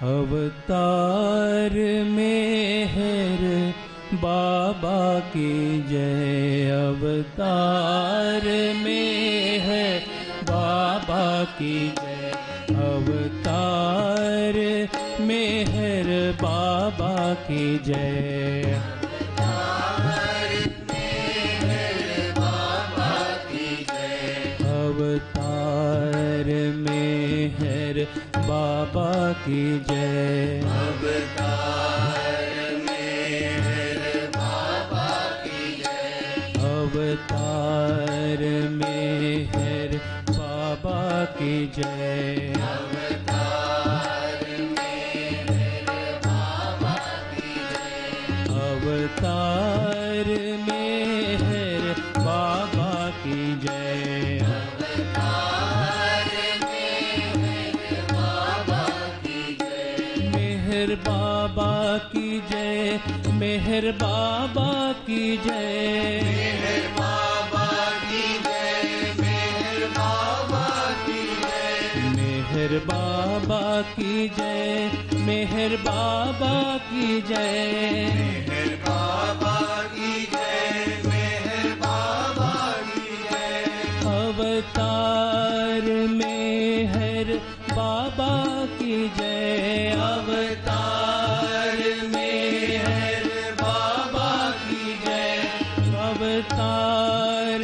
अवतार मेहर बाबा की जय। अवतार मेहर बाबा की जय। अवतार मेहर बाबा की जय। अवतार मेहर बाबा की जय। अवतार मेहर बाबा की जय। अवतार मेहर बाबा की जय। अवतार मेहर बाबा की जय। अवतार मेहर बाबा की जय। मेहर बाबा की जय। मेहर बाबा की जय। मेहर बाबा की जय। मेहर बाबा की जय। मेहर बाबा की जय। मेहर बाबा की जय। मेहर बाबा की जय। मेहर बाबा की जय। अवतार मेहर बाबा की जय। अवतार मेहर बाबा की जय। अवतार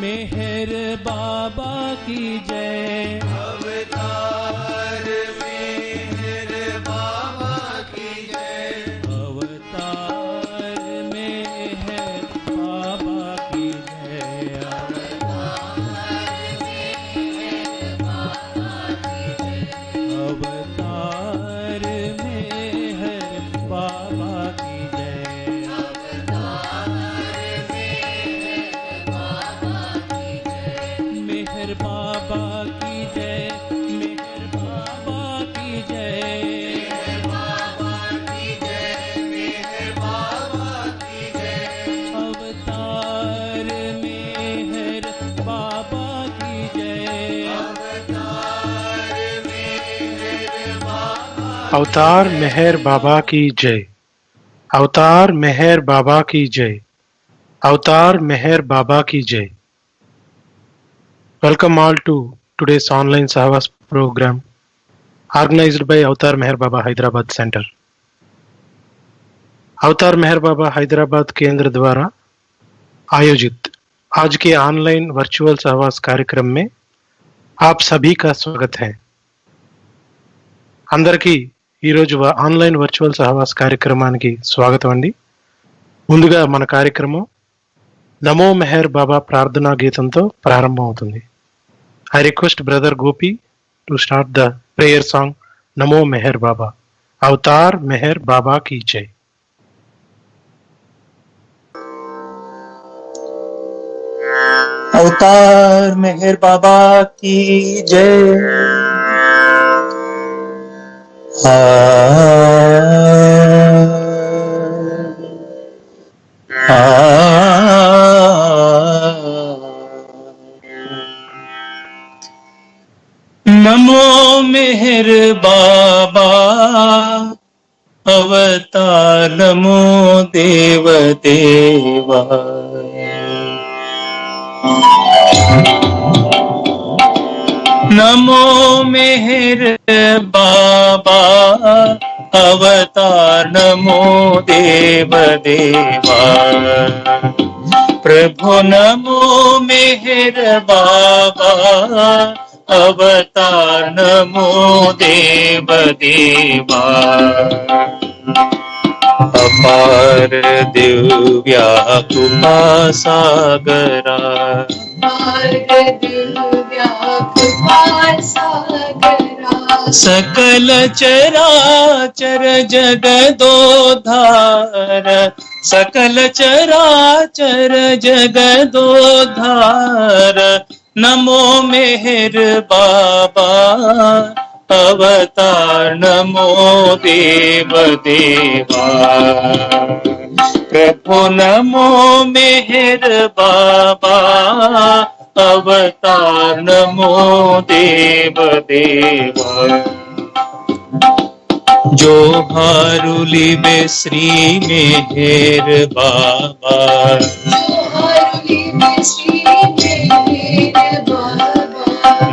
मेहर बाबा की जय। अवतार मेहर बाबा की जय। अवतार मेहर बाबा की जय। अवतार मेहर बाबा की जय। मेहर बाबा की जय। मेहर बाबा की जय। मेहर बाबा की जय। अवतार मेहर बाबा की जय। अवतार मेहर बाबा की जय। अवतार मेहर बाबा की जय। अवतार मेहर बाबा की जय. Welcome all to today's online Sahavas program organized by Avatar Meher Baba Hyderabad Center. अवतार मेहर बाबा हैदराबाद केंद्र द्वारा आयोजित आज के ऑनलाइन वर्चुअल सहवास कार्यक्रम में आप सभी का स्वागत है. అందరికీ ఈరోజు ఆన్లైన్ వర్చువల్ సహవాస్ కార్యక్రమానికి స్వాగతం అండి. ముందుగా మన కార్యక్రమం నమో మెహర్ బాబా ప్రార్థనా గీతంతో ప్రారంభం అవుతుంది. I request brother Gopi to start the prayer song Namo Meher Baba. Avatar Meher Baba కీ జై. अवतार मेहर बाबा की जय. नमो मेहर बाबा अवतार नमो देव देवा. नमो मेहर बाबा अवतार नमो देव देवा. प्रभु नमो मेहर बाबा अवतार नमो देव देवा. अपार दिव्या कृपा सागरा. सकल चराचर जगदोधार. सकल चराचर जगदोधार. नमो मेहर बाबा अवतार नमो देव देवा. प्रभु नमो मेहर बाबा अवतार नमो देव देवा. जोहारुली में श्री मेहर बाबा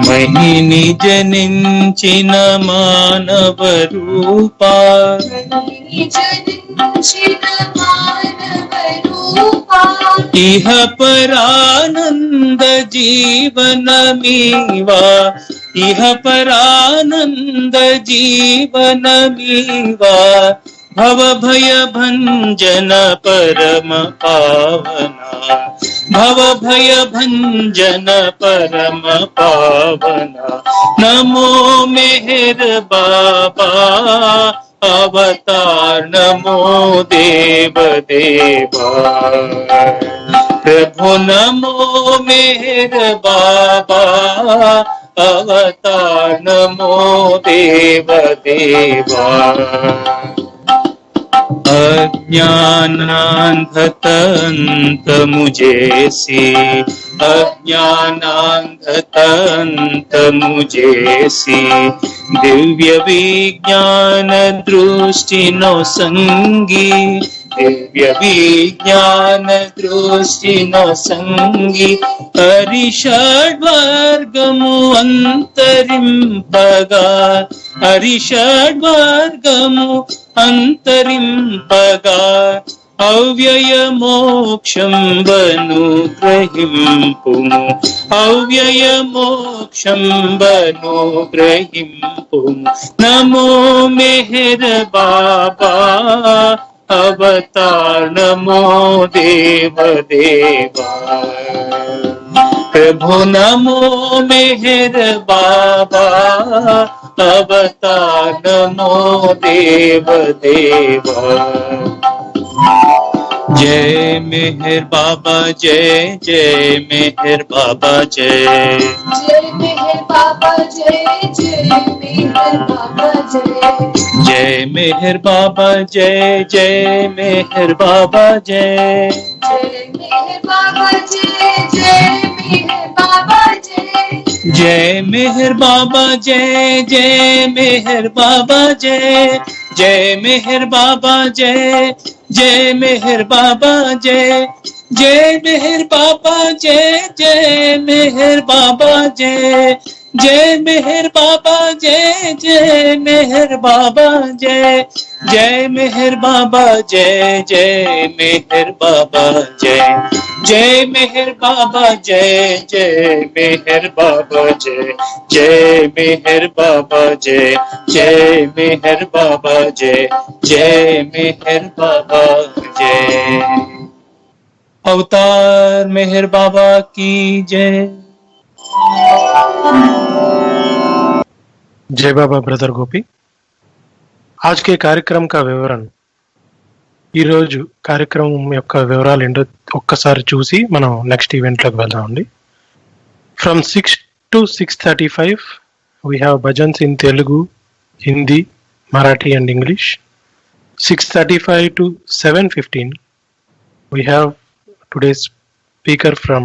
महिनी जनिंचिन मानव रूपा इह परानंद जीवन मीवा इह परानंद जीवन मीवा भव भय भंजन परम पावना भव भय भंजन परम पावना नमो मेहर बाबा अवतार नमो देव देवा प्रभु नमो मेहर बाबा अवतार नमो देव देवा अज्ञानांधतंत मुझे सी अज्ञानांधतंत मुझे सी दिव्य विज्ञान दृष्टि नो संगी दिव्य विज्ञान दृष्टि नो संगी हरिषड्वर्गमु अंतरिंपगा हरिषड्वर्गमु अंतरिंपगा अव्यय मोक्षं वनुग्रहिंपुमु अव्यय मोक्षं वनुग्रहिंपुमु नमो मेहर बाबा अवतार नमो देव देवा प्रभु नमो मेहर बाबा अवतार नमो देव देवा जय मेहर बाबा जय जय मेहर बाबा जय मेहर बाबा जय मेहर बाबा जय मेहर बाबा जय जय मेहर बाबा जय मेहर बाबा मेहर बाबा जय मेहर बाबा जय जय मेहर बाबा जय जय मेहर बाबा जय जय मेहर बाबा जय जय मेहर बाबा जय जय मेहर बाबा जय जय मेहर बाबा जय जय मेहर बाबा जय जय मेहर बाबा जय जय मेहर बाबा जय जय मेहर बाबा जय जय मेहर बाबा जय जय मेहर बाबा जय जय मेहर बाबा जय जय मेहर बाबा जय अवतार मेहर बाबा की जय जय बाबा ब्रदर गोपी आज के కార్యక్రమం का వివరణ ఈ రోజు కార్యక్రమం యొక్క వివరాలు ఏంటో ఒక్కసారి చూసి మనం నెక్స్ట్ ఈవెంట్ లోకి వెళ్దామండి. From 6 to 6:35 we have bhajans in Telugu, Hindi, Marathi and English. 6:35 to 7:15 we have today's speaker from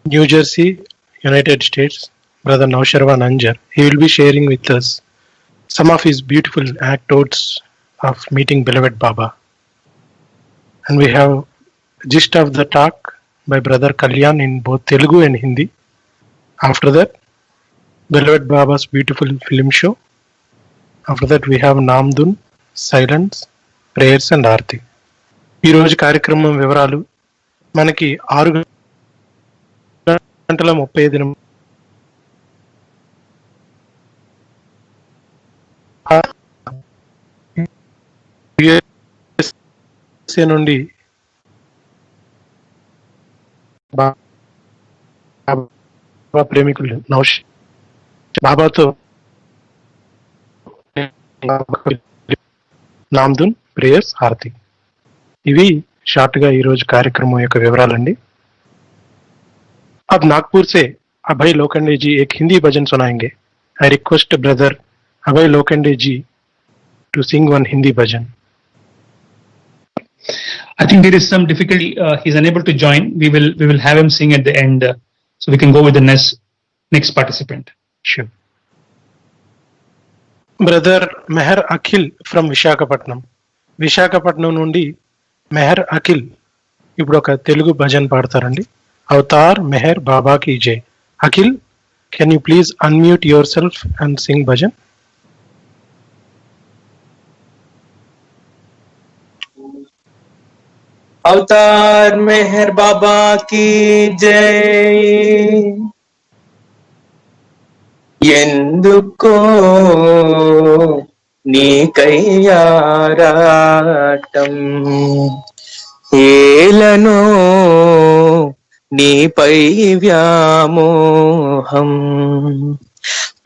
New Jersey, United States, Brother Naosherwan Anzar. He will be sharing with us some of his beautiful anecdotes of meeting beloved Baba. And we have gist of the talk by Brother Kalyan in both Telugu and Hindi. After that, beloved Baba's beautiful film show. After that, we have Naam, Dhun, silence, prayers and Arti. ఈ రోజు కార్యక్రమం వివరాలు మనకి 6:35 నుండి బాబా ప్రేమికులు బాబాతో నామ్దున్ prayers Aarti ఇవి short గా ఈ రోజు కార్యక్రమం యొక్క వివరాలండి. अब नागपुर से अभय लोखंडे जी एक हिंदी भजन सुनाएंगे. I request brother Abhay Lokhande ji to sing one Hindi bhajan. I think there is some difficulty. He's unable to join. We will have him sing at the end, so we can go with the next participant. Sure. Brother Meher Akhil from Visakhapatnam. Visakhapatnam నుండి మెహర్ అఖిల్ ఇప్పుడు ఒక తెలుగు భజన్ పాడతారండి. అవతార్ మెహర్ బాబా కీ జై. Akhil, can you please unmute yourself and sing bhajan? Avatar Meher बाबा की जय. ఎందుకో నీకయ్యారాటం, ఏలనో నీపై వ్యామోహం,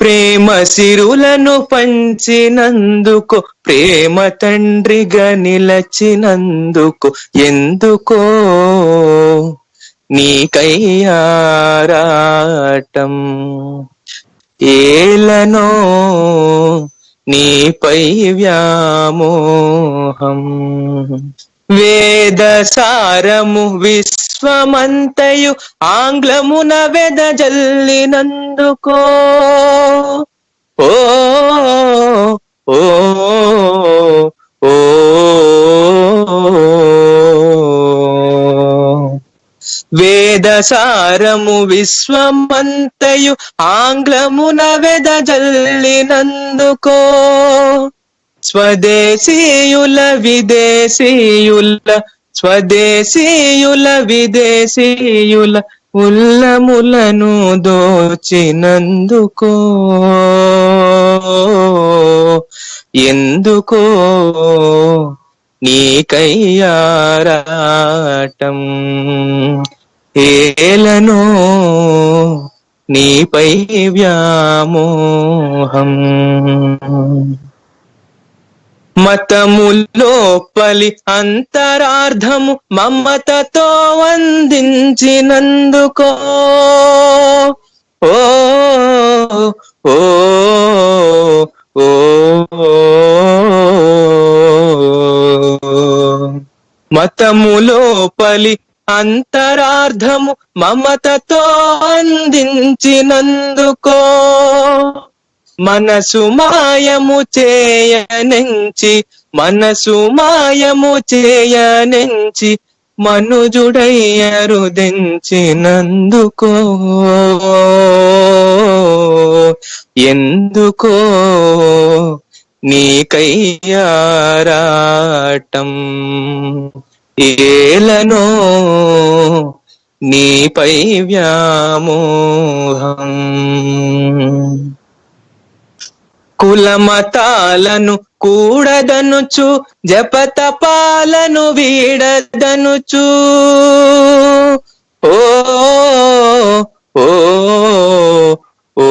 ప్రేమ సిరులను పంచినందుకు, ప్రేమ తండ్రిగా నిలచినందుకు, ఎందుకో నీకయ్యారాటం, ఏలనో నీపై వ్యామోహం. వేద సారము విశ్వమంతయు ఆంగ్లమున వెదజల్లినందుకో, ఓ ఓ ఓ వేద సారము విశ్వమంతయు ఆంగ్లమున వెదజల్లినందుకో, స్వదేశీయుల విదేశీయుల, స్వదేశీయుల విదేశీయుల ఉల్లములను దోచినందుకో, ఎందుకో నీకయ్యారాటం, ఏలనో నీపై వ్యామోహం. మతములోపలి అంతరార్థము మమతతో వందించినందుకో, ఓ ఓ ఓ మతములోపలి అంతరార్థము మమతతో అందించినందుకో, మనసు మాయము చేయనెంచి, మనసు మాయము చేయనెంచి, మనుజుడయ్యరుదించినందుకో, ఎందుకో నీకయ్యారాటం, ఏలనో నీపై వ్యామోహం. కులమతాలను కూడదనుచు, జపతపాలను వీడదనుచు, ఓ ఓ ఓ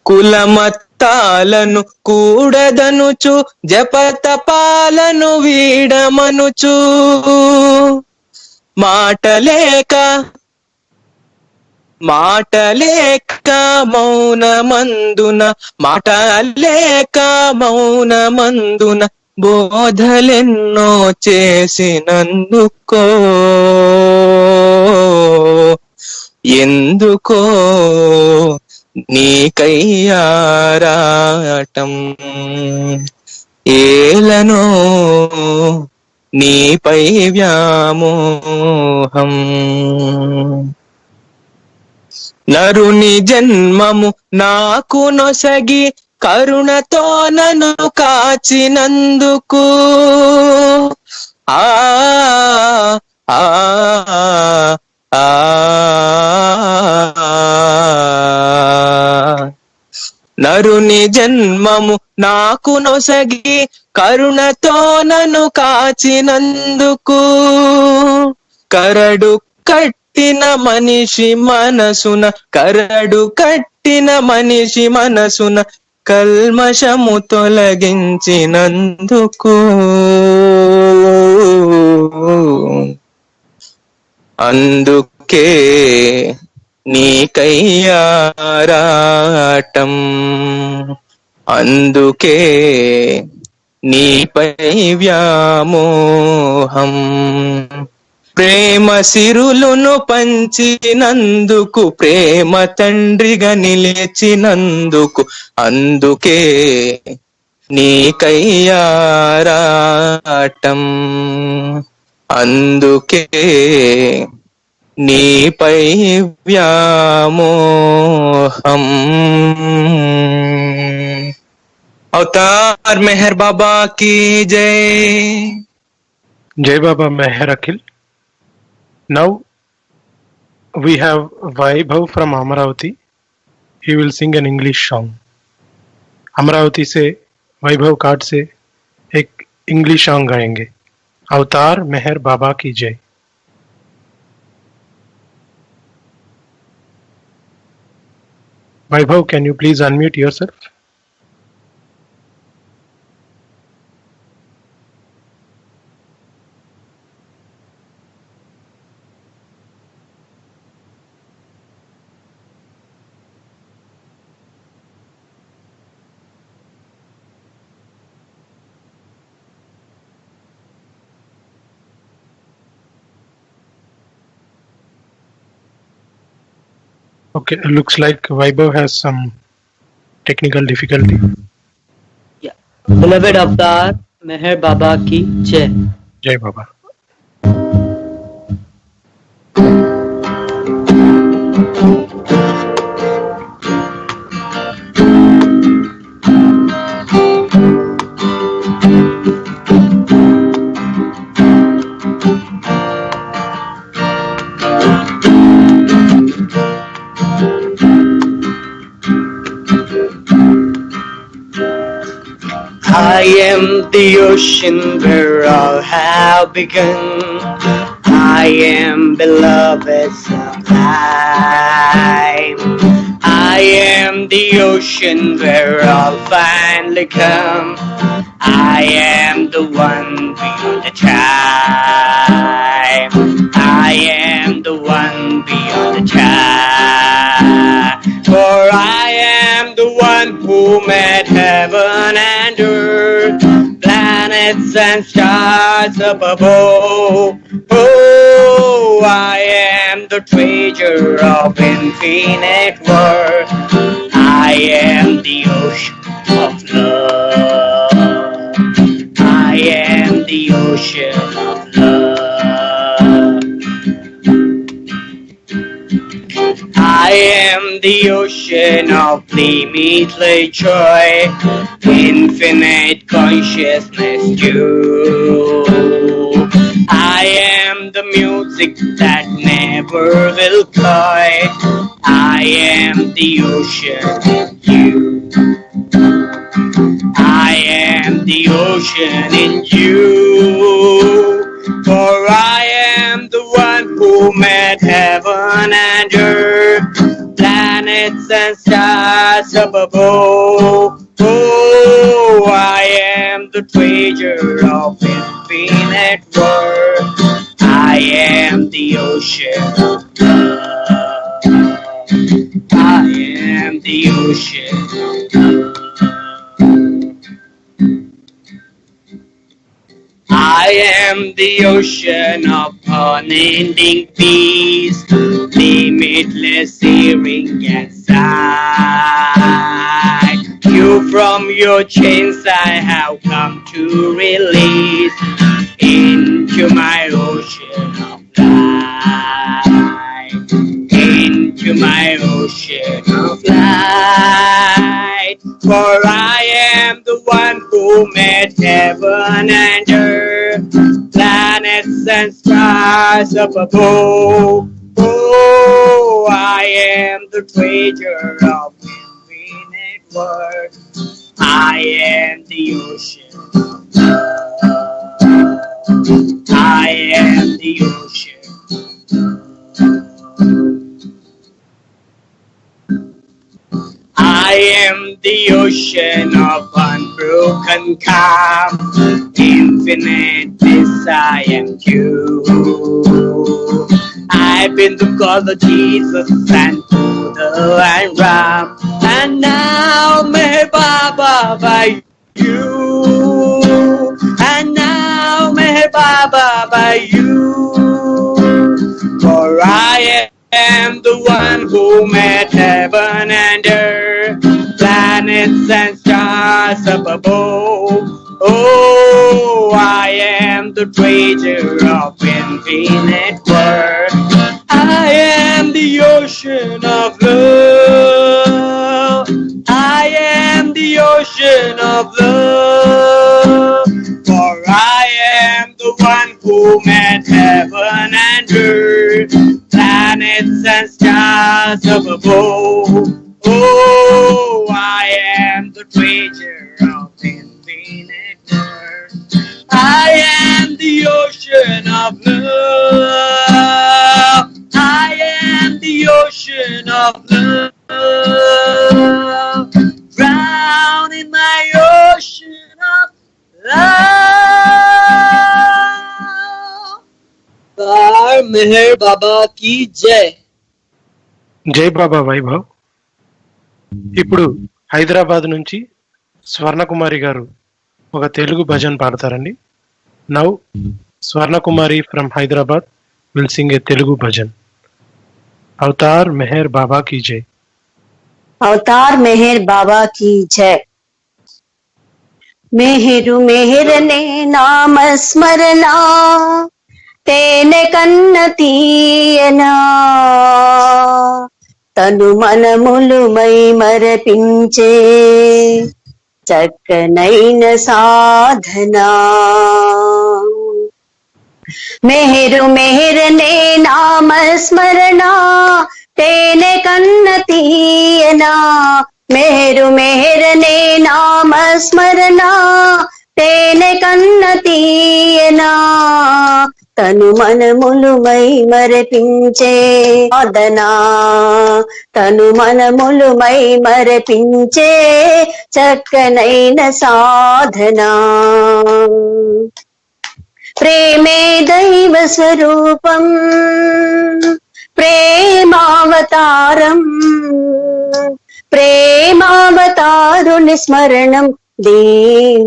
కులమతాలను కూడదనుచు, జపతపాలను వీడమనుచు, మాటలేక మాటలేక మౌనమందున, మాటలేక మౌనమందున బోధలెన్నో చేసినందుకో, ఎందుకో నీకయ్యారాటం, ఏలనో నీపై వ్యామోహం. నరుని జన్మము నాకు నొసగి కరుణతో నన్ను కాచినందుకు, ఆ ఆ ఆ నరుని జన్మము నాకు నొసగి కరుణతో నన్ను కాచినందుకు, కరడు కట్టిన మనిషి మనసున, కరడు కట్టిన మనిషి మనసున కల్మషము తొలగించినందుకు, అందుకే నీకయ్యారాటం, అందుకే నీపై వ్యామోహం. ప్రేమ సిరులును పంచినందుకు, ప్రేమ తండ్రిగా నిలిచినందుకు, అందుకే నీకయ్యారాటం, అందుకే నీపై వ్యామోహం. अवतार मेहर बाबा की जय. Jai Baba Meher Akhil. Now we have Vaibhav from Amaravati. He will sing an English song. Amravati से वैभव कार्ड से एक इंग्लिश सॉन्ग गाएंगे. अवतार मेहर बाबा की जय. Vaibhav, can you please unmute yourself? Okay, looks like Vaibhav has some technical difficulty. Yeah. Beloved Avatar, Meher Baba ki Jai. Jai Baba. I am the ocean where all have begun. I am beloved sublime. I am the ocean where all finally come. I am the one beyond the time. I am the one beyond the time. For I am the one who made heaven and earth, planets and stars up above. Oh, I am the treasure of infinite worth. I am the ocean of love. I am the ocean of love. I am the ocean of limitless joy, infinite consciousness too. I am the music that never will cloy. I am the ocean in you. I am the ocean in you. For I am the one who made heaven and earth, planets and stars up above. Oh, I am the treasure of infinite worth. I am the ocean of love. I am the ocean of love. I am the ocean of unending peace, limitless hearing and sight. You from your chains I have come to release into my ocean of light, into my ocean of light. For I am the one who made heaven and earth, planets and stars up above. Oh, I am the treasure of infinite worth. I am the ocean of love. I am the ocean of love. I am the ocean of unbroken calm, infinite bliss I am you. I've been to call of Jesus and Buddha and Ram, and now Meher Baba by you, and now Meher Baba Baba by you. For I am the one who made heaven and earth, planets and stars up above. Oh, I am the treasure of infinite worth. I am the ocean of love. I am the ocean of love. For I am the one who made heaven and earth, planets and stars up above. Oh, I am the treasure of infinite worth. I am the ocean of love. I am the ocean of love. Drown in my ocean of love. बार मेहर बाबा की जय. జై బాబా వైభవ్. ఇప్పుడు హైదరాబాద్ నుంచి స్వర్ణకుమారి గారు ఒక తెలుగు భజన్ పాడతారండి. Now Swarnakumari from Hyderabad will sing a Telugu bhajan. Avatar Meher Baba की जय. अवतार मेहर बाबा की जय. मेहरु मेहरने नाम स्मरणा तेने कन्न तीयना तनु मनमुलु मై మరపించే చక్కనైన సాధనా. मेहरु मेहरने नाम स्मरणा तेने कन्न तीयना. मेहरु मेहरने नाम स्मरणा तेने कन्न तीयना తను మనములుమై మరపించే సాధనా. తను మనములుమై మరపించే చక్కనైన సాధనా. ప్రేమే దైవ స్వరూపం ప్రేమావతారం. ప్రేమావతారుని స్మరణం దివ్యానందం.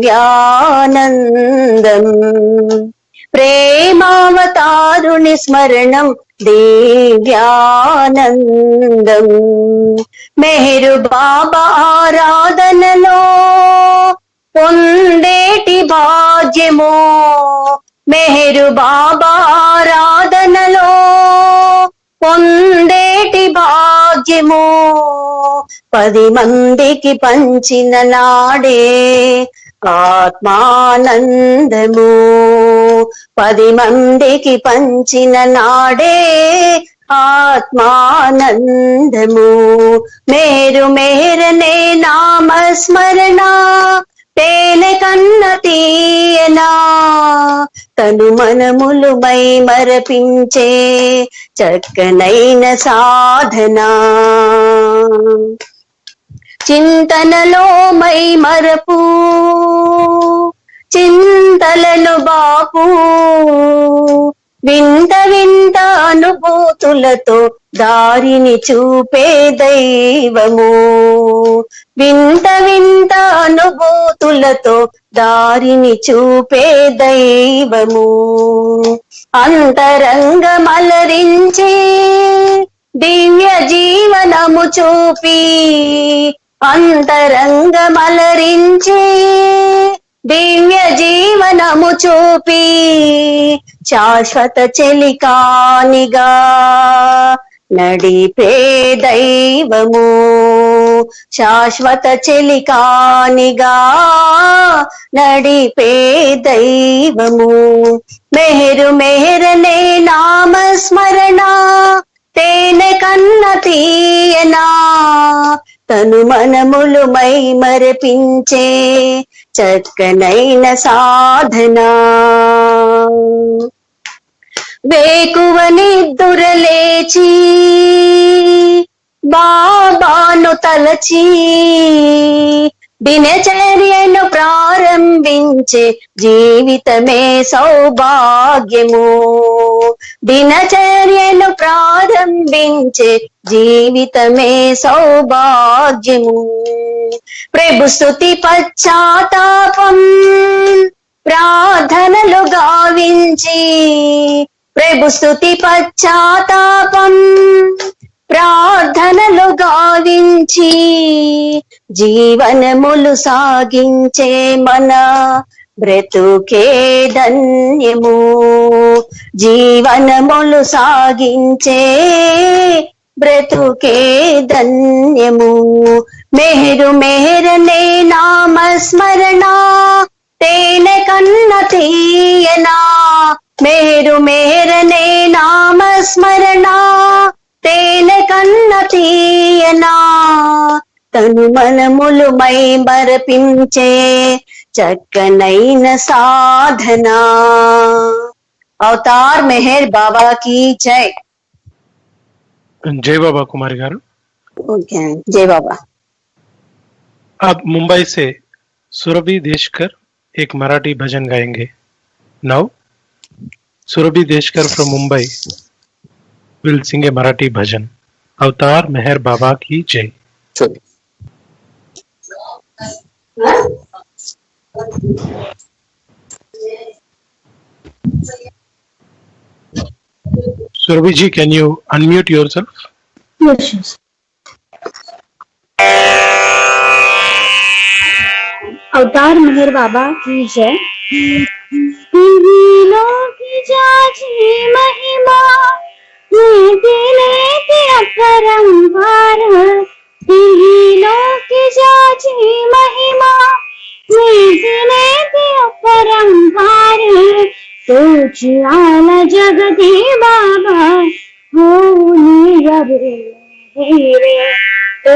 ప్రేమావతారుని స్మరణం దివ్యానందం. మెహరు బాబా ఆరాధనలో పొందేటి భాగ్యమో. మెహరు బాబా ఆరాధనలో పొందేటి భాగ్యమో. 10 మందికి పంచిన నాడే ఆత్మానందము. 10 మందికి పంచిన నాడే ఆత్మానందము. మేరు మేరనే నామ స్మరణ తేనె కన్న తీయనా. తను మనములుమై మరపించే చక్కనైన సాధనా. చింతనలో మై మరపు చింతలను బాపు. వింత వింత అనుభూతులతో దారిని చూపే దైవము. వింత వింత అనుభూతులతో దారిని చూపే దైవము. అంతరంగమలరించి దివ్య జీవనము చూపి. అంతరంగమలరించి దివ్య జీవనము చూపి. శాశ్వత చెలికానిగా నడిపే దైవము. శాశ్వత చెలికానిగా నడిపే దైవము. మెహరు మెహరనే నామ స్మరణ తేనె కన్న తీయనా. తను మనములుమై మరపించే చక్కనైన సాధనా. వేకువ నిద్దురలేచి బాబాను తలచి దినచర్యను ప్రారంభించే జీవితమే సౌభాగ్యము. దినచర్యను ప్రారంభించే జీవితమే సౌభాగ్యము. ప్రభు స్తుతి పశ్చాత్తాపం ప్రార్థనలు గావించి ప్రభు స్తుతి పశ్చాత్తాపం ప్రార్థనలు గావించి జీవనములు సాగించే మన బ్రతుకే ధన్యము జీవనములు సాగించే బ్రతుకే ధన్యము మెహరు మెహరనే నామస్మరణ తేనె కన్న తీయనా మెహరు మెహరనే నామస్మరణ తేనె కన్న తీయనా తను మనములు మై మరపించే చక్కనైన సాధన అవతార్ మెహర్ బాబా की जय जय बाबा कुमारी गारू। ओके जय बाबा। अब मुंबई से सुरभि देशकर एक मराठी भजन गाएंगे। Now Surabhi Deshkar from Mumbai will sing a Marathi bhajan Avatar Meher बाबा की जय। Surabhi ji, can you unmute yourself? Yes. अवतार मेहर बाबा की जय। की जाजी महिमा दिले के अपरंपार की जाजी महिमा दिले के अपरंपार तोच आला जगती बाबा हो रे तो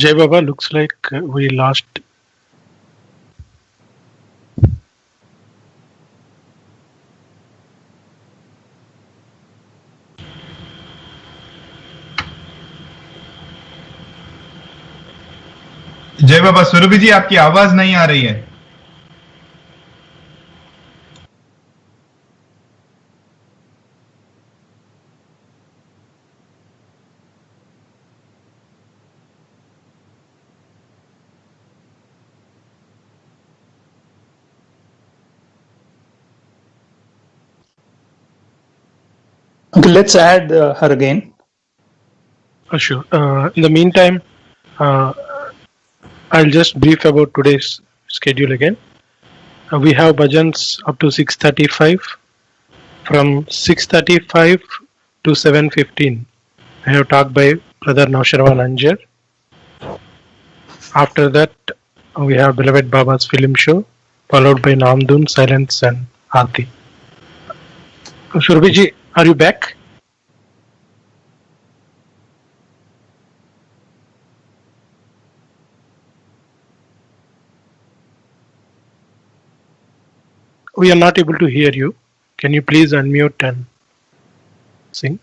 Jai Baba, looks like we lost. जय बाबा। सुरभि जी आपकी आवाज नहीं आ रही है। Okay, let's add her again. Sure. In the meantime, I'll just brief about today's schedule again. We have bhajans up to 6:35. From 6:35 to 7:15, I have talked by Brother Naosherwan Anzar. After that, we have Beloved Baba's film show, followed by Naam, Dhun, Silence and Arti. Surabhi ji, are you back? We are not able to hear you. Can you please unmute and sing?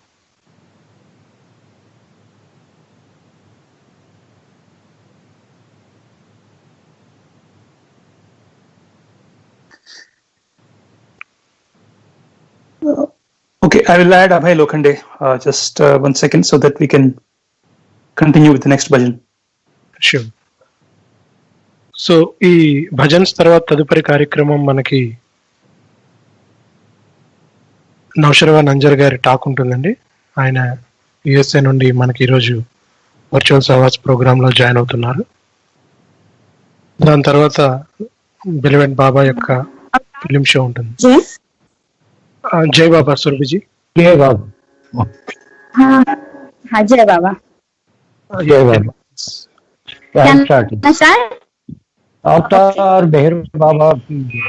Okay, I will add Abhay Lokhande. Just 1 second so that we can continue with the next bhajan. Sure. So ఈ bhajans తర్వాత తదుపరి కార్యక్రమం మనకి నౌషర్వాన్ అంజర్ గారి talk ఉంటుందండి. ఆయన USA నుండి మనకి ఈరోజు వర్చువల్ సహవాస్ ప్రోగ్రాంలో జాయిన్ అవుతున్నారు. దాని తర్వాత బెలివెంట్ బాబా యొక్క ఫిలిం షో ఉంటుంది. జై బాబా సురభిజీ. जय बाबा। हाँ जय बाबा। जय बाबा। अवतार मेहर बाबा की जय।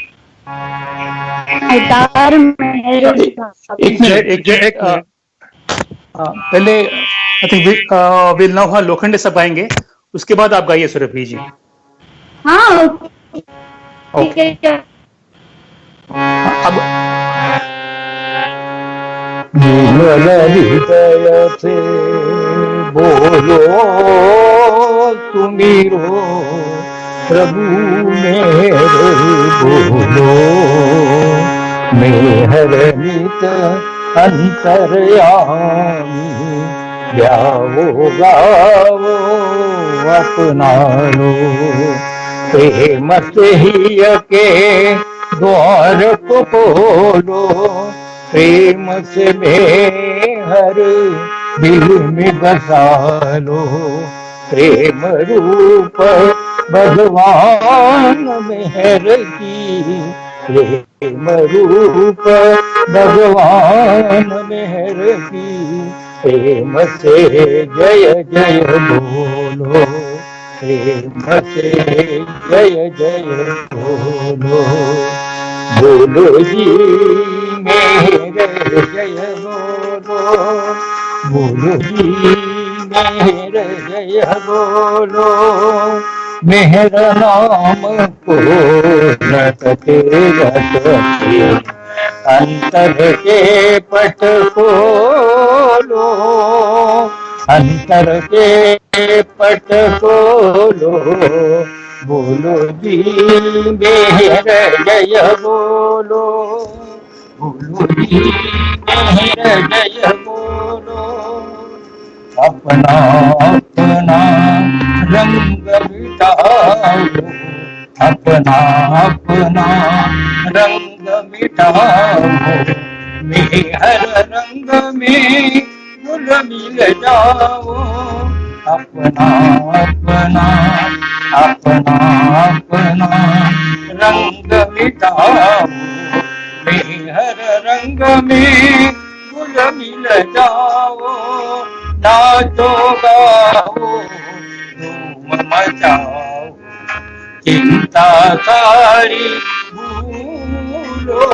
अवतार मेहर एक मिनट पहले I think will now Lokhande सब आएंगे, उसके बाद आप गाइए सुरभि जी। हाँ ओके अब हृदय से बोलो तुमीरो प्रभु मेरे बोलो मेहर नित अंतर्यामी गावो गावो अपना लो प्रेम से ही के द्वार को खोलो प्रेम से मेहर दिल में बसा लो प्रेम रूप भगवान मेहर की प्रेम रूप भगवान मेहर की प्रेम से जय जय बोलो प्रेम से जय जय बोलो बोलो जी मेरे जय बोलो बोलो जी मेरे जय बोलो मेरा नाम को रटते रटते अंतर के पट खोलो अंतर के पट खोलो बोलो जी मेरे जय बोलो बोलो जी मेरे जय बोलो अपना अपना रंग मिटाओ अपना अपना रंग मिटाओ मेहर रंग में गुल मिल जाओ अपना अपना अपना अपना रंग मिटाओ मेहर रंग में गुल मिल जाओ नाचो गाओ धूम मचाओ चिंता सारी भूलो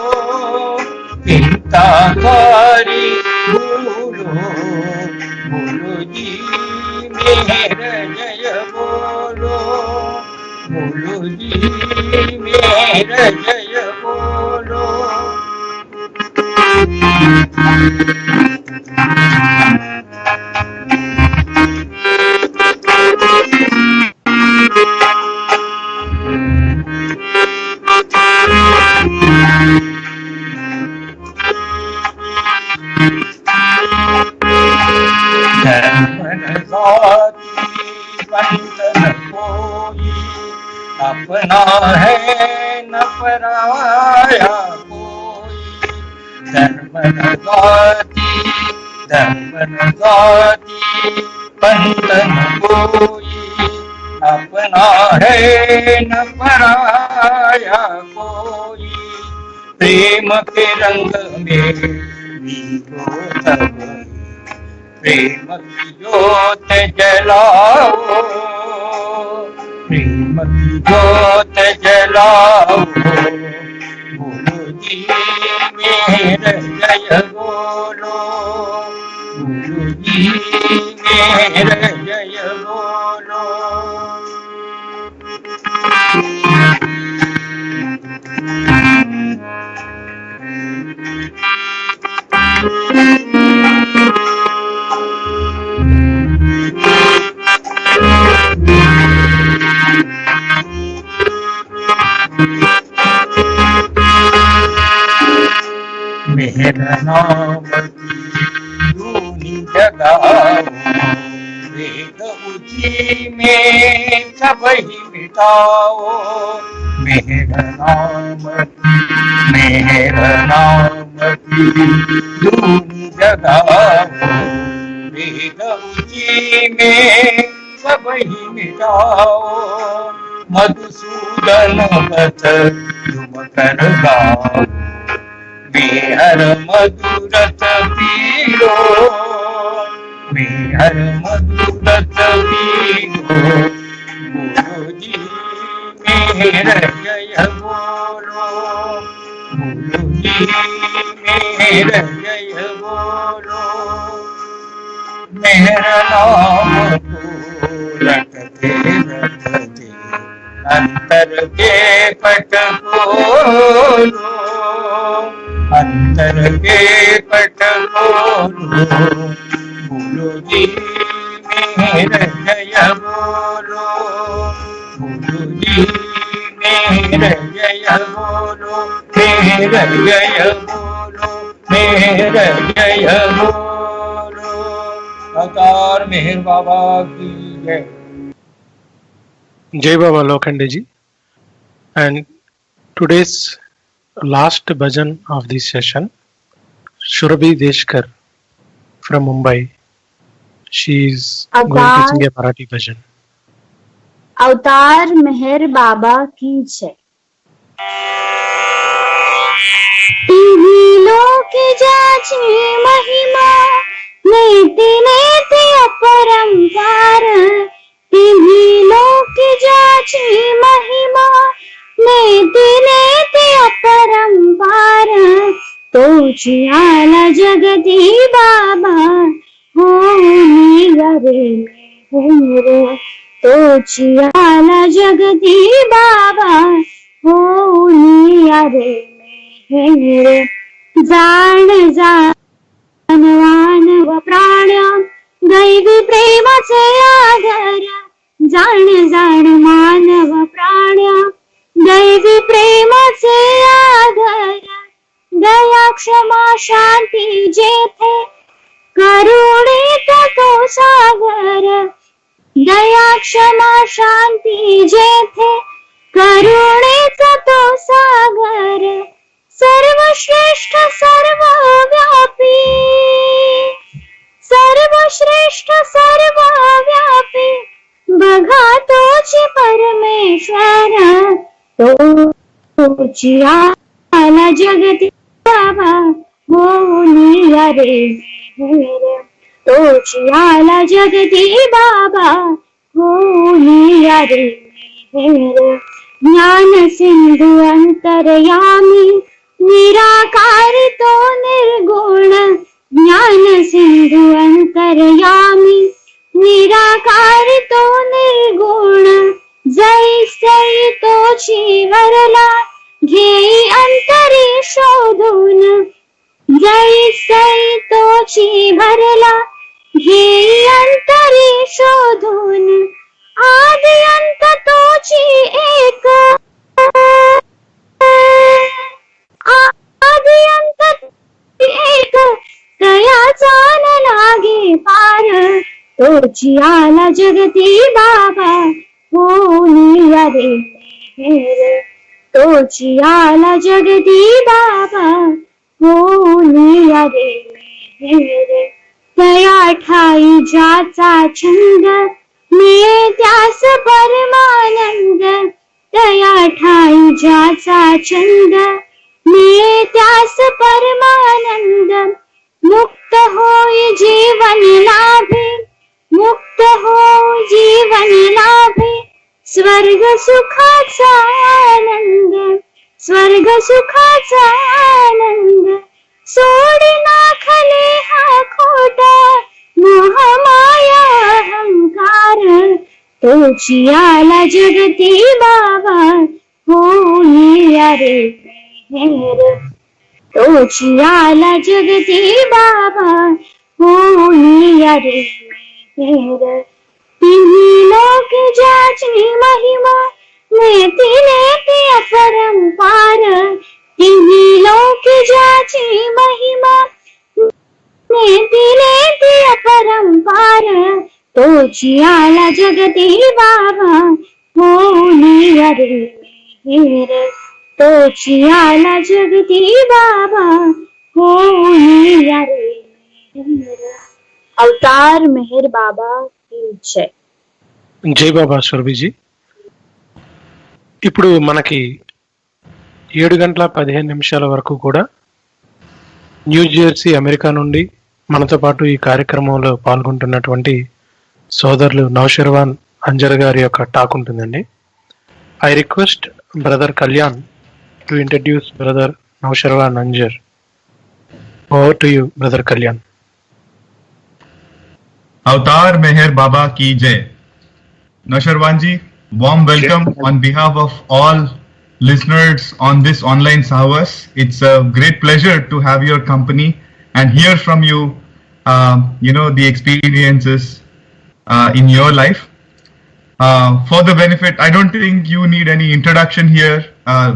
चिंता सारी भूलो बोलो जी मेरे जय बोलो बोलो जी मेरे जय बोलो बंधन कोई अपना है न पराया कोई धर्म गाती बंधन कोई अपना है न पराया कोई प्रेम के रंग में वीरो सब प्रेम की ज्योत जलाओ प्रेम की ज्योत जलाओ बोलो जी मेरे जय बोलो बोलो जी मेरे जय बोलो मेरा नाम धूनी जगाओ वेद ऊंची में सब ही मिटाओ मेरा नाम धूनी जगाओ वेद ऊंची में सब ही मिटाओ मधुसूदन पथ तुम कर गाओ मेहर मधुरत पीरो मेहर मधुरत पीरो बोलो जी मेरे जय बोलो बोलो जी मेरे जय बोलो मेरा नाम को रटते रटते अंतर के पट खोलो, अंतर के पट खोलो, बोलो जी मेरे जय बोलो, बोलो जी मेरे जय बोलो, मेरे जय बोलो, मेरे जय बोलो। अवतार मेहर बाबा की जय। Jai Baba Lokhande ji. And today's last bhajan of this session, Surabhi Deshkar from Mumbai. She is going to sing a Marathi bhajan. अवतार मेहर बाबा की जय। लोक जाची महिमा नेति नेति अपरंपार, लोक जाची महिमा नेति नेति अपरंपार, तोची आला जगती बाबा हो निगरे मेरे, तोची आला जगती बाबा हो निगरे मेरे। जाण जाणवान व प्राण दैवी प्रेमाचे आदर, जाण जाण मानव प्राण दैवी प्रेमाचे आदर, दया क्षमा शांती जेथे करुणेचा तो सागर, दया क्षमा शांती जेथे करुणेचा तो सागर, सर्वश्रेष्ठ सर्वव्यापी, सर्वश्रेष्ठ सर्वव्यापी, बघा तोची परमेश्वर, तोची आला जगती बाबा हो निगरे मेरे, तोची आला जगती बाबा हो निगरे मेरे। ज्ञान सिंधु अंतरयामी निराकार तो निर्गुण, ज्ञान सिंधु अंतरयामी निराकार तो निर्गुण, जैसे तोची वरला घेई अंतरी शोधून, जैसे तोची भरला घेई अंतरी शोधून, आदि अंत तोची एक, आदि अंत एक, तयाचा न लागे पार, तोची आला जगती बाबा हो निगरे मेरे, तोची आला जगती बाबा हो निगरे मेरे। तया ठाई ज्याचा छंद मिळे त्यास परमानंद, तया ठाई ज्याचा छंद मिळे त्यास परमानंद, मुक्त होई जीवन लाभे, मुक्त होई जीवन लाभे, स्वर्ग सुखाचा आनंद, स्वर्ग सुखाचा आनंद, सोडी नाखले हा खोटा मोह माया अहंकार, तोची आला जगती बाबा हो निगरे मेरे, तोची आला जगती बाबा हो निगरे मेरे। तिन्ही लोक ज्याची महिमा नेति नेति अपरंपार, तिन्ही लोक ज्याची महिमा नेति नेति अपरंपार, तोची आला जगती बाबा हो निगरे मेरे, तोची आला जगती बाबा हो निगरे मेरे। अवतार मेहर बाबा की जय। జై బాబా సురభిజీ. ఇప్పుడు మనకి 7:15 వరకు కూడా న్యూజెర్సీ అమెరికా నుండి మనతో పాటు ఈ కార్యక్రమంలో పాల్గొంటున్నటువంటి సోదరులు నౌషర్వాన్ అంజర్ గారి యొక్క టాక్ ఉంటుందండి. I request brother Kalyan to introduce brother Nausherwan Anzar. Over to you brother Kalyan. Avatar Meher बाबा की जय. नौशरवान जी, warm welcome on behalf of all listeners on this online Sahavas. It's a great pleasure to have your company and hear from you, the experiences in your life. For the benefit, I don't think you need any introduction here.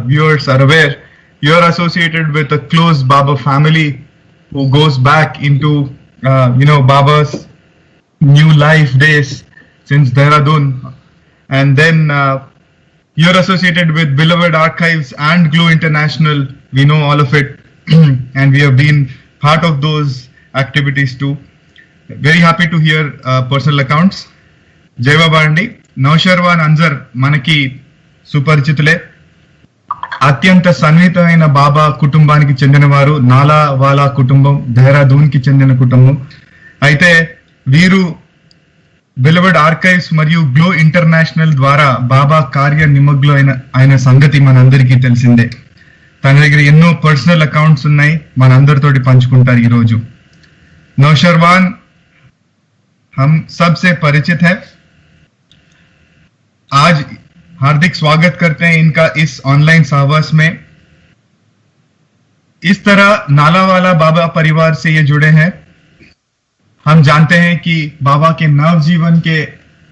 Viewers are aware you're associated with a close Baba family who goes back into, Baba's new life days since Dehradun. And then you're associated with Beloved Archives and Glow International. We know all of it. And we have been part of those activities too. Very happy to hear personal accounts. Jai Baba Andi. Naosherwan Anzar మనకి సుపరిచితులే. అత్యంత సన్నిహితమైన బాబా కుటుంబానికి చెందిన వారు. నాలావాలా కుటుంబం దేహ్రాదూన్ కి చెందిన కుటుంబం. అయితే వీరు బిలవెడ్ ఆర్కైవ్స్ మరియు గ్లో ఇంటర్నేషనల్ ద్వారా బాబా కార్య నిమగ్లో అయిన సంగతి మనందరికీ తెలిసిందే. తన దగ్గర ఎన్నో పర్సనల్ అకౌంట్స్ ఉన్నాయి, మనందరితోటి పంచుకుంటారు ఈ రోజు. नौशरवान हम सबसे परिचित है. आज हार्दिक स्वागत करते हैं इनका इस ऑनलाइन साहवास में. इस तरह नालावाला बाबा परिवार से ये जुड़े हैं. हम जानते हैं कि बाबा के नव जीवन के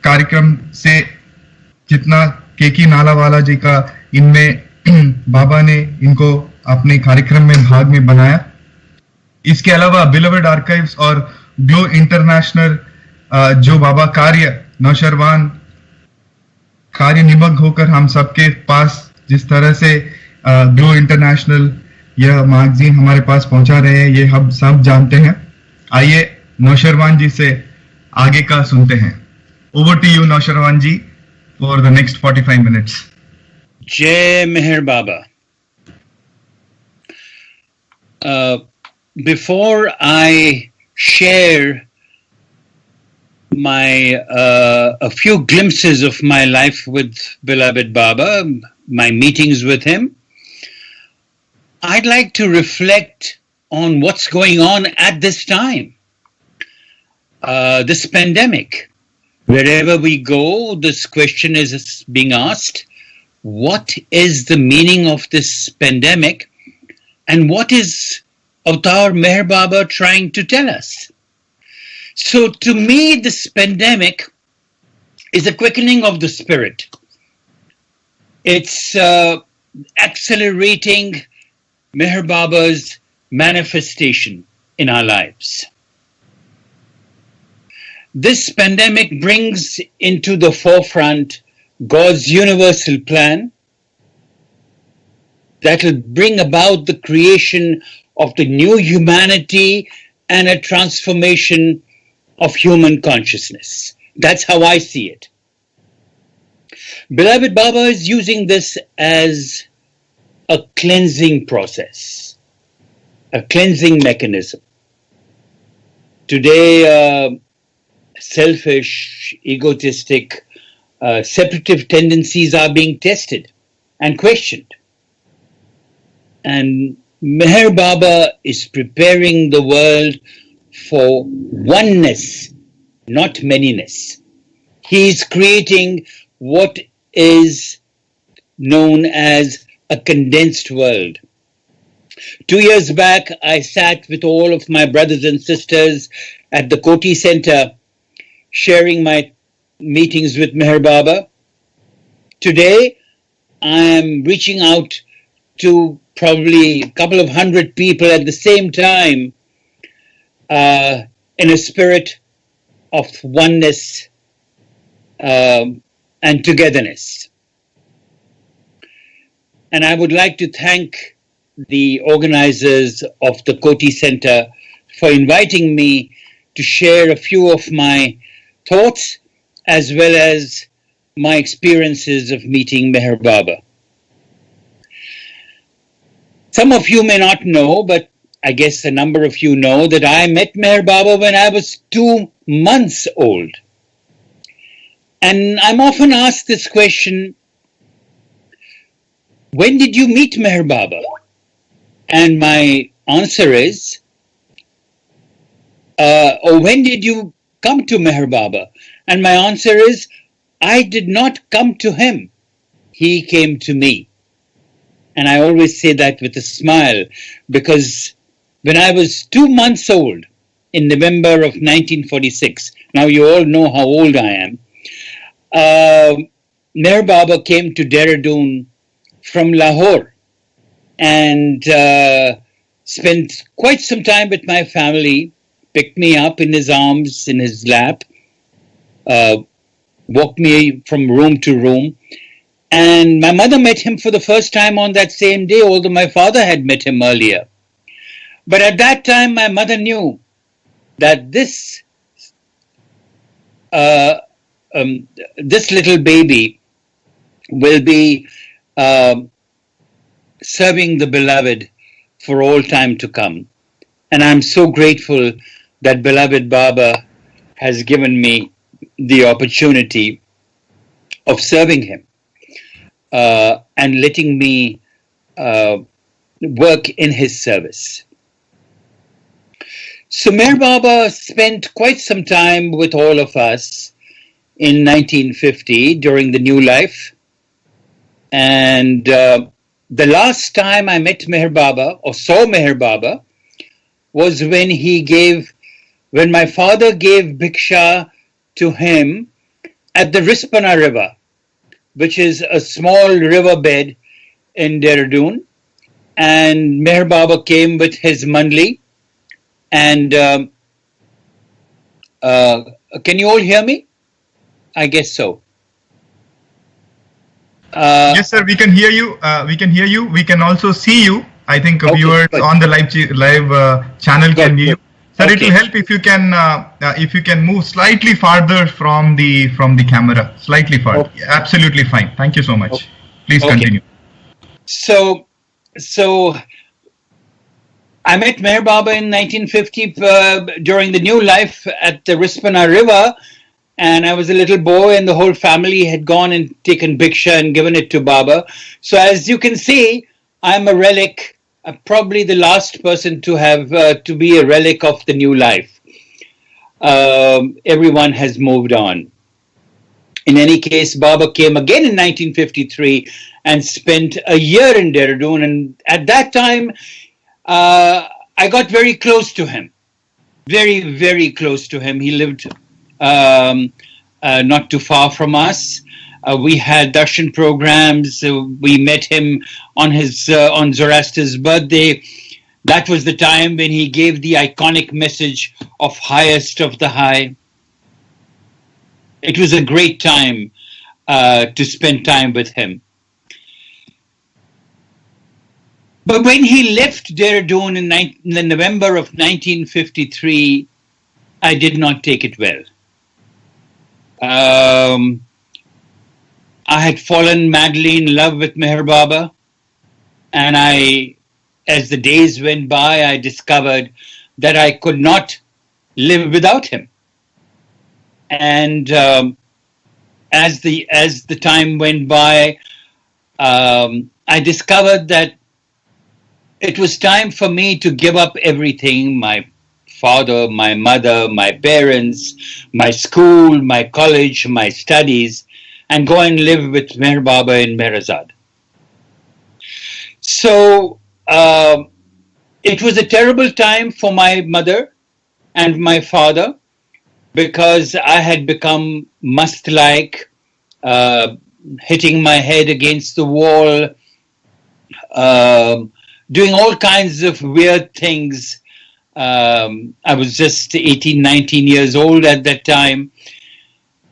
कार्यक्रम से जितना केकी नालावाला जी का इनमें बाबा ने इनको अपने कार्यक्रम में भाग में बनाया. इसके अलावा बिलवेड आर्काइव्स और ग्लो इंटरनेशनल जो बाबा कार्य नौशरवान कार्य निमग्न होकर हम सबके पास जिस तरह से ग्लो इंटरनेशनल यह मैगजीन हमारे पास पहुंचा रहे हैं, ये हम सब जानते हैं. आइए नौशरवान जी से आगे का सुनते हैं. Over to you Naosherwan ji for the next 45 minutes. जय मेहर बाबा. Before I share a few glimpses of my life with beloved Baba, my meetings with him, I'd like to reflect on what's going on at this time. This pandemic. Wherever we go, this question is being asked, what is the meaning of this pandemic and what is Avatar Meher Baba trying to tell us? So to me, this pandemic is a quickening of the spirit. It's accelerating Meher Baba's manifestation in our lives. This pandemic brings into the forefront God's universal plan that will bring about the creation of the new humanity and a transformation of human consciousness. That's how I see it. Beloved Baba is using this as a cleansing process, a cleansing mechanism. Today, selfish, egotistic, separative tendencies are being tested and questioned. And Meher Baba is preparing the world for oneness, not manyness. He is creating what is known as a condensed world. 2 years back, I sat with all of my brothers and sisters at the Koti Center, sharing my meetings with Meher Baba. Today, I am reaching out to probably a couple of hundred people at the same time in a spirit of oneness and togetherness. And I would like to thank the organizers of the Koti Center for inviting me to share a few of my thoughts as well as my experiences of meeting Meher Baba. Some of you may not know, but I guess a number of you know that I met Meher Baba when I was 2 months old. And I'm often asked this question, when did you meet Meher Baba? And my answer is, or when did you come to Meher Baba? And my answer is, I did not come to him. He came to me. And I always say that with a smile, because when I was 2 months old in November of 1946, now you all know how old I am, Meher Baba came to Dehradun from Lahore and spent quite some time with my family, picked me up in his arms, in his lap, walked me from room to room. And my mother met him for the first time on that same day, although my father had met him earlier. But at that time, my mother knew that this little baby will be serving the beloved for all time to come. And I'm so grateful that beloved Baba has given me the opportunity of serving him and letting me work in his service. So Meher Baba spent quite some time with all of us in 1950 during the New Life. And the last time I met Meher Baba or saw Meher Baba was when my father gave Bhiksha to him at the Rispana River, which is a small riverbed in Dehradun. And Meher Baba came with his mandli. And can you all hear me? I guess so. Yes, sir. We can hear you. We can also see you. I think viewers on the live channel can hear you. Sir, it will help if you can move slightly farther from the camera, slightly farther. Okay. Absolutely fine. Thank you so much. Okay. Please continue. So I met Meher Baba in 1950 during the New Life at the Rispana River, and I was a little boy, and the whole family had gone and taken Bhiksha and given it to Baba. So as you can see, I'm a relic, probably the last person to have to be a relic of the New Life. Everyone has moved on. In any case, Baba came again in 1953 and spent a year in Dehradun, and at that time, I got very close to him, very, very close to him. He lived not too far from us. We had darshan programs. We met him on on Zoroaster's birthday. That was the time when he gave the iconic message of highest of the high. It was a great time to spend time with him. But when he left Dehradun in November of 1953, I did not take it well. I had fallen madly in love with Meher Baba, and as the days went by, I discovered that I could not live without him. And as the time went by, I discovered that it was time for me to give up everything, my father, my mother, my parents, my school, my college, my studies, and go and live with Meher Baba in Meherazad. So it was a terrible time for my mother and my father, because I had become must-like, hitting my head against the wall, doing all kinds of weird things. I was just 18, 19 years old at that time.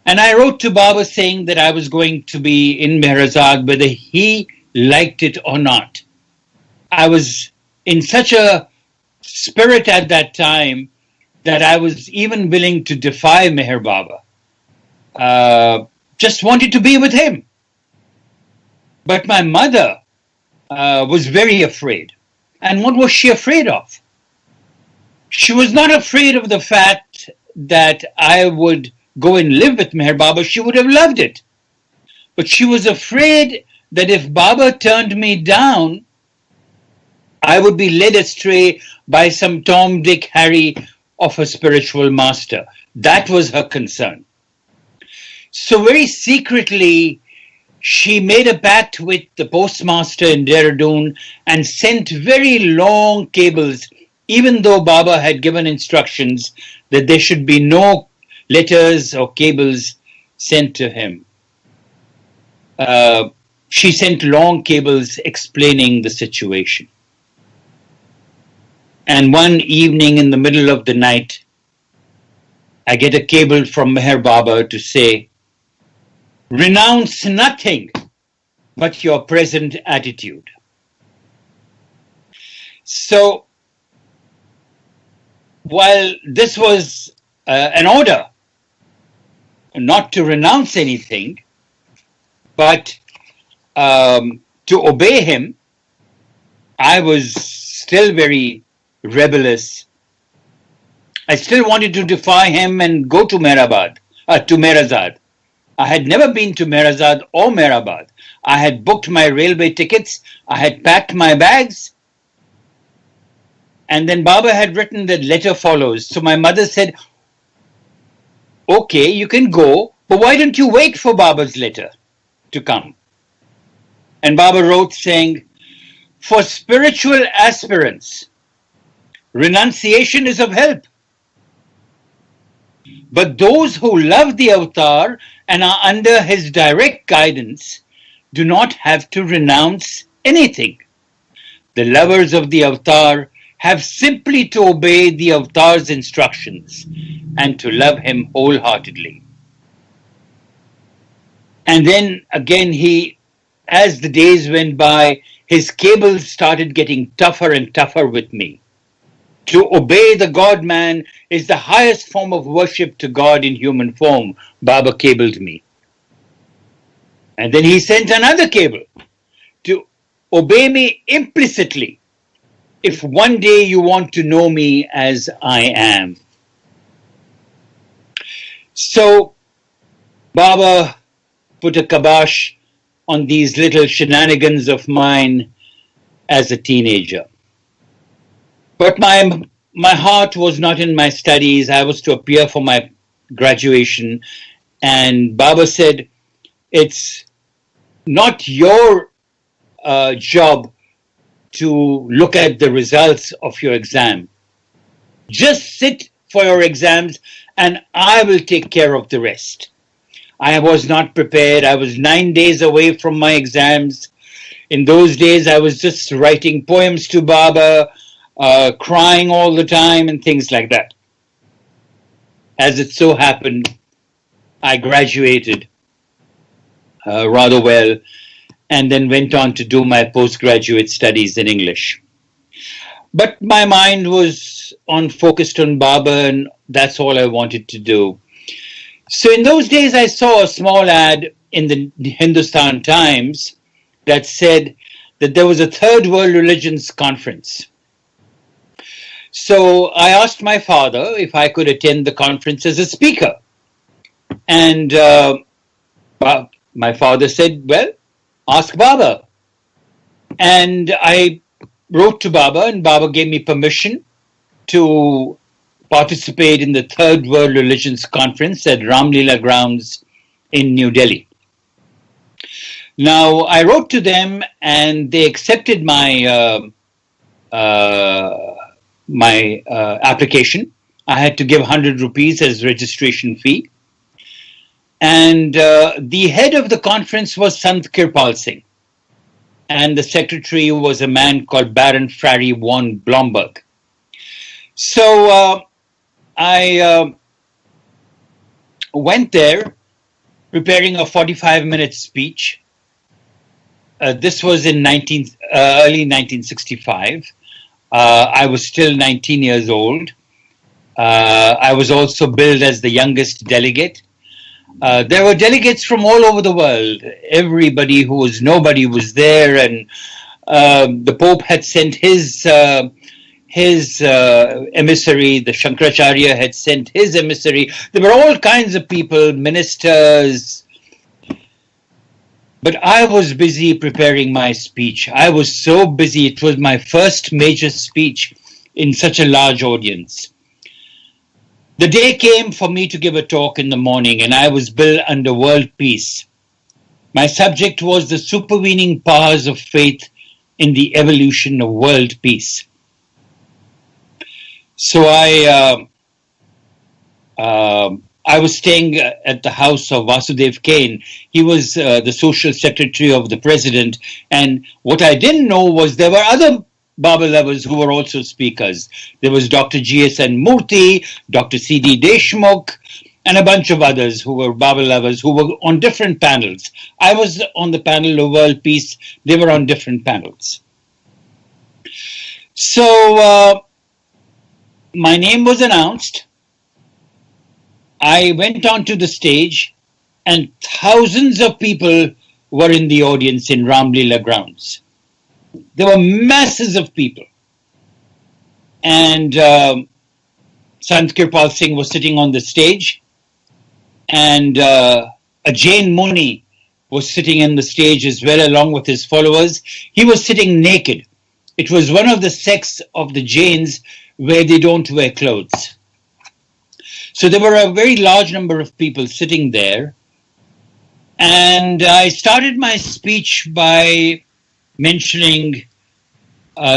And I wrote to Baba saying that I was going to be in Meherazad, whether he liked it or not. I was in such a spirit at that time that I was even willing to defy Meher Baba. Just wanted to be with him. But my mother was very afraid. And what was she afraid of? She was not afraid of the fact that I would go and live with Meher Baba. She would have loved it. But she was afraid that if Baba turned me down, I would be led astray by some Tom, Dick, Harry of a spiritual master. That was her concern. So very secretly, she made a pact with the postmaster in Dehradun and sent very long cables, even though Baba had given instructions that there should be no letters or cables sent to him. She sent long cables explaining the situation. And one evening in the middle of the night, I get a cable from Meher Baba to say, renounce nothing but your present attitude. So, while this was an order not to renounce anything, but to obey him, I was still very rebellious. I still wanted to defy him and go to Mehrabad, to Mehrazad. I had never been to Mehrazad or Mehrabad. I had booked my railway tickets. I had packed my bags. And then Baba had written that letter follows. So my mother said, okay, you can go, but why don't you wait for Baba's letter to come? And Baba wrote saying, for spiritual aspirants, renunciation is of help. But those who love the avatar and are under his direct guidance do not have to renounce anything. The lovers of the avatar have simply to obey the avatar's instructions and to love him wholeheartedly. And then again, as the days went by, his cables started getting tougher and tougher with me. To obey the God-man is the highest form of worship to God in human form, Baba cabled me. And then he sent another cable to obey me implicitly if one day you want to know me as I am. So Baba put a kibosh on these little shenanigans of mine as a teenager. But my heart was not in my studies. I was to appear for my graduation. And Baba said, it's not your job to look at the results of your exam. Just sit for your exams and I will take care of the rest. I was not prepared. I was 9 days away from my exams. In those days, I was just writing poems to Baba, crying all the time and things like that. As it so happened, I graduated rather well and then went on to do my postgraduate studies in English. But my mind was focused on Baba and that's all I wanted to do. So in those days, I saw a small ad in the Hindustan Times that said that there was a Third World Religions Conference. So I asked my father if I could attend the conference as a speaker. And my father said, well, ask Baba. And I wrote to Baba and Baba gave me permission to participate in the Third World Religions Conference at Ramlila grounds in New Delhi. Now, I wrote to them and they accepted my application. I had to give 100 rupees as registration fee. And the head of the conference was Sant Kirpal Singh. And the secretary was a man called Baron Frary von Blomberg. So I went there preparing a 45-minute speech. This was in early 1965. I was still 19 years old. I was also billed as the youngest delegate. There were delegates from all over the world. Everybody who was nobody was there, and the Pope had sent his emissary. The Shankaracharya had sent his emissary. There were all kinds of people, ministers. But I was busy preparing my speech. I was so busy. It was my first major speech in such a large audience. The day came for me to give a talk in the morning, and I was billed under world peace. My subject was the supervening powers of faith in the evolution of world peace. So I was staying at the house of Vasudev Kane. He was the social secretary of the president. And what I didn't know was there were other Baba lovers who were also speakers. There was Dr. G.S.N. Murthy, Dr. C.D. Deshmukh, and a bunch of others who were Baba lovers who were on different panels. I was on the panel of World Peace. They were on different panels. So my name was announced. I went onto the stage, and thousands of people were in the audience in Ramlila grounds. There were masses of people. And Sant Kirpal Singh was sitting on the stage, and a Jain Muni was sitting in the stage as well, along with his followers. He was sitting naked. It was one of the sects of the Jains where they don't wear clothes. So there were a very large number of people sitting there. And I started my speech by mentioning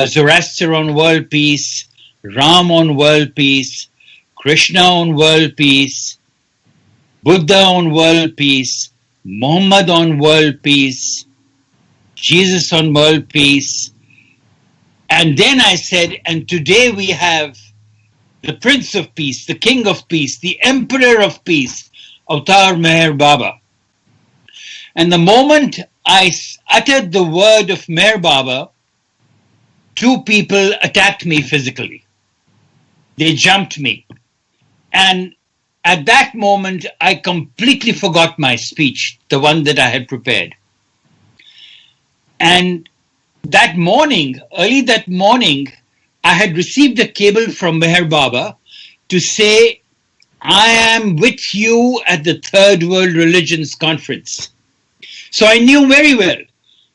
Zoroaster on world peace, Ram on world peace, Krishna on world peace, Buddha on world peace, Muhammad on world peace, Jesus on world peace. And then I said, and today we have the Prince of Peace, the King of Peace, the Emperor of Peace, Avatar Meher Baba. And the moment I uttered the word of Meher Baba, two people attacked me physically. They jumped me. And at that moment, I completely forgot my speech, the one that I had prepared. And that morning, early that morning, I had received a cable from Meher Baba to say, I am with you at the Third World Religions Conference. So I knew very well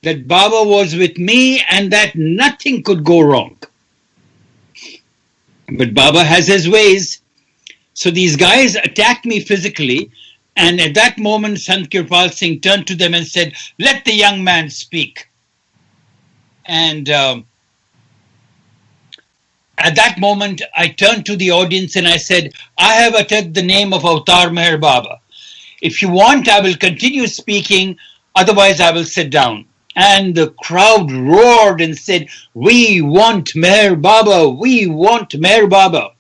that Baba was with me and that nothing could go wrong. But Baba has his ways. So these guys attacked me physically. And at that moment, Sant Kirpal Singh turned to them and said, let the young man speak. And at that moment, I turned to the audience and I said, I have uttered the name of Avatar Meher Baba. If you want, I will continue speaking. Otherwise, I will sit down. And the crowd roared and said, we want Meher Baba. We want Meher Baba.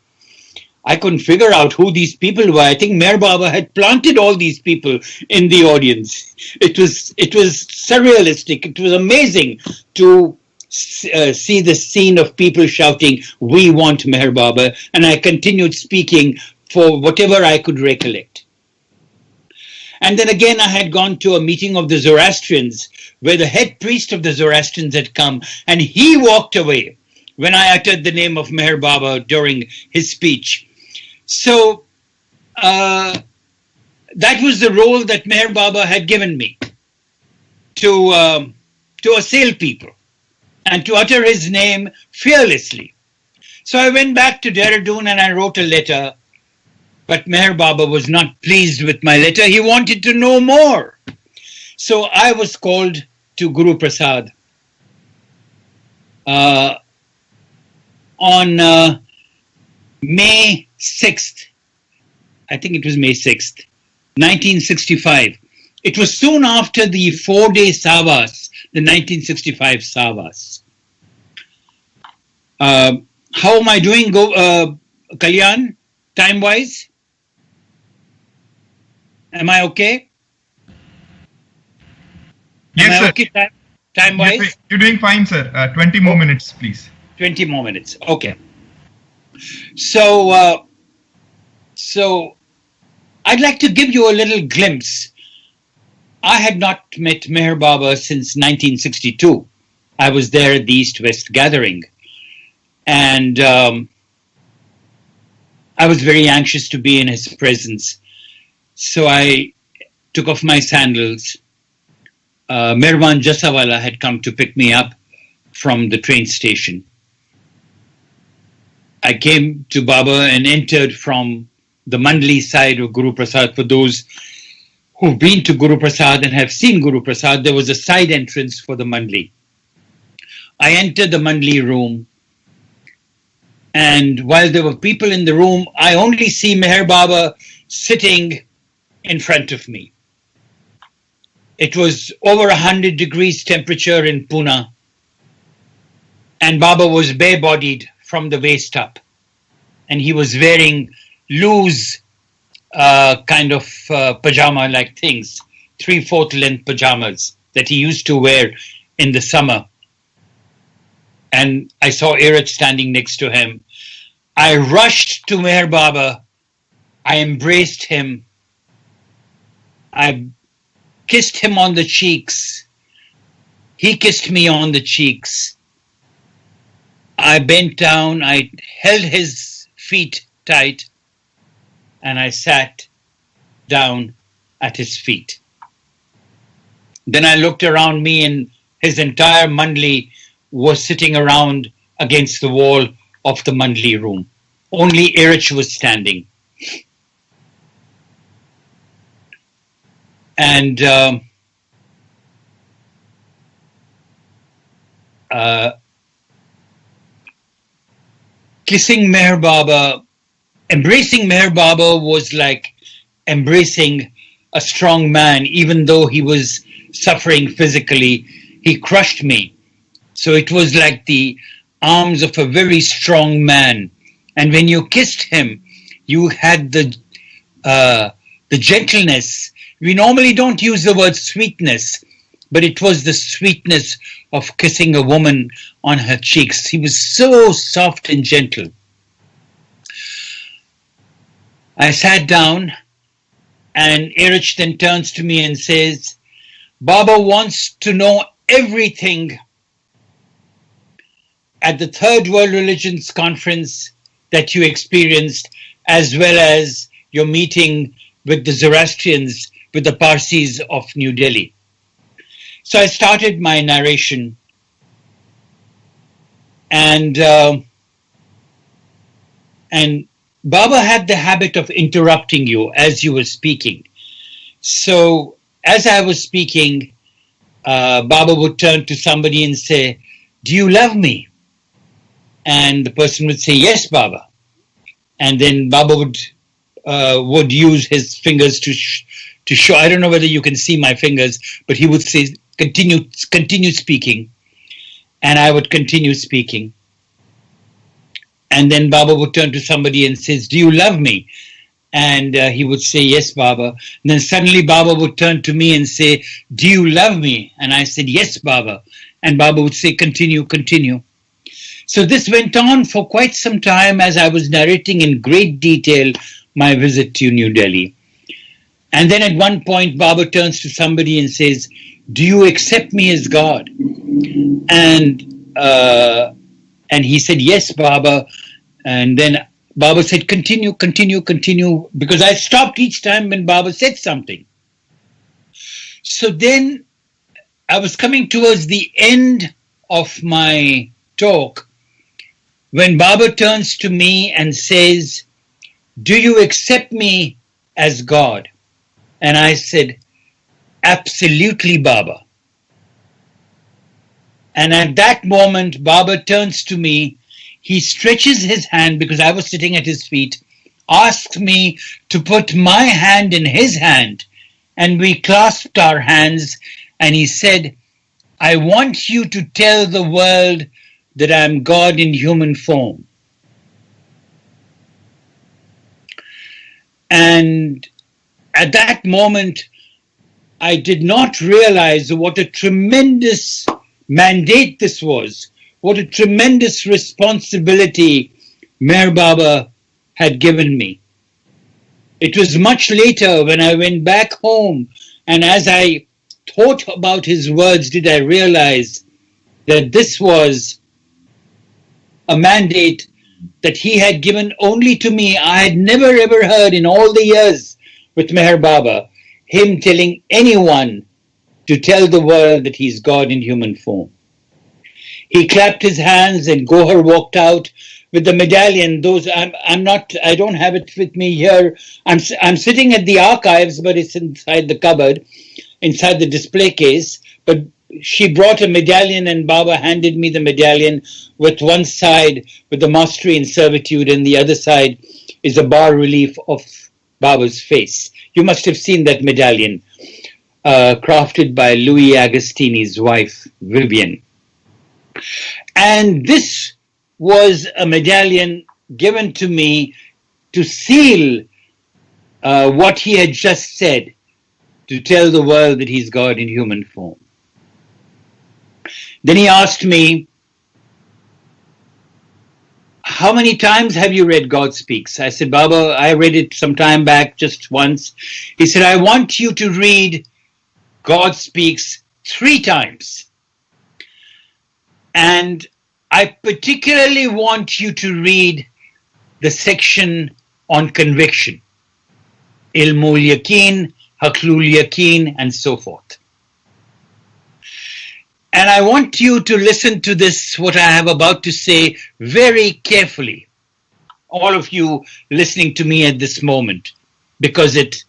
I couldn't figure out who these people were. I think Meher Baba had planted all these people in the audience. It was surrealistic. It was amazing to see the scene of people shouting, we want Meher Baba. And I continued speaking for whatever I could recollect. And then again, I had gone to a meeting of the Zoroastrians where the head priest of the Zoroastrians had come, and he walked away when I uttered the name of Meher Baba during his speech. So that was the role that Meher Baba had given me, to assail people and to utter his name fearlessly. So I went back to Dehradun and I wrote a letter. But Meher Baba was not pleased with my letter. He wanted to know more. So I was called to Guru Prasad on May 6th. I think it was May 6th, 1965. It was soon after the 4-day Sahavas, the 1965 Sahavas. How am I doing, Kalyan, time-wise? Am I okay? Yes, sir. Okay time-wise? Yes, you're doing fine, sir. 20 more minutes, please. 20 more minutes. Okay. So I'd like to give you a little glimpse. I had not met Meher Baba since 1962. I was there at the East-West gathering. And I was very anxious to be in his presence. So I took off my sandals. Merwan Jasawala had come to pick me up from the train station. I came to Baba and entered from the Mandli side of Guru Prasad. For those who've been to Guru Prasad and have seen Guru Prasad, there was a side entrance for the Mandli. I entered the Mandli room, and while there were people in the room, I only see Meher Baba sitting in front of me. It was over 100 degrees temperature in Pune, and Baba was bare-bodied from the waist up, and he was wearing loose kind of pajama-like things, 3/4 length pajamas that he used to wear in the summer. And I saw Erich standing next to him. I rushed to Meher Baba. I embraced him. I kissed him on the cheeks. He kissed me on the cheeks. I bent down. I held his feet tight, and I sat down at his feet. Then I looked around me, and his entire Mandli was sitting around against the wall of the Mandli room. Only Erich was standing. And kissing Meher Baba, embracing Meher Baba was like embracing a strong man. Even though he was suffering physically, he crushed me. So it was like the arms of a very strong man. And when you kissed him, you had the gentleness. We normally don't use the word sweetness, but it was the sweetness of kissing a woman on her cheeks. He was so soft and gentle. I sat down, and Erich then turns to me and says, Baba wants to know everything at the Third World Religions Conference that you experienced, as well as your meeting with the Zoroastrians, with the Parsis of New Delhi. So I started my narration, and Baba had the habit of interrupting you as you were speaking. So as I was speaking, Baba would turn to somebody and say, do you love me? And the person would say, yes, Baba. And then Baba would use his fingers to show. I don't know whether you can see my fingers, but he would say, continue speaking. And I would continue speaking. And then Baba would turn to somebody and says, do you love me? And he would say, yes, Baba. And then suddenly Baba would turn to me and say, do you love me? And I said, yes, Baba. And Baba would say, continue. So this went on for quite some time as I was narrating in great detail my visit to New Delhi. And then at one point, Baba turns to somebody and says, do you accept me as God? And he said, yes, Baba. And then Baba said, continue, because I stopped each time when Baba said something. So then I was coming towards the end of my talk when Baba turns to me and says, do you accept me as God? And I said, absolutely, Baba. And at that moment, Baba turns to me. He stretches his hand, because I was sitting at his feet, asks me to put my hand in his hand, and we clasped our hands, and he said, I want you to tell the world that I am God in human form. And at that moment, I did not realize what a tremendous mandate this was, what a tremendous responsibility Meher Baba had given me. It was much later when I went back home, and as I thought about his words, did I realize that this was a mandate that he had given only to me. I had never ever heard in all the years with Meher Baba him telling anyone to tell the world that he's God in human form. He clapped his hands and Gohar walked out with the medallion. Those I don't have it with me here. I'm sitting at the archives, but it's inside the cupboard, inside the display case. But she brought a medallion, and Baba handed me the medallion with one side with the Mastery in Servitude, and the other side is a bas relief of Baba's face. You must have seen that medallion, crafted by Louis Agostini's wife, Vivian. And this was a medallion given to me to seal what he had just said, to tell the world that he's God in human form. Then he asked me, how many times have you read God Speaks? I said, Baba, I read it some time back, just once. He said, I want you to read God Speaks 3 times. And I particularly want you to read the section on conviction. Ilmul Yaqeen, Haqlul Yaqeen, and so forth. And I want you to listen to this, what I have about to say, very carefully. All of you listening to me at this moment, because it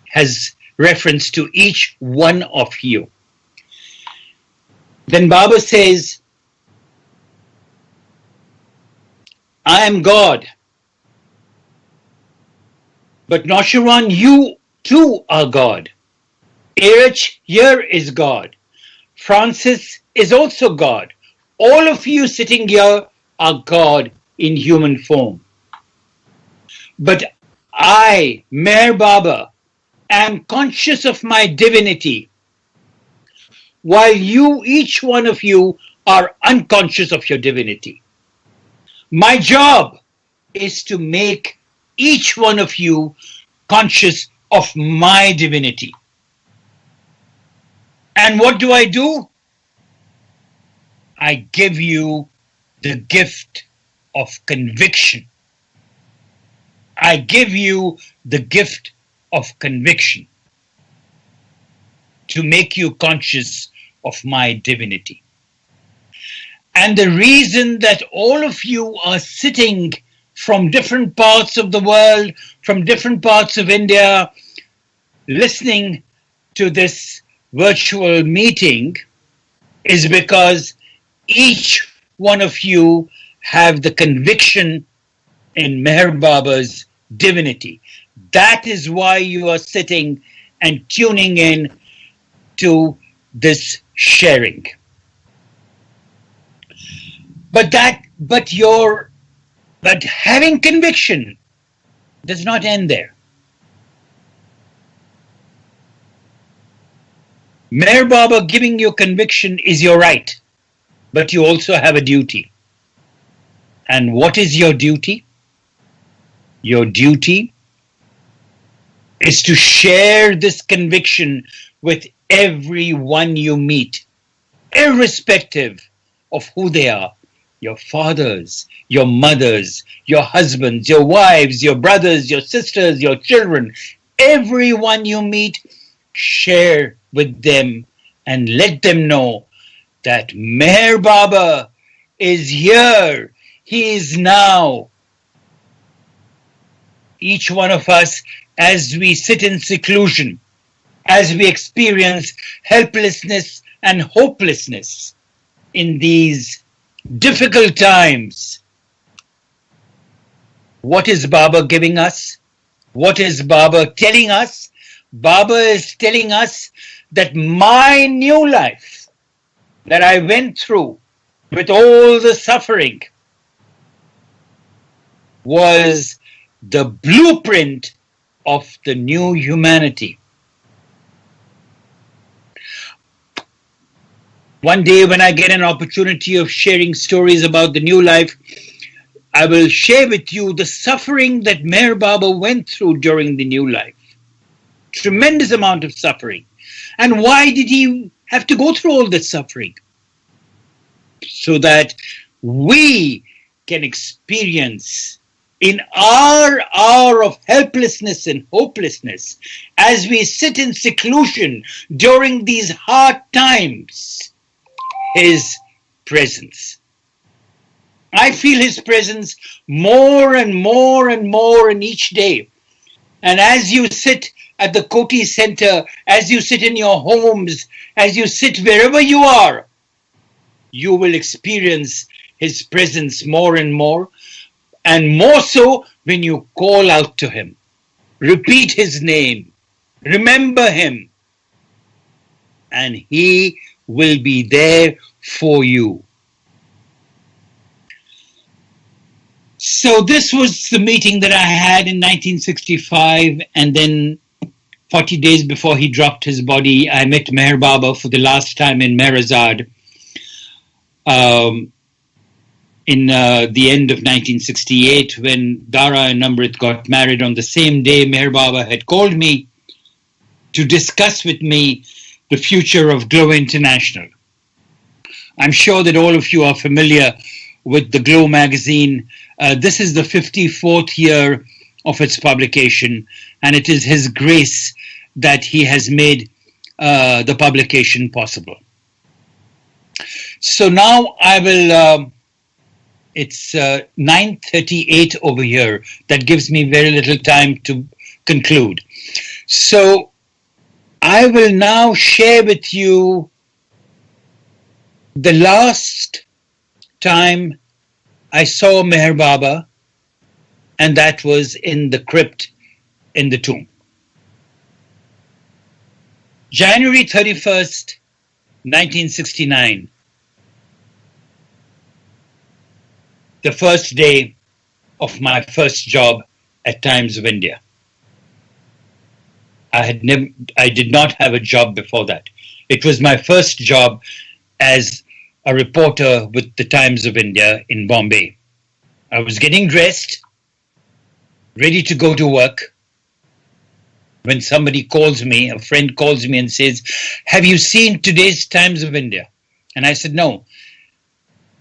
has reference to each one of you. Then Baba says, I am God. But Naosherwan, you too are God. Erich here is God. Francis is also God. All of you sitting here are God in human form. But I, Meher Baba, am conscious of my divinity, while you, each one of you, are unconscious of your divinity. My job is to make each one of you conscious of my divinity. And what do? I give you the gift of conviction. I give you the gift of conviction to make you conscious of my divinity. And the reason that all of you are sitting from different parts of the world, from different parts of India, listening to this virtual meeting is because each one of you have the conviction in Meher Baba's divinity. That is why you are sitting and tuning in to this sharing. But having conviction does not end there. Meher Baba giving you conviction is your right, but you also have a duty. And what is your duty? Your duty is to share this conviction with everyone you meet, irrespective of who they are. Your fathers, your mothers, your husbands, your wives, your brothers, your sisters, your children, everyone you meet, share with them and let them know that Meher Baba is here. He is now. Each one of us, as we sit in seclusion, as we experience helplessness and hopelessness in these difficult times, what is Baba giving us? What is Baba telling us? Baba is telling us that my new life that I went through with all the suffering was the blueprint of the new humanity. One day when I get an opportunity of sharing stories about the new life, I will share with you the suffering that Meher Baba went through during the new life. Tremendous amount of suffering. And why did he have to go through all this suffering? So that we can experience in our hour of helplessness and hopelessness, as we sit in seclusion during these hard times, His presence. I feel his presence more and more and more in each day. And as you sit at the Koti Center, as you sit in your homes, as you sit wherever you are, you will experience his presence more and more so when you call out to him. Repeat his name. Remember him. And he will be there for you. So this was the meeting that I had in 1965, and then 40 days before he dropped his body, I met Meher Baba for the last time in Merazad in the end of 1968, when Dara and Namrit got married. On the same day, Meher Baba had called me to discuss with me the future of Glow International. I'm sure that all of you are familiar with the Glow magazine. This is the 54th year of its publication, and it is His grace that he has made the publication possible. So now I will, it's 9:38 over here. That gives me very little time to conclude. So I will now share with you the last time I saw Meher Baba, and that was in the crypt in the tomb. January 31st, 1969, the first day of my first job at Times of India. I did not have a job before that. It was my first job as a reporter with the Times of India in Bombay. I was getting dressed, ready to go to work, when somebody calls me, a friend calls me and says, "Have you seen today's Times of India?" And I said, "No."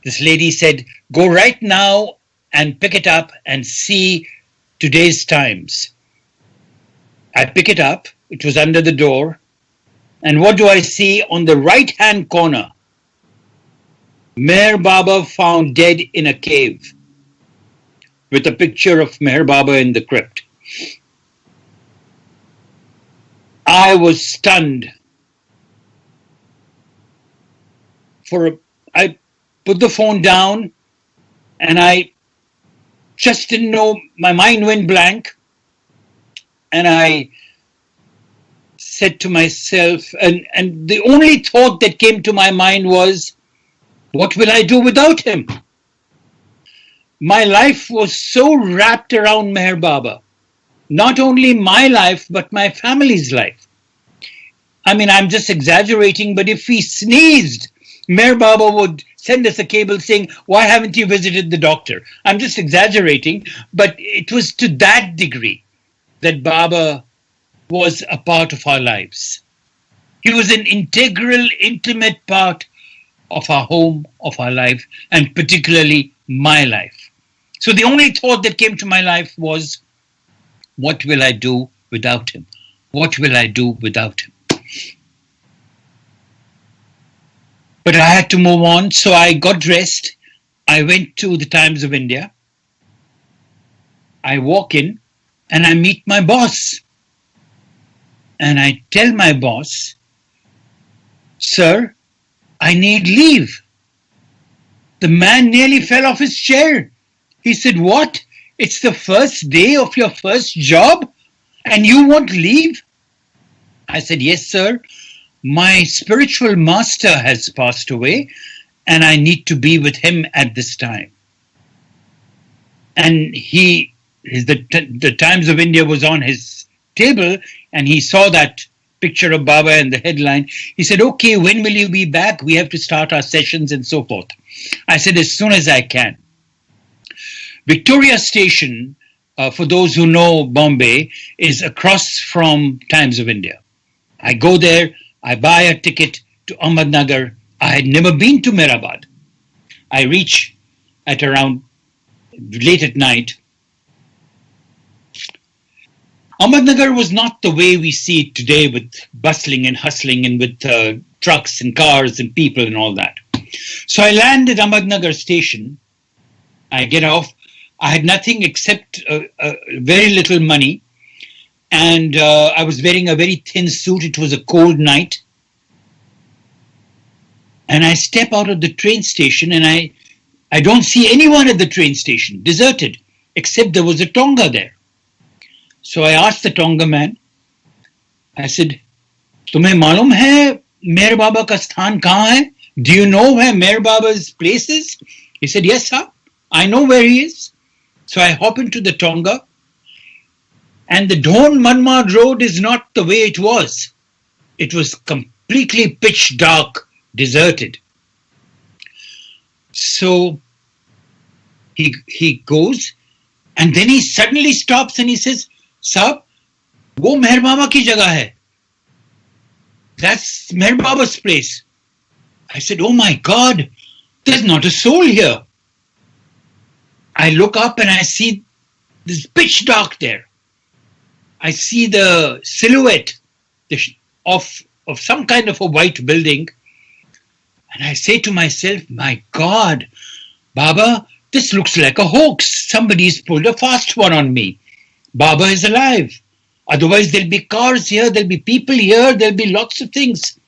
This lady said, "Go right now and pick it up and see today's Times." I pick it up. It was under the door. And what do I see on the right-hand corner? Meher Baba found dead in a cave, with a picture of Meher Baba in the crypt. I was stunned. I put the phone down and I just didn't know, my mind went blank. And I said to myself, and the only thought that came to my mind was, what will I do without him? My life was so wrapped around Meher Baba. Not only my life, but my family's life. I mean, I'm just exaggerating, but if we sneezed, Meher Baba would send us a cable saying, "Why haven't you visited the doctor?" I'm just exaggerating, but it was to that degree that Baba was a part of our lives. He was an integral, intimate part of our home, of our life, and particularly my life. So the only thought that came to my life was, what will I do without him? What will I do without him? But I had to move on, so I got dressed. I went to the Times of India. I walk in and I meet my boss. And I tell my boss, "Sir, I need leave." The man nearly fell off his chair. He said, "What? It's the first day of your first job and you want leave?" I said, "Yes, sir. My spiritual master has passed away and I need to be with him at this time." And the Times of India was on his table and he saw that picture of Baba and the headline. He said, "Okay, when will you be back? We have to start our sessions and so forth." I said, "As soon as I can." Victoria Station, for those who know Bombay, is across from Times of India. I go there, I buy a ticket to Ahmednagar. I had never been to Mehrabad. I reach at around late at night. Ahmednagar was not the way we see it today, with bustling and hustling and with trucks and cars and people and all that. So I land at Ahmednagar station I get off. I had nothing except very little money. And I was wearing a very thin suit. It was a cold night. And I step out of the train station and I don't see anyone at the train station, deserted, except there was a Tonga there. So I asked the Tonga man, I said, तुम्हें मालूम है मेहर बाबा का स्थान कहाँ है? Do you know where Meher Baba's place is? He said, yes, sir. I know where he is. So I hop into the Tonga. And the Dhun Manmad road is not the way it was. It was completely pitch dark, deserted. So he goes, and then he suddenly stops and he says, Sahab, wo Meher Baba ki jagah hai. That's Meher Baba's place. I said, oh my God, there's not a soul here. I look up and I see this pitch dark there. I see the silhouette of some kind of a white building. And I say to myself, my God, Baba, this looks like a hoax. Somebody's pulled a fast one on me. Baba is alive. Otherwise, there'll be cars here, there'll be people here, there'll be lots of things.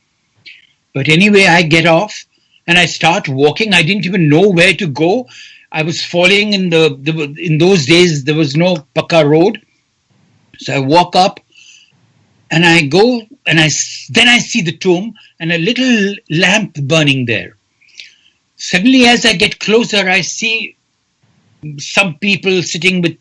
But anyway, I get off and I start walking. I didn't even know where to go. I was falling in those days, there was no Pakka road. So I walk up and I go and then I see the tomb and a little lamp burning there. Suddenly, as I get closer, I see some people sitting with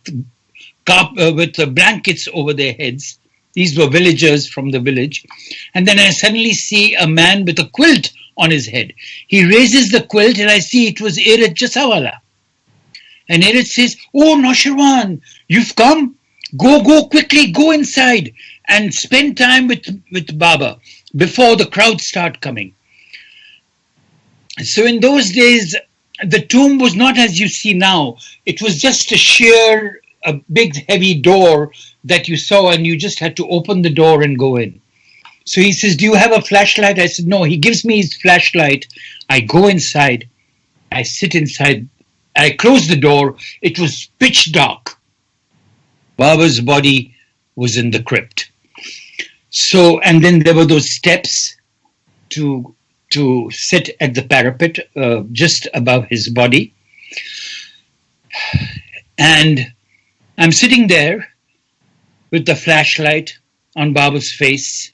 blankets over their heads. These were villagers from the village. And then I suddenly see a man with a quilt on his head. He raises the quilt and I see it was Erit Jasawala. And Erit says, oh, Naosherwan, you've come? Go quickly, go inside and spend time with Baba before the crowds start coming. So in those days, the tomb was not as you see now. It was just a big heavy door that you saw and you just had to open the door and go in. So he says, do you have a flashlight? I said, no. He gives me his flashlight. I go inside. I sit inside. I close the door. It was pitch dark. Baba's body was in the crypt. So, and then there were those steps to sit at the parapet just above his body. And I'm sitting there with the flashlight on Baba's face,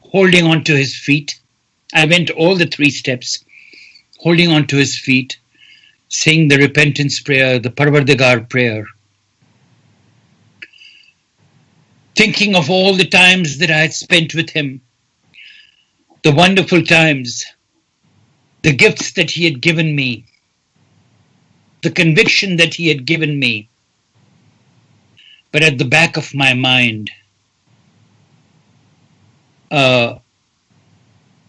holding on to his feet. I went all the 3 steps, holding on to his feet, saying the repentance prayer, the Parvardigar prayer, thinking of all the times that I had spent with him, the wonderful times, the gifts that he had given me, the conviction that he had given me. But at the back of my mind,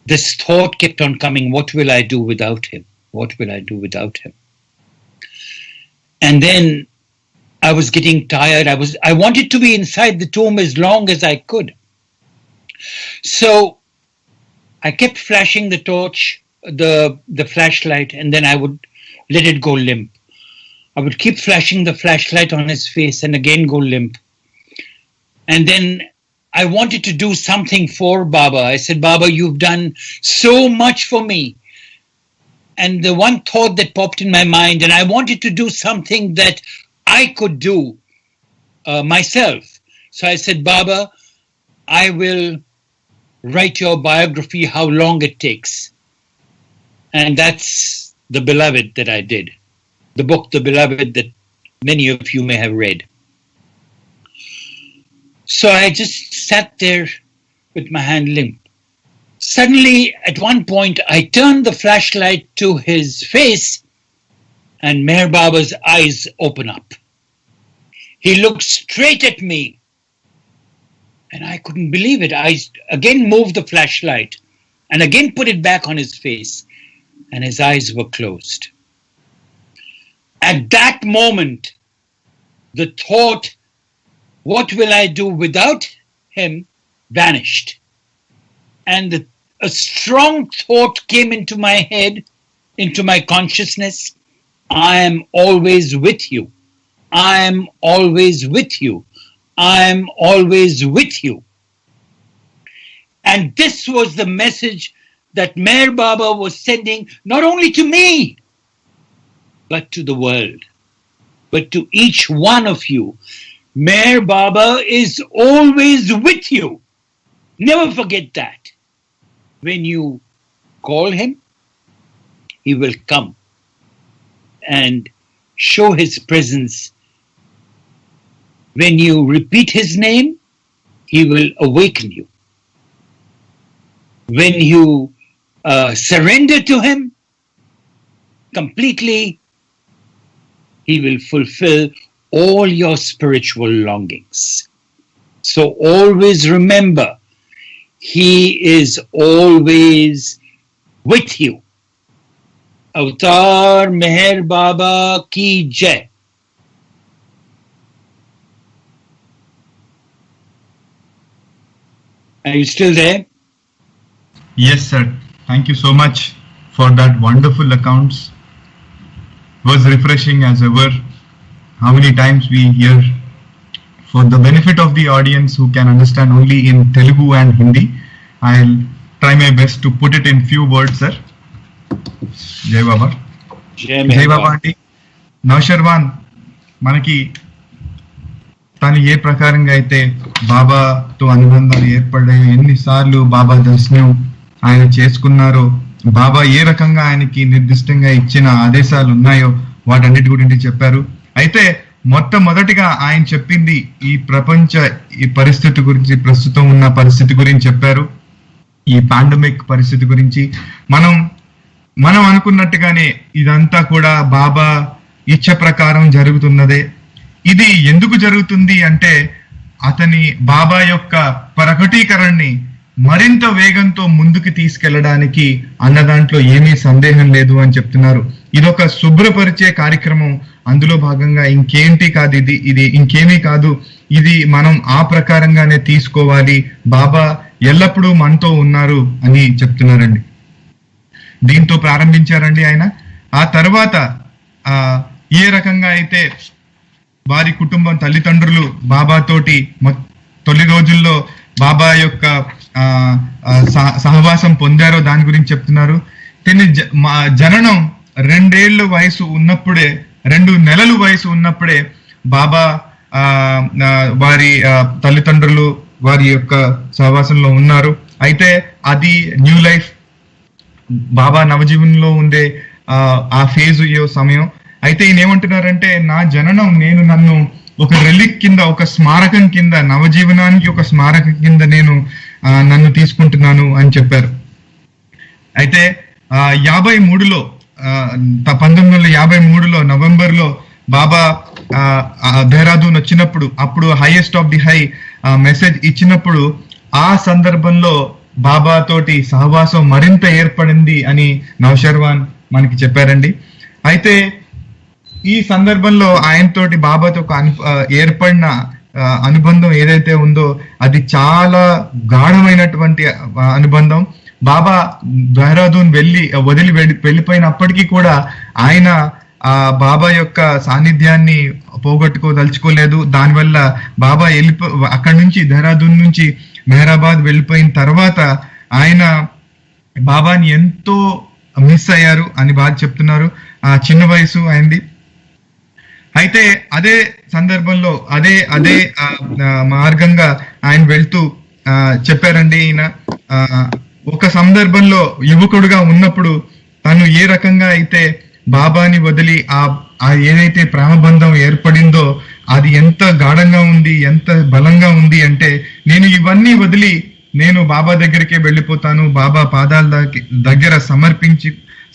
this thought kept on coming, what will I do without him? What will I do without him? And then I was getting tired. I wanted to be inside the tomb as long as I could. So I kept flashing the torch, the flashlight, and then I would let it go limp. I would keep flashing the flashlight on his face and again go limp. And then I wanted to do something for Baba. I said, Baba, you've done so much for me. And the one thought that popped in my mind, and I wanted to do something that I could do myself. So I said, Baba, I will write your biography how long it takes. And that's The Beloved that I did. The book, The Beloved, that many of you may have read. So I just sat there with my hand limp. Suddenly, at one point, I turned the flashlight to his face and Meher Baba's eyes open up. He looked straight at me and I couldn't believe it. I again moved the flashlight and again put it back on his face and his eyes were closed. At that moment, the thought, what will I do without him, vanished. And a strong thought came into my head, into my consciousness. I am always with you. I am always with you. I am always with you. And this was the message that Meher Baba was sending not only to me, but to the world, but to each one of you. Meher Baba is always with you. Never forget that. When you call him, he will come and show his presence. When you repeat his name, he will awaken you. When you surrender to him completely, he will fulfill all your spiritual longings. So always remember, he is always with you. Avatar Meher Baba ki jai. Are you still there? Yes, sir. Thank you so much for that wonderful accounts. Was refreshing as ever. How many times we hear, for the benefit of the audience who can understand only in Telugu and Hindi, I'll try my best to put it in few words, sir. Jai Baba. Jai Baba aunty. Naosherwan మనకి తను ఏ ప్రకారంగా అయితే బాబాతో అనుబంధాలు ఏర్పడ్డాయో, ఎన్నిసార్లు బాబా దర్శనం ఆయన చేసుకున్నారో, బాబా ఏ రకంగా ఆయనకి నిర్దిష్టంగా ఇచ్చిన ఆదేశాలు ఉన్నాయో వాటన్నిటి గురించి చెప్పారు. అయితే మొట్టమొదటిగా ఆయన చెప్పింది ఈ ప్రపంచ ఈ పరిస్థితి గురించి, ప్రస్తుతం ఉన్న పరిస్థితి గురించి చెప్పారు. ఈ పాండమిక్ పరిస్థితి గురించి మనం అనుకున్నట్టుగానే ఇదంతా కూడా బాబా ఇచ్చ ప్రకారం జరుగుతున్నదే. ఇది ఎందుకు జరుగుతుంది అంటే అతని బాబా యొక్క ప్రకటీకరణని మరింత వేగంతో ముందుకు తీసుకెళ్లడానికి అన్న దాంట్లో ఏమీ సందేహం లేదు అని చెప్తున్నారు. ఇదొక శుభ్రపరిచే కార్యక్రమం. అందులో భాగంగా ఇంకేంటి కాదు, ఇది ఇంకేమీ కాదు, ఇది మనం ఆ ప్రకారంగానే తీసుకోవాలి. బాబా ఎల్లప్పుడూ మనతో ఉన్నారు అని చెప్తున్నారండి. దీంతో ప్రారంభించారండి ఆయన. ఆ తర్వాత ఏ రకంగా అయితే వారి కుటుంబం, తల్లిదండ్రులు బాబాతోటి తొలి రోజుల్లో బాబా యొక్క సహవాసం పొందారో దాని గురించి చెప్తున్నారు. జననం 2 ఏళ్ల వయసు ఉన్నప్పుడే, 2 నెలలు వయసు ఉన్నప్పుడే బాబా వారి తల్లిదండ్రులు వారి యొక్క సహవాసంలో ఉన్నారు. అయితే అది న్యూ లైఫ్, బాబా నవజీవనంలో ఉండే ఆ ఫేజ్ సమయం. అయితే ఈయన ఏమంటున్నారంటే, నా జననం నేను నన్ను ఒక రెలిక్ కింద, ఒక స్మారకం కింద, నవజీవనానికి ఒక స్మారకం కింద నేను నన్ను తీసుకుంటున్నాను అని చెప్పారు. అయితే 1953లో నవంబర్లో బాబా దేహ్రాదూన్ వచ్చినప్పుడు, అప్పుడు highest of the high message ఇచ్చినప్పుడు, ఆ సందర్భంలో బాబా తోటి సహవాసం మరింత ఏర్పడింది అని నౌషర్వాన్ మనకి చెప్పారండి. అయితే ఈ సందర్భంలో ఆయనతోటి బాబాతో ఏర్పడిన అనుబంధం ఏదైతే ఉందో అది చాలా గాఢమైనటువంటి అనుబంధం. బాబా దేహ్రాదూన్ వదిలి వెళ్ళిపోయినప్పటికీ కూడా ఆయన ఆ బాబా యొక్క సాన్నిధ్యాన్ని పోగొట్టుకోదలుచుకోలేదు. దానివల్ల బాబా అక్కడి నుంచి, దేహ్రాదూన్ నుంచి మెహరాబాద్ వెళ్ళిపోయిన తర్వాత ఆయన బాబాని ఎంతో మిస్ అయ్యారు అని బాగా చెప్తున్నారు. చిన్న వయసు అయింది. అయితే అదే సందర్భంలో అదే మార్గంగా ఆయన వెళ్తూ చెప్పారండి. ఈయన ఒక సందర్భంలో యువకుడుగా ఉన్నప్పుడు తను ఏ రకంగా అయితే బాబాని వదిలి ఏదైతే ప్రేమబంధం ఏర్పడిందో అది ఎంత గాఢంగా ఉంది, ఎంత బలంగా ఉంది అంటే, నేను ఇవన్నీ వదిలి నేను బాబా దగ్గరికే వెళ్ళిపోతాను, బాబా పాదాల దగ్గర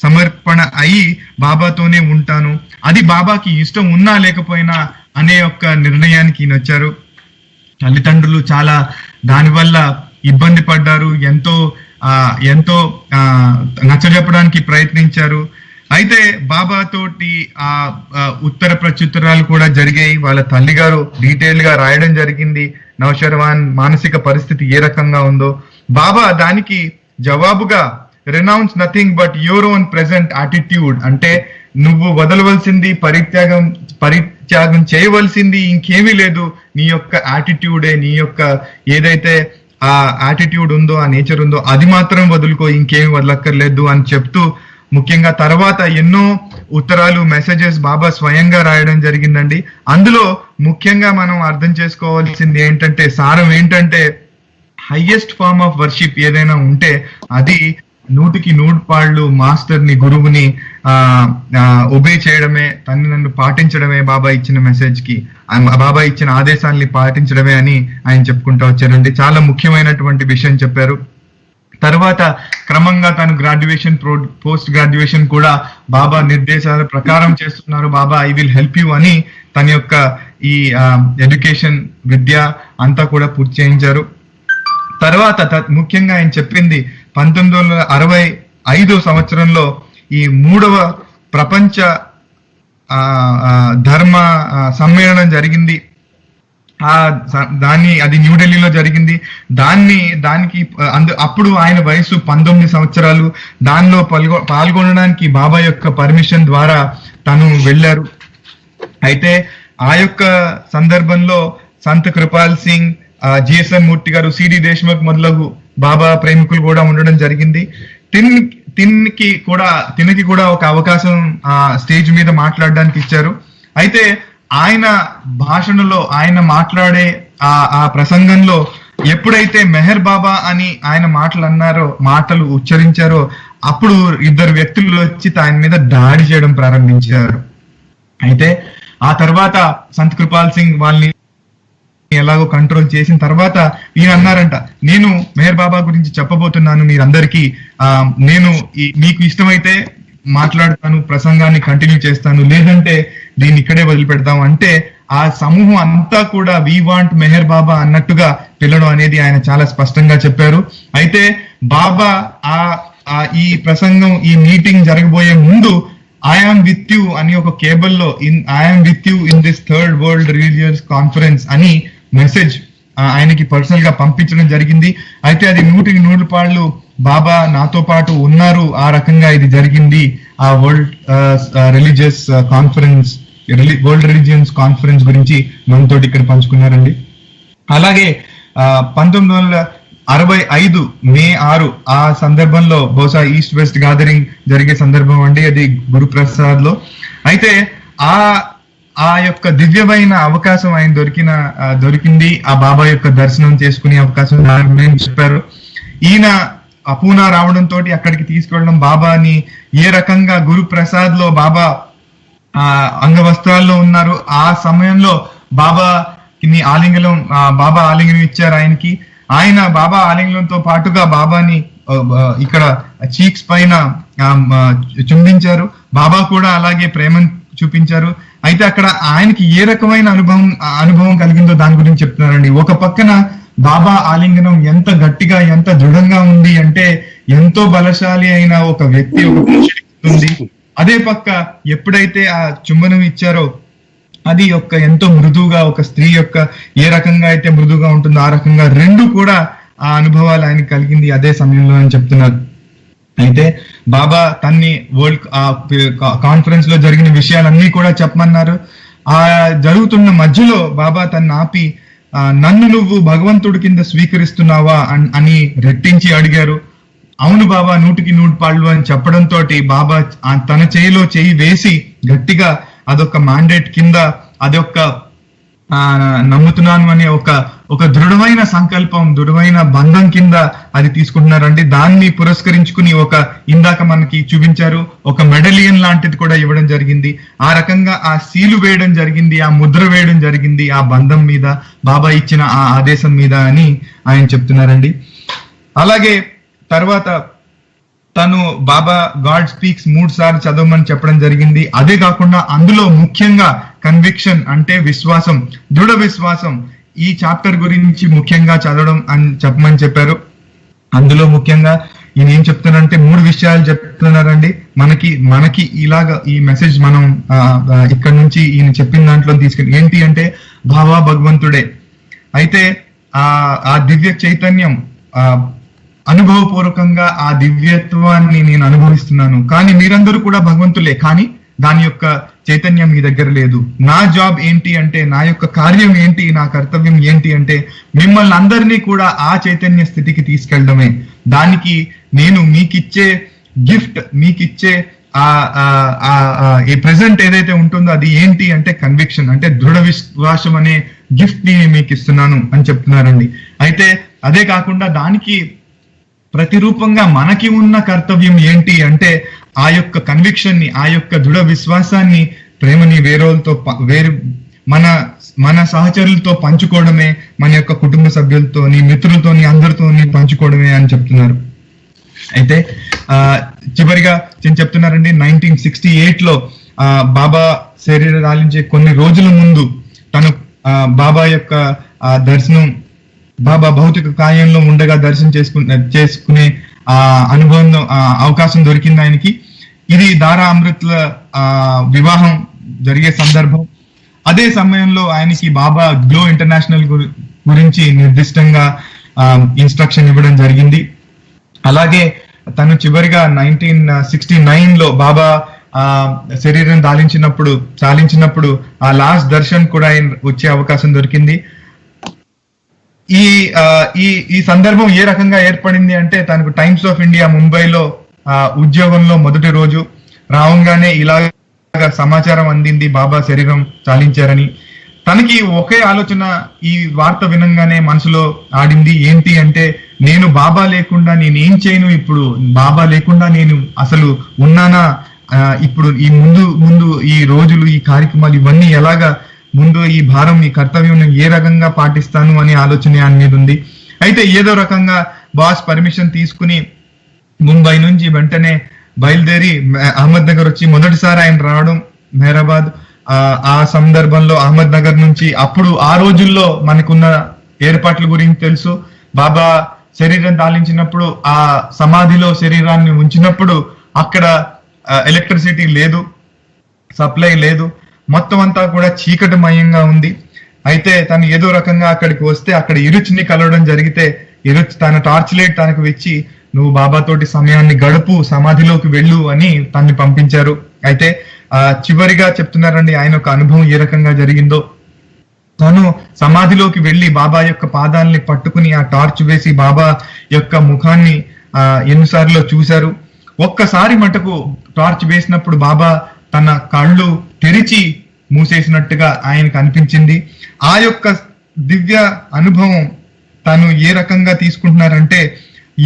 సమర్పణ అయి బాబాతోనే ఉంటాను, అది బాబాకి ఇష్టం ఉన్నా లేకపోయినా అనే ఒక్క నిర్ణయానికి వచ్చారు. తల్లిదండ్రులు చాలా దానివల్ల ఇబ్బంది పడ్డారు, ఎంతో నచ్చజెప్పడానికి ప్రయత్నించారు. అయితే బాబాతోటి ఉత్తర ప్రత్యుత్తరాలు కూడా జరిగాయి. వాళ్ళ తల్లిగారు డీటెయిల్ గా రాయడం జరిగింది, నౌషర్వాన్ మానసిక పరిస్థితి ఏ రకంగా ఉందో. బాబా దానికి జవాబుగా, renounce nothing but your own present attitude, అంటే నువ్వు వదలవలసింది పరిత్యాగం చేయవలసింది ఇంకేమీ లేదు, నీ యొక్క యాటిట్యూడే, నీ యొక్క ఏదైతే ఆ యాటిట్యూడ్ ఉందో, ఆ నేచర్ ఉందో అది మాత్రం వదులుకో, ఇంకేమి వదలక్కర్లేదు అని చెప్తూ, ముఖ్యంగా తర్వాత ఎన్నో ఉత్తరాలు, మెసేజెస్ బాబా స్వయంగా రాయడం జరిగిందండి. అందులో ముఖ్యంగా మనం అర్థం చేసుకోవాల్సింది ఏంటంటే, సారం ఏంటంటే, హైయెస్ట్ ఫార్మ్ ఆఫ్ వర్షిప్ ఏదైనా ఉంటే అది 100% మాస్టర్ ని, గురువుని ఒబే చేయడమే, నన్ను పాటించడమే బాబా ఇచ్చిన మెసేజ్ కి, బాబా ఇచ్చిన ఆదేశాలని పాటించడమే అని ఆయన చెప్పుకుంటూ వచ్చారండి. చాలా ముఖ్యమైనటువంటి విషయం చెప్పారు. తర్వాత క్రమంగా తను గ్రాడ్యుయేషన్, పోస్ట్ గ్రాడ్యుయేషన్ కూడా బాబా నిర్దేశాల ప్రకారం చేస్తున్నారు. బాబా ఐ విల్ హెల్ప్ యూ అని తన యొక్క ఈ ఎడ్యుకేషన్, విద్య అంతా కూడా పూర్తి చేయించారు. తర్వాత ముఖ్యంగా ఆయన చెప్పింది 1965 సంవత్సరంలో ఈ 3వ ప్రపంచ ధర్మ సమ్మేళనం జరిగింది. అది న్యూఢిల్లీలో జరిగింది. దానికి అప్పుడు ఆయన వయసు 19 సంవత్సరాలు. దానిలో పాల్గొనడానికి బాబా యొక్క పర్మిషన్ ద్వారా తను వెళ్ళారు. అయితే ఆ యొక్క సందర్భంలో సంత్ కృపాల్ సింగ్, జిఎస్ఎన్ మూర్తి గారు, సిడి దేశ్ముఖ్ మొదలగు బాబా ప్రేమికులు కూడా ఉండడం జరిగింది. తిన్కి కూడా ఒక అవకాశం స్టేజ్ మీద మాట్లాడడానికి ఇచ్చారు. అయితే ఆయన భాషణలో, ఆయన మాట్లాడే ఆ ప్రసంగంలో ఎప్పుడైతే మెహర్ బాబా అని ఆయన మాటలు ఉచ్చరించారో అప్పుడు 2 వ్యక్తులు వచ్చి ఆయన మీద దాడి చేయడం ప్రారంభించారు. అయితే ఆ తర్వాత సంత్ కృపాల్ సింగ్ వాళ్ళని ఎలాగో కంట్రోల్ చేసిన తర్వాత ఈయన అన్నారంట, నేను మెహర్ బాబా గురించి చెప్పబోతున్నాను మీరందరికీ, నేను మీకు ఇష్టమైతే మాట్లాడతాను, ప్రసంగాన్ని కంటిన్యూ చేస్తాను, లేదంటే దీన్ని ఇక్కడే వదిలిపెడతాం అంటే ఆ సమూహం అంతా కూడా వి వాంట్ మెహర్ బాబా అన్నట్టుగా పిలవడం అనేది ఆయన చాలా స్పష్టంగా చెప్పారు. అయితే బాబా ఈ ప్రసంగం, ఈ మీటింగ్ జరగబోయే ముందు ఐ ఆమ్ విత్ యూ అని ఒక కేబుల్లో I am with you in this third world religious conference అని మెసేజ్ ఆయనకి పర్సనల్ గా పంపించడం జరిగింది. అయితే అది 100% బాబా నాతో పాటు ఉన్నారు, ఆ రకంగా ఇది జరిగింది. ఆ world religious conference, world religions conference గురించి మనతో ఇక్కడ పంచుకున్నారండి. అలాగే 1965 మే 6 ఆ సందర్భంలో, బహుశా ఈస్ట్ వెస్ట్ గ్యాదరింగ్ జరిగే సందర్భం అండి అది, గురుప్రసాద్ లో. అయితే ఆ యొక్క దివ్యమైన అవకాశం ఆయన దొరికింది. ఆ బాబా యొక్క దర్శనం చేసుకునే అవకాశం చెప్పారు. ఈయన పూనా రావడంతో అక్కడికి తీసుకెళ్ళడం, బాబాని ఏ రకంగా గురుప్రసాద్ లో బాబా అంగవస్త్రాల్లో ఉన్నారు, ఆ సమయంలో బాబా ఆలింగనం ఇచ్చారు ఆయనకి. ఆయన బాబా ఆలింగనంతో పాటుగా బాబాని ఇక్కడ చీక్స్ పైన చుంబించారు. బాబా కూడా అలాగే ప్రేమను చూపించారు. అయితే అక్కడ ఆయనకి ఏ రకమైన అనుభవం కలిగిందో దాని గురించి చెప్తున్నారండి. ఒక పక్కన బాబా ఆలింగనం ఎంత గట్టిగా, ఎంత దృఢంగా ఉంది అంటే ఎంతో బలశాలి అయిన ఒక వ్యక్తి, ఒక పురుషుడికి ఉంది. అదే పక్క ఎప్పుడైతే ఆ చుంబనం ఇచ్చారో అది ఎంతో మృదువుగా, ఒక స్త్రీ యొక్క ఏ రకంగా అయితే మృదువుగా ఉంటుందో ఆ రకంగా రెండు కూడా ఆ అనుభవాలు ఆయనకి కలిగింది అదే సమయంలో అని చెప్తున్నారు. అయితే బాబా తన్ని వరల్డ్ కాన్ఫరెన్స్ లో జరిగిన విషయాలన్నీ కూడా చెప్పమన్నారు. ఆ జరుగుతున్న మధ్యలో బాబా తన్ని ఆపి, నన్ను నువ్వు భగవంతుడి కింద స్వీకరిస్తున్నావా అని రెట్టించి అడిగారు. అవును బాబా, 100% అని చెప్పడంతో బాబా తన చేయిలో చేయి వేసి గట్టిగా అదొక మ్యాండేట్ కింద, అదొక నమ్ముతున్నాను అనే ఒక దృఢమైన సంకల్పం, దృఢమైన బంధం కింద అది తీసుకుంటున్నారండి. దాన్ని పురస్కరించుకుని ఇందాక మనకి చూపించారు, ఒక మెడలియన్ లాంటిది కూడా ఇవ్వడం జరిగింది. ఆ రకంగా ఆ సీలు వేయడం జరిగింది, ఆ ముద్ర వేయడం జరిగింది ఆ బంధం మీద, బాబా ఇచ్చిన ఆ ఆదేశం మీద అని ఆయన చెప్తున్నారండి. అలాగే తర్వాత తను బాబా గాడ్ స్పీక్స్ 3 సార్లు చదవమని చెప్పడం జరిగింది. అదే కాకుండా అందులో ముఖ్యంగా కన్విక్షన్ అంటే విశ్వాసం, దృఢ విశ్వాసం, ఈ చాప్టర్ గురించి ముఖ్యంగా చదవడం అని చెప్పమని చెప్పారు. అందులో ముఖ్యంగా ఈయన ఏం చెప్తున్నారంటే 3 విషయాలు చెప్తున్నారండి. మనకి ఇలాగా ఈ మెసేజ్ మనం ఇక్కడ నుంచి ఈయన చెప్పిన దాంట్లో తీసుకుని ఏంటి అంటే, బాబా భగవంతుడే. అయితే ఆ దివ్య చైతన్యం, అనుభవపూర్వకంగా ఆ దివ్యత్వాన్ని నేను అనుభవిస్తున్నాను. కానీ మీరందరూ కూడా భగవంతులే, కానీ దాని యొక్క చైతన్యం మీ దగ్గర లేదు. నా జాబ్ ఏంటి అంటే, నా యొక్క కార్యం ఏంటి, నా కర్తవ్యం ఏంటి అంటే మిమ్మల్ని అందరినీ కూడా ఆ చైతన్య స్థితికి తీసుకెళ్ళడమే. దానికి నేను మీకిచ్చే గిఫ్ట్, మీకిచ్చే ఈ ప్రెజెంట్ ఏదైతే ఉంటుందో అది ఏంటి అంటే కన్విక్షన్, అంటే దృఢ విశ్వాసం అనే గిఫ్ట్ ని మీకు ఇస్తున్నాను అని చెప్తున్నారండి. అయితే అదే కాకుండా దానికి ప్రతిరూపంగా మనకి ఉన్న కర్తవ్యం ఏంటి అంటే ఆ యొక్క కన్విక్షన్ ని, ఆ యొక్క దృఢ విశ్వాసాన్ని, ప్రేమని మన సహచరులతో పంచుకోవడమే, మన యొక్క కుటుంబ సభ్యులతోని, మిత్రులతోని, అందరితోని పంచుకోవడమే అని చెప్తున్నారు. అయితే చివరిగా నేను చెప్తున్నారండి, 1968లో బాబా శరీరం దాలించే కొన్ని రోజుల ముందు తను బాబా యొక్క దర్శనం, బాబా భౌతిక కాయంలో ఉండగా దర్శనం చేసుకునే అనుభవం, అవకాశం దొరికింది ఆయనకి. ఇది దారా అమృత్ల వివాహం జరిగే సందర్భం. అదే సమయంలో ఆయనకి బాబా గ్లో ఇంటర్నేషనల్ గురించి నిర్దిష్టంగా ఇన్స్ట్రక్షన్ ఇవ్వడం జరిగింది. అలాగే తను చివరిగా 1969లో బాబా శరీరం చాలించినప్పుడు ఆ లాస్ట్ దర్శన్ కూడా వచ్చే అవకాశం దొరికింది. ఈ సందర్భం ఏ రకంగా ఏర్పడింది అంటే, తనకు టైమ్స్ ఆఫ్ ఇండియా ముంబైలో ఉద్యోగంలో మొదటి రోజు రావంగానే ఇలాగా సమాచారం అందింది, బాబా శరీరం చాలించారని. తనకి ఒకే ఆలోచన ఈ వార్త వినంగానే మనసులో ఆడింది. ఏంటి అంటే, నేను బాబా లేకుండా నేనేం చేయను, ఇప్పుడు బాబా లేకుండా నేను అసలు ఉన్నానా, ఇప్పుడు ఈ ముందు ఈ రోజులు, ఈ కార్యక్రమాలు ఇవన్నీ ఎలాగా, ముందు ఈ భారం, ఈ కర్తవ్యం నేను ఏ రకంగా పాటిస్తాను అనే ఆలోచన ఆయన మీద ఉంది. అయితే ఏదో రకంగా బాస్ పర్మిషన్ తీసుకుని ముంబై నుంచి వెంటనే బయలుదేరి అహ్మద్ నగర్ వచ్చి, మొదటిసారి ఆయన రావడం హైదరాబాద్. ఆ సందర్భంలో అహ్మద్ నగర్ నుంచి, అప్పుడు ఆ రోజుల్లో మనకున్న ఏర్పాట్ల గురించి తెలుసు. బాబా శరీరం దాలించినప్పుడు ఆ సమాధిలో శరీరాన్ని ఉంచినప్పుడు అక్కడ ఎలక్ట్రిసిటీ లేదు, సప్లై లేదు, మొత్తం అంతా కూడా చీకటిమయంగా ఉంది. అయితే తను ఏదో రకంగా అక్కడికి వస్తే అక్కడ ఇరుచిని కలవడం జరిగితే ఇరుచి తన టార్చ్ లైట్ తనకు ఇచ్చి, నువ్వు బాబాతోటి సమయాన్ని గడుపు, సమాధిలోకి వెళ్ళు అని తన్ని పంపించారు. అయితే చివరిగా చెప్తున్నారండి ఆయన ఒక అనుభవం ఏ రకంగా జరిగిందో. తను సమాధిలోకి వెళ్లి బాబా యొక్క పాదాలని పట్టుకుని ఆ టార్చ్ వేసి బాబా యొక్క ముఖాన్ని ఎన్నిసార్లు చూశారు. ఒక్కసారి మటుకు టార్చ్ వేసినప్పుడు బాబా తన కళ్ళు తెరిచి మూసేసినట్టుగా ఆయనకు అనిపించింది. ఆ యొక్క దివ్య అనుభవం తను ఏ రకంగా తీసుకుంటున్నారంటే,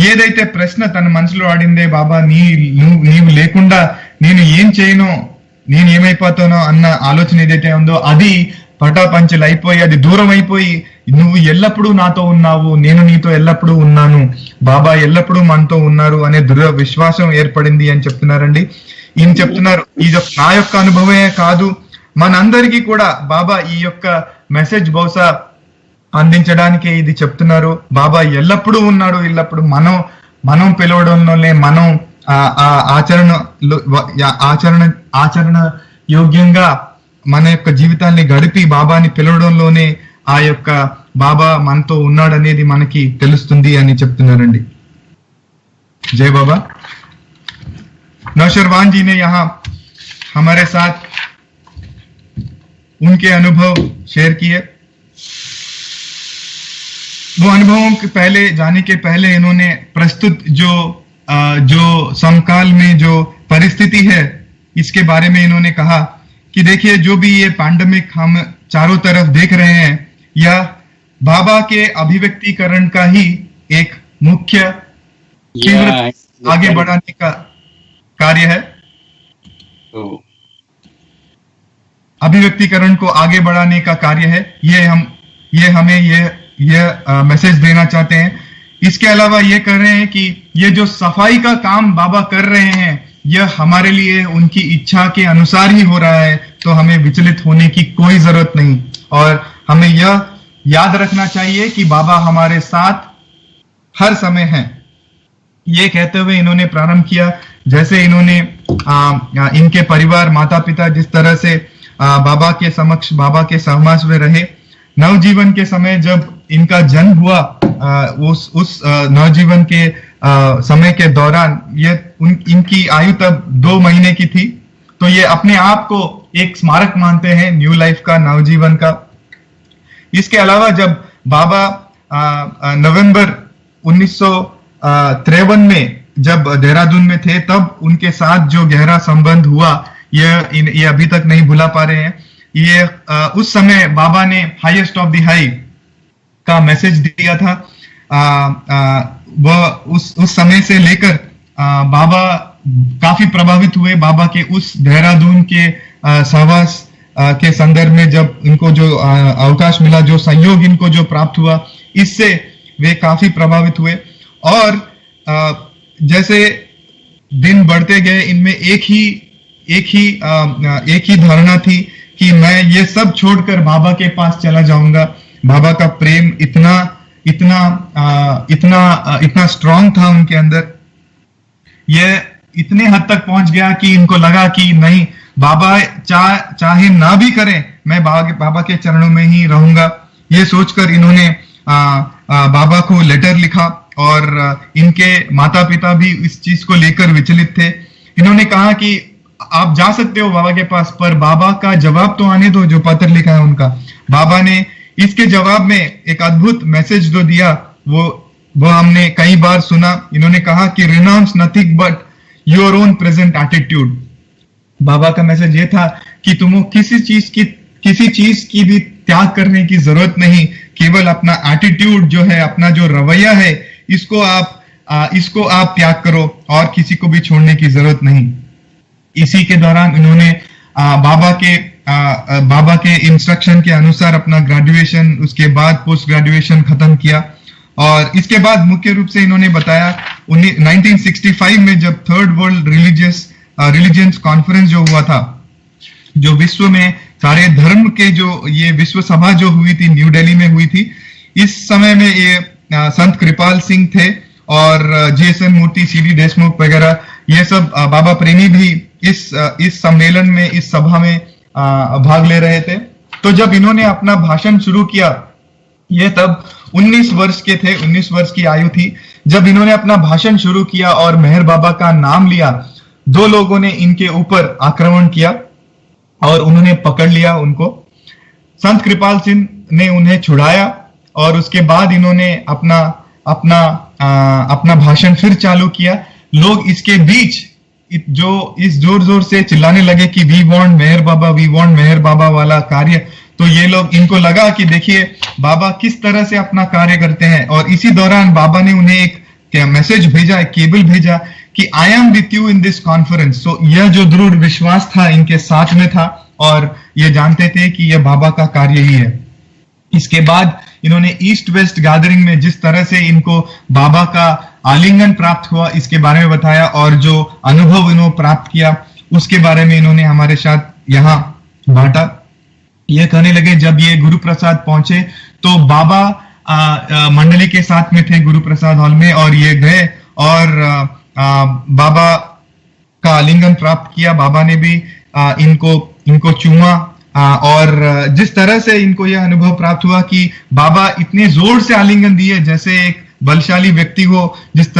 ఏదైతే ప్రశ్న తన మనసులో ఆడిందే, బాబా నీవు లేకుండా నేను ఏం చేయను, నేను ఏమైపోతానో అన్న ఆలోచన ఏదైతే ఉందో అది పటాపంచలు అయిపోయి, అది దూరం అయిపోయి, నువ్వు ఎల్లప్పుడూ నాతో ఉన్నావు, నేను నీతో ఎల్లప్పుడూ ఉన్నాను, బాబా ఎల్లప్పుడూ మనతో ఉన్నారు అనే దృఢ విశ్వాసం ఏర్పడింది అని చెప్తున్నారండి. ఈయన చెప్తున్నారు, ఇది నా యొక్క అనుభవమే కాదు, మనందరికీ కూడా బాబా ఈ యొక్క మెసేజ్ బహుశా అందించడానికే ఇది చెప్తున్నారు. బాబా ఎల్లప్పుడూ ఉన్నాడు, ఎల్లప్పుడూ మనం పిలవడంలోనే, మనం ఆచరణ యోగ్యంగా మన యొక్క జీవితాన్ని గడిపి బాబాని పిలవడంలోనే ఆ యొక్క బాబా మనతో ఉన్నాడనేది మనకి తెలుస్తుంది అని చెప్తున్నారండి. జై బాబా. नौशरवान जी ने यहाँ हमारे साथ उनके अनुभव शेयर किए. वो अनुभवों के पहले जाने के पहले इन्होंने प्रस्तुत जो समकाल में जो परिस्थिति है इसके बारे में इन्होंने कहा कि देखिए, जो भी ये पैंडेमिक हम चारों तरफ देख रहे हैं, यह बाबा के अभिव्यक्तिकरण का ही एक मुख्य आगे बढ़ाने का कार्य है. अभिव्यक्तिकरण को आगे बढ़ाने का कार्य है. ये हमें मैसेज देना चाहते हैं. इसके अलावा ये कर रहे हैं कि ये जो सफाई का काम बाबा कर रहे हैं, यह हमारे लिए उनकी इच्छा के अनुसार ही हो रहा है, तो हमें विचलित होने की कोई जरूरत नहीं. और हमें यह याद रखना चाहिए कि बाबा हमारे साथ हर समय हैं. ये कहते हुए इन्होंने प्रारंभ किया, जैसे इन्होंने इनके परिवार, माता पिता जिस तरह से बाबा के समक्ष, बाबा के सहवास में रहे. नवजीवन के समय जब इनका जन्म हुआ, उस नवजीवन के समय के दौरान इनकी आयु तब 2 महीने की थी. तो ये अपने आप को एक स्मारक मानते हैं न्यू लाइफ का, नवजीवन का। इसके अलावा जब बाबा नवंबर 1953 में जब देहरादून में थे, तब उनके साथ जो गहरा संबंध हुआ ये अभी तक नहीं भुला पा रहे हैं। ये उस समय बाबा ने हाईएस्ट ऑफ द हाई का मैसेज दिया था। वह उस समय से लेकर बाबा काफी प्रभावित हुए। बाबा के उस देहरादून के साहवास के संदर्भ में जब इनको जो अवकाश मिला, जो सहयोग इनको जो प्राप्त हुआ, इससे वे काफी प्रभावित हुए। और जैसे दिन बढ़ते गए, इनमें एक ही धारणा थी कि मैं ये सब छोड़कर बाबा के पास चला जाऊंगा। बाबा का प्रेम इतना स्ट्रांग था उनके अंदर, ये इतने हद तक पहुंच गया कि इनको लगा कि नहीं, बाबा चाहे ना भी करें, मैं बाबा के चरणों में ही रहूंगा। ये सोचकर इन्होंने बाबा को लेटर लिखा, और इनके माता पिता भी इस चीज को लेकर विचलित थे। इन्होंने कहा कि आप जा सकते हो बाबा के पास, पर बाबा का जवाब तो आने दो, जो पत्र लिखा है उनका। बाबा ने इसके जवाब में एक अद्भुत मैसेज जो दिया, वो हमने कई बार सुना। इन्होंने कहा कि renounce nothing but your own present attitude. Baba का मैसेज ये था कि तुमको किसी चीज की भी त्याग करने की जरूरत नहीं, केवल अपना एटीट्यूड जो है, अपना जो रवैया है, इसको आप त्याग करो, और किसी को भी छोड़ने की जरूरत नहीं। इसी के दौरान इन्होंने बाबा के इंस्ट्रक्शन के अनुसार अपना ग्रेजुएशन, उसके बाद पोस्ट ग्रेजुएशन खत्म किया। और इसके बाद मुख्य रूप से इन्होंने बताया 1965 में जब थर्ड वर्ल्ड रिलीजियंस कॉन्फ्रेंस जो हुआ था, जो विश्व में सारे धर्म के जो ये विश्व सभा जो हुई थी, न्यू दिल्ली में हुई थी। इस समय में ये संत कृपाल सिंह थे, और जेएसएन मूर्ति, सीडी देशमुख वगैरह, ये सब बाबा प्रेमी भी इस सम्मेलन में, इस सभा में भाग ले रहे थे। तो जब इन्होंने अपना भाषण शुरू किया, ये तब 19 वर्ष के थे, 19 वर्ष की आयु थी। जब इन्होंने अपना भाषण शुरू किया और मेहर बाबा का नाम लिया, दो लोगों ने इनके ऊपर आक्रमण किया और उन्होंने पकड़ लिया उनको। संत कृपाल सिंह ने उन्हें छुड़ाया, और उसके बाद इन्होंने अपना भाषण फिर चालू किया। लोग इसके बीच जो इस जोर जोर से चिल्लाने लगे कि वी वांट मेहर बाबा वाला कार्य, तो ये लोग, इनको लगा कि देखिए बाबा किस तरह से अपना कार्य करते हैं। और इसी दौरान बाबा ने उन्हें एक मैसेज भेजा, एक केबल भेजा कि I am with you in this conference. So यह जो दृढ़ विश्वास था इनके साथ में था, और ये जानते थे कि यह बाबा का कार्य ही है। इसके बाद इन्होंने ईस्ट वेस्ट गैदरिंग में जिस तरह से इनको बाबा का आलिंगन प्राप्त हुआ, इसके बारे में बताया, और जो अनुभव इन्होंने प्राप्त किया उसके बारे में इन्होंने हमारे साथ यहाँ बांटा। ये कहने लगे, जब ये गुरु प्रसाद पहुंचे तो बाबा मंडली के साथ में थे गुरु प्रसाद हॉल में, और ये गए और बाबा का आलिंगन प्राप्त किया। बाबा ने भी इनको चूमा, और जिस तरह से इनको यह अनुभव प्राप्त हुआ कि बाबा इतने जोर से आलिंगन दिए जैसे एक बलशाली व्यक्ति हो, जिस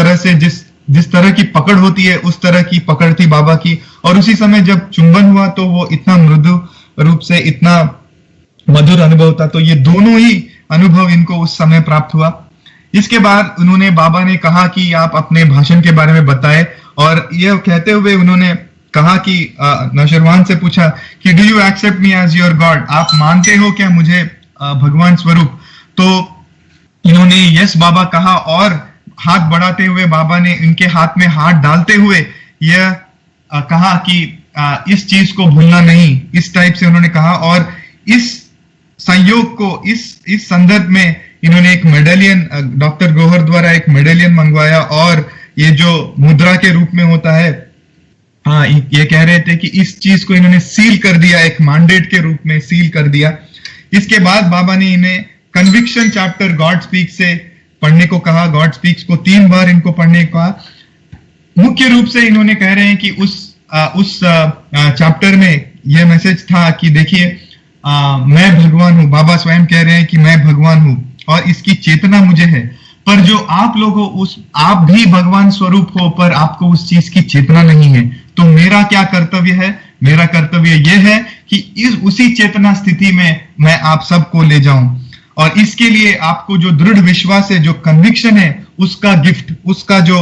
तरह की पकड़ होती है उस तरह की पकड़ थी बाबा की। और उसी समय जब चुंबन हुआ तो वो इतना मृदु रूप से, इतना मधुर अनुभव था। तो ये दोनों ही अनुभव इनको उस समय प्राप्त हुआ। इसके बाद बाबा ने कहा कि आप अपने भाषण के बारे में बताएं, और यह कहते हुए उन्होंने कहा कि नौशरवान से पूछा कि do you accept me as your god, आप मानते हो क्या मुझे भगवान स्वरूप? तो इन्होंने यस बाबा कहा, और हाथ बढ़ाते हुए बाबा ने इनके हाथ में हाथ डालते हुए यह कहा कि इस चीज को भूलना नहीं, इस टाइप से उन्होंने कहा। और इस संयोग को, इस संदर्भ में इन्होंने एक मेडेलियन, डॉक्टर गोहर द्वारा एक मेडेलियन मंगवाया, और ये जो मुद्रा के रूप में होता है, ये कह रहे थे कि इस चीज को इन्होंने सील कर दिया, एक मैंडेट के रूप में सील कर दिया। इसके बाद बाबा ने इन्हें कन्विक्शन चैप्टर गॉड स्पीक्स से पढ़ने को कहा। गॉड स्पीक्स को 3 बार इनको पढ़ने को कहा। मुख्य रूप से इन्होंने कह रहे हैं कि उस चैप्टर में यह मैसेज था कि देखिए, मैं भगवान हूं। बाबा स्वयं कह रहे हैं कि मैं भगवान हूं और इसकी चेतना मुझे है, पर जो आप लोग हो आप भी भगवान स्वरूप हो, पर आपको उस चीज की चेतना नहीं है। तो मेरा क्या कर्तव्य है? मेरा कर्तव्य यह है कि उसी चेतना स्थिति में मैं आप सबको ले जाऊं, और इसके लिए आपको जो दृढ़ विश्वास है, जो कन्विक्शन है, उसका गिफ्ट, उसका जो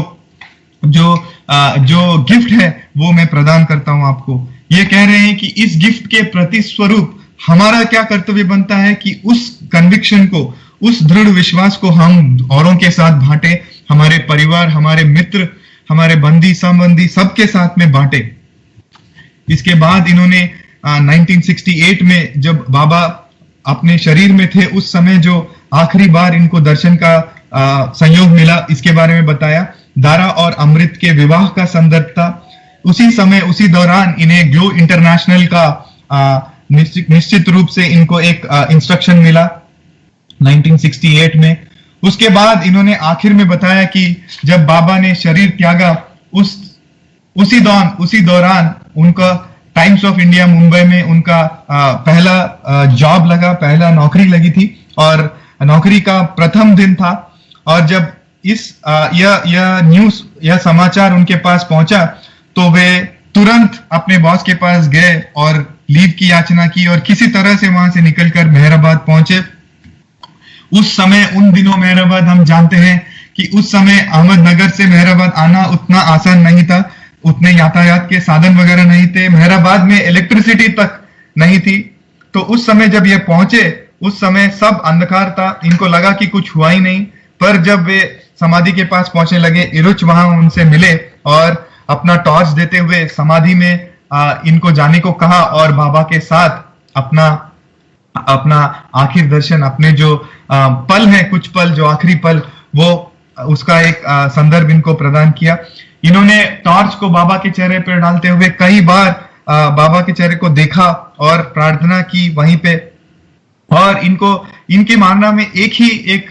गिफ्ट है वो मैं प्रदान करता हूं आपको। ये कह रहे हैं कि इस गिफ्ट के प्रति स्वरूप हमारा क्या कर्तव्य बनता है कि उस कन्विक्शन को, उस दृढ़ विश्वास को हम औरों के साथ बांटे, हमारे परिवार, हमारे मित्र, हमारे बंदी संबंधी सबके साथ में बांटे। इसके बाद इन्होंने 1968 में जब बाबा अपने शरीर में थे, उस समय जो आखिरी बार इनको दर्शन का संयोग मिला, इसके बारे में बताया। दारा और अमृत के विवाह का संदर्भ था। उसी समय, उसी दौरान इन्हें ग्लो इंटरनेशनल का निश्चित रूप से इनको एक इंस्ट्रक्शन मिला 1968 में। उसके बाद इन्होंने आखिर में बताया कि जब बाबा ने शरीर त्यागा, उसी दौरान उनका टाइम्स ऑफ इंडिया मुंबई में उनका पहला जॉब लगा, पहला नौकरी लगी थी, और नौकरी का प्रथम दिन था। और जब यह न्यूज, यह समाचार उनके पास पहुंचा, तो वे तुरंत अपने बॉस के पास गए और लीव की याचना की, और किसी तरह से वहां से निकलकर मेहराबाद पहुंचे। उस समय, उन दिनों मेहराबाद, हम जानते हैं कि उस समय अहमदनगर से मेहराबाद आना उतना आसान नहीं था, उतने यातायात के साधन वगैरह नहीं थे, मेहराबाद में इलेक्ट्रिसिटी तक नहीं थी। तो उस समय जब ये पहुंचे, उस समय सब अंधकार था, इनको लगा कि कुछ हुआ ही नहीं। पर जब वे समाधि के पास पहुंचने लगे, इरुच वहां उनसे मिले और अपना टॉर्च देते हुए समाधि में इनको जाने को कहा, और बाबा के साथ अपना आखिर दर्शन, अपने जो पल है, कुछ पल, जो आखिरी पल, वो उसका एक संदर्भ इनको प्रदान किया। इन्होंने टॉर्च को बाबा के चेहरे पर डालते हुए कई बार बाबा के चेहरे को देखा और प्रार्थना की वहीं पे। और इनके मानना में एक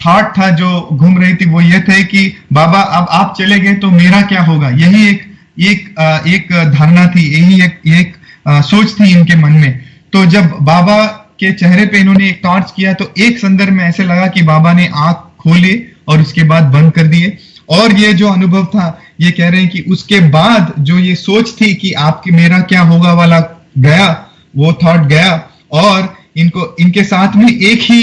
थॉट था जो घूम रही थी, वो ये थे कि बाबा अब आप चले गए तो मेरा क्या होगा। यही एक धारणा थी, यही एक सोच थी इनके मन में। तो जब बाबा के चेहरे पे इन्होंने एक टॉर्च किया, तो एक संदर्भ में ऐसे लगा कि बाबा ने आंख खोले और उसके बाद बंद कर दिए। और ये जो अनुभव था, ये कह रहे हैं कि उसके बाद जो ये सोच थी कि आपके मेरा क्या होगा वाला गया, वो थॉट गया, और इनके साथ में एक ही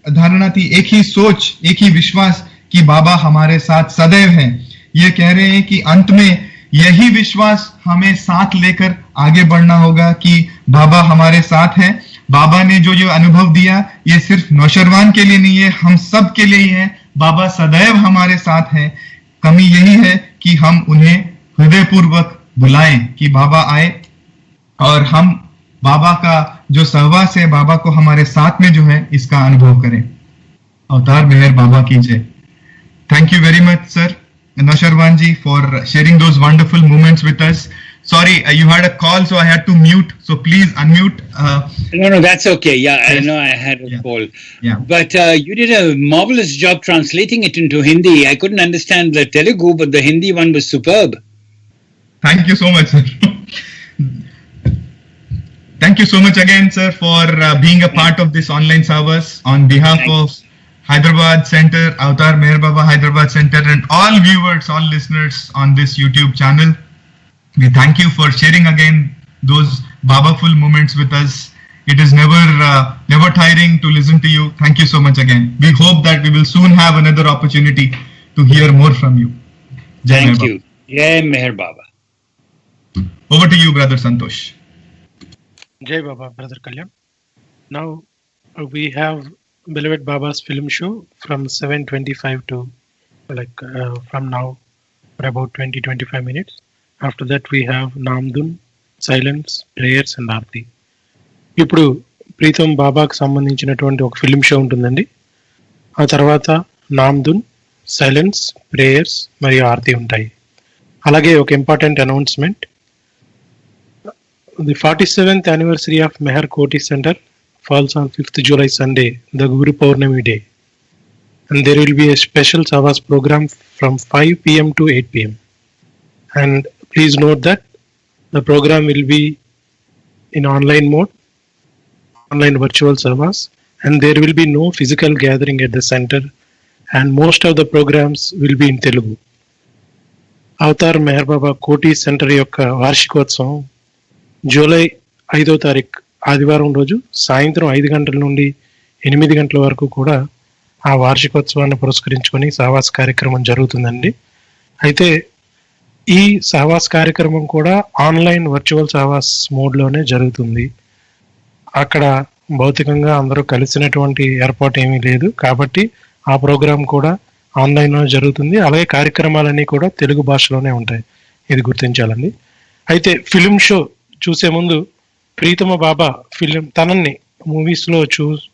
धारणा थी, एक ही सोच, एक ही विश्वास कि बाबा हमारे साथ सदैव हैं। ये कह रहे हैं कि अंत में यही विश्वास हमें साथ लेकर आगे बढ़ना होगा कि बाबा हमारे साथ हैं। बाबा ने जो अनुभव दिया, ये सिर्फ नौशरवान के लिए नहीं है, हम सब के लिए ही है। बाबा सदैव हमारे साथ हैं। कमी यही है कि हम उन्हें हृदयपूर्वक बुलाएं कि बाबा आए, और हम बाबा का जो सहवास है, बाबा को हमारे साथ में जो है, इसका अनुभव करें। अवतार मेहर बाबा की जय। Thank you very much sir Naosherwan ji for sharing those wonderful moments with us. Sorry, you had a call, so I had to mute. So please unmute. No, that's okay. Yeah, yes. I know I had a call. Yeah. But you did a marvelous job translating it into Hindi. I couldn't understand the Telugu, but the Hindi one was superb. Thank you so much, sir. Thank you so much again, sir, for being a part of this online service on behalf of Hyderabad Center, Avatar Meher Baba Hyderabad Center, and all viewers, all listeners on this YouTube channel. We thank you for sharing again those Babaful moments with us. It is never tiring to listen to you. Thank you so much again. We hope that we will soon have another opportunity to hear more from you. Jai Thank you. Jai Meher Baba. Over to you, Brother Santosh. Jai Baba, Brother Kalyan. Now we have Beloved Baba's film show from 7:25 to from now for about 20-25 minutes. After that we have Naam, Dhun, silence, prayers and Arti. ఇప్పుడు ప్రీతం బాబాకు సంబంధించినటువంటి ఒక film show ఉంటుందండి. ఆ తర్వాత నామ్, ధున్, silence, prayers మరియు ఆర్తి ఉంటాయి. అలాగే ఒక important announcement. The 47th anniversary of Meher Koti Center falls on 5th July Sunday, the Guru Purnami day, and there will be a special Sahavas program from 5 p.m. to 8 p.m. And please note that the program will be in online mode, online virtual Sahavas, and there will be no physical gathering at the center, and most of the programs will be in Telugu. Avatar Meher Baba Koti center యొక్క వార్షికోత్సవం July 5వ తారీఖు ఆదివారం రోజు సాయంత్రం 5 గంటల నుండి 8 గంటల వరకు కూడా ఆ వార్షికోత్సవాన్ని పురస్కరించుకొని సహవాస్ కార్యక్రమం జరుగుతుందండి. అయితే ఈ సహవాస్ కార్యక్రమం కూడా ఆన్లైన్ వర్చువల్ సహవాస్ మోడ్లోనే జరుగుతుంది. అక్కడ భౌతికంగా అందరూ కలిసినటువంటి ఏర్పాటు ఏమీ లేదు కాబట్టి ఆ ప్రోగ్రాం కూడా ఆన్లైన్లో జరుగుతుంది. అలాగే కార్యక్రమాలన్నీ కూడా తెలుగు భాషలోనే ఉంటాయి, ఇది గుర్తించాలండి. అయితే ఫిలిం షో చూసే ముందు ప్రీతమ బాబా ఫిలిం తనని మూవీస్లో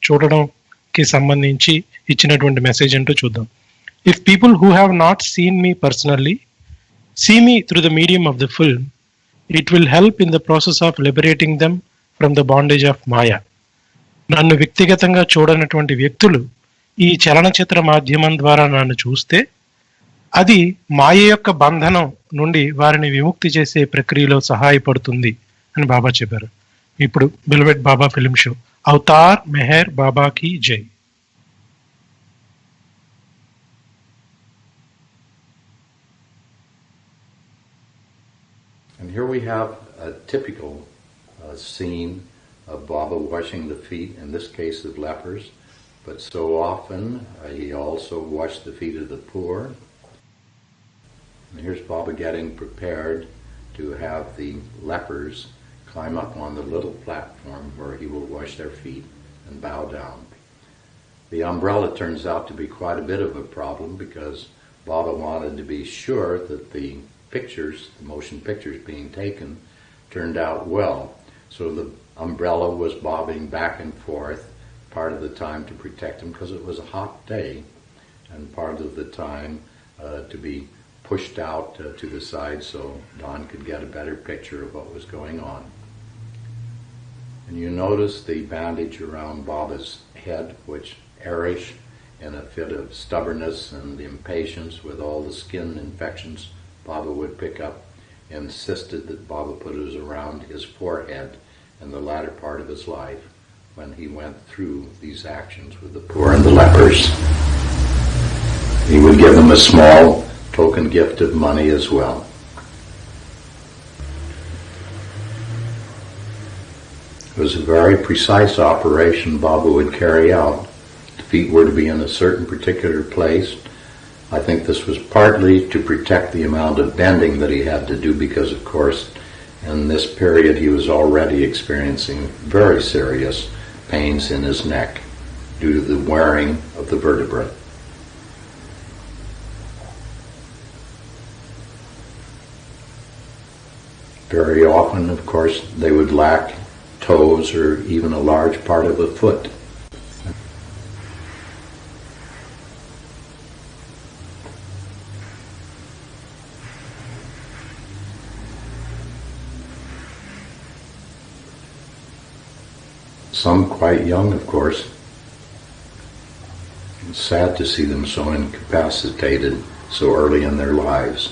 చూడడంకి సంబంధించి ఇచ్చినటువంటి మెసేజ్ అంటూ చూద్దాం. If people who have not seen me personally see me through the medium of the film, it will help in the process of liberating them from the bondage of Maya. నన్ను వ్యక్తిగతంగా చూడనటువంటి వ్యక్తులు ఈ చలనచిత్ర మాధ్యమం ద్వారా నన్ను చూస్తే అది మాయ యొక్క బంధనం నుండి వారిని విముక్తి చేసే ప్రక్రియలో సహాయపడుతుంది అని బాబా చెప్పారు. ఇప్పుడు బిల్వెట్ బాబా film show Avatar Meher Baba కి జై. And here we have a typical scene of Baba washing the feet, in this case of lepers, but so often he also washed the feet of the poor. And here's Baba getting prepared to have the lepers climb up on the little platform where he will wash their feet and bow down. The umbrella turns out to be quite a bit of a problem because Baba wanted to be sure that the pictures, the motion pictures being taken, turned out well. So the umbrella was bobbing back and forth part of the time to protect him because it was a hot day, and part of the time to be pushed out to the side so Don could get a better picture of what was going on. And you notice the bandage around Baba's head, which Arish, in a fit of stubbornness and impatience with all the skin infections Baba would pick up, insisted that Baba put it around his forehead in the latter part of his life when he went through these actions with the poor and the lepers. He would give them a small token gift of money as well. It was a very precise operation Baba would carry out. The feet were to be in a certain particular place. I think this was partly to protect the amount of bending that he had to do because, of course, in this period he was already experiencing very serious pains in his neck due to the wearing of the vertebrae. Very often, of course, they would lack toes or even a large part of a foot. Some quite young, of course. It's sad to see them so incapacitated so early in their lives.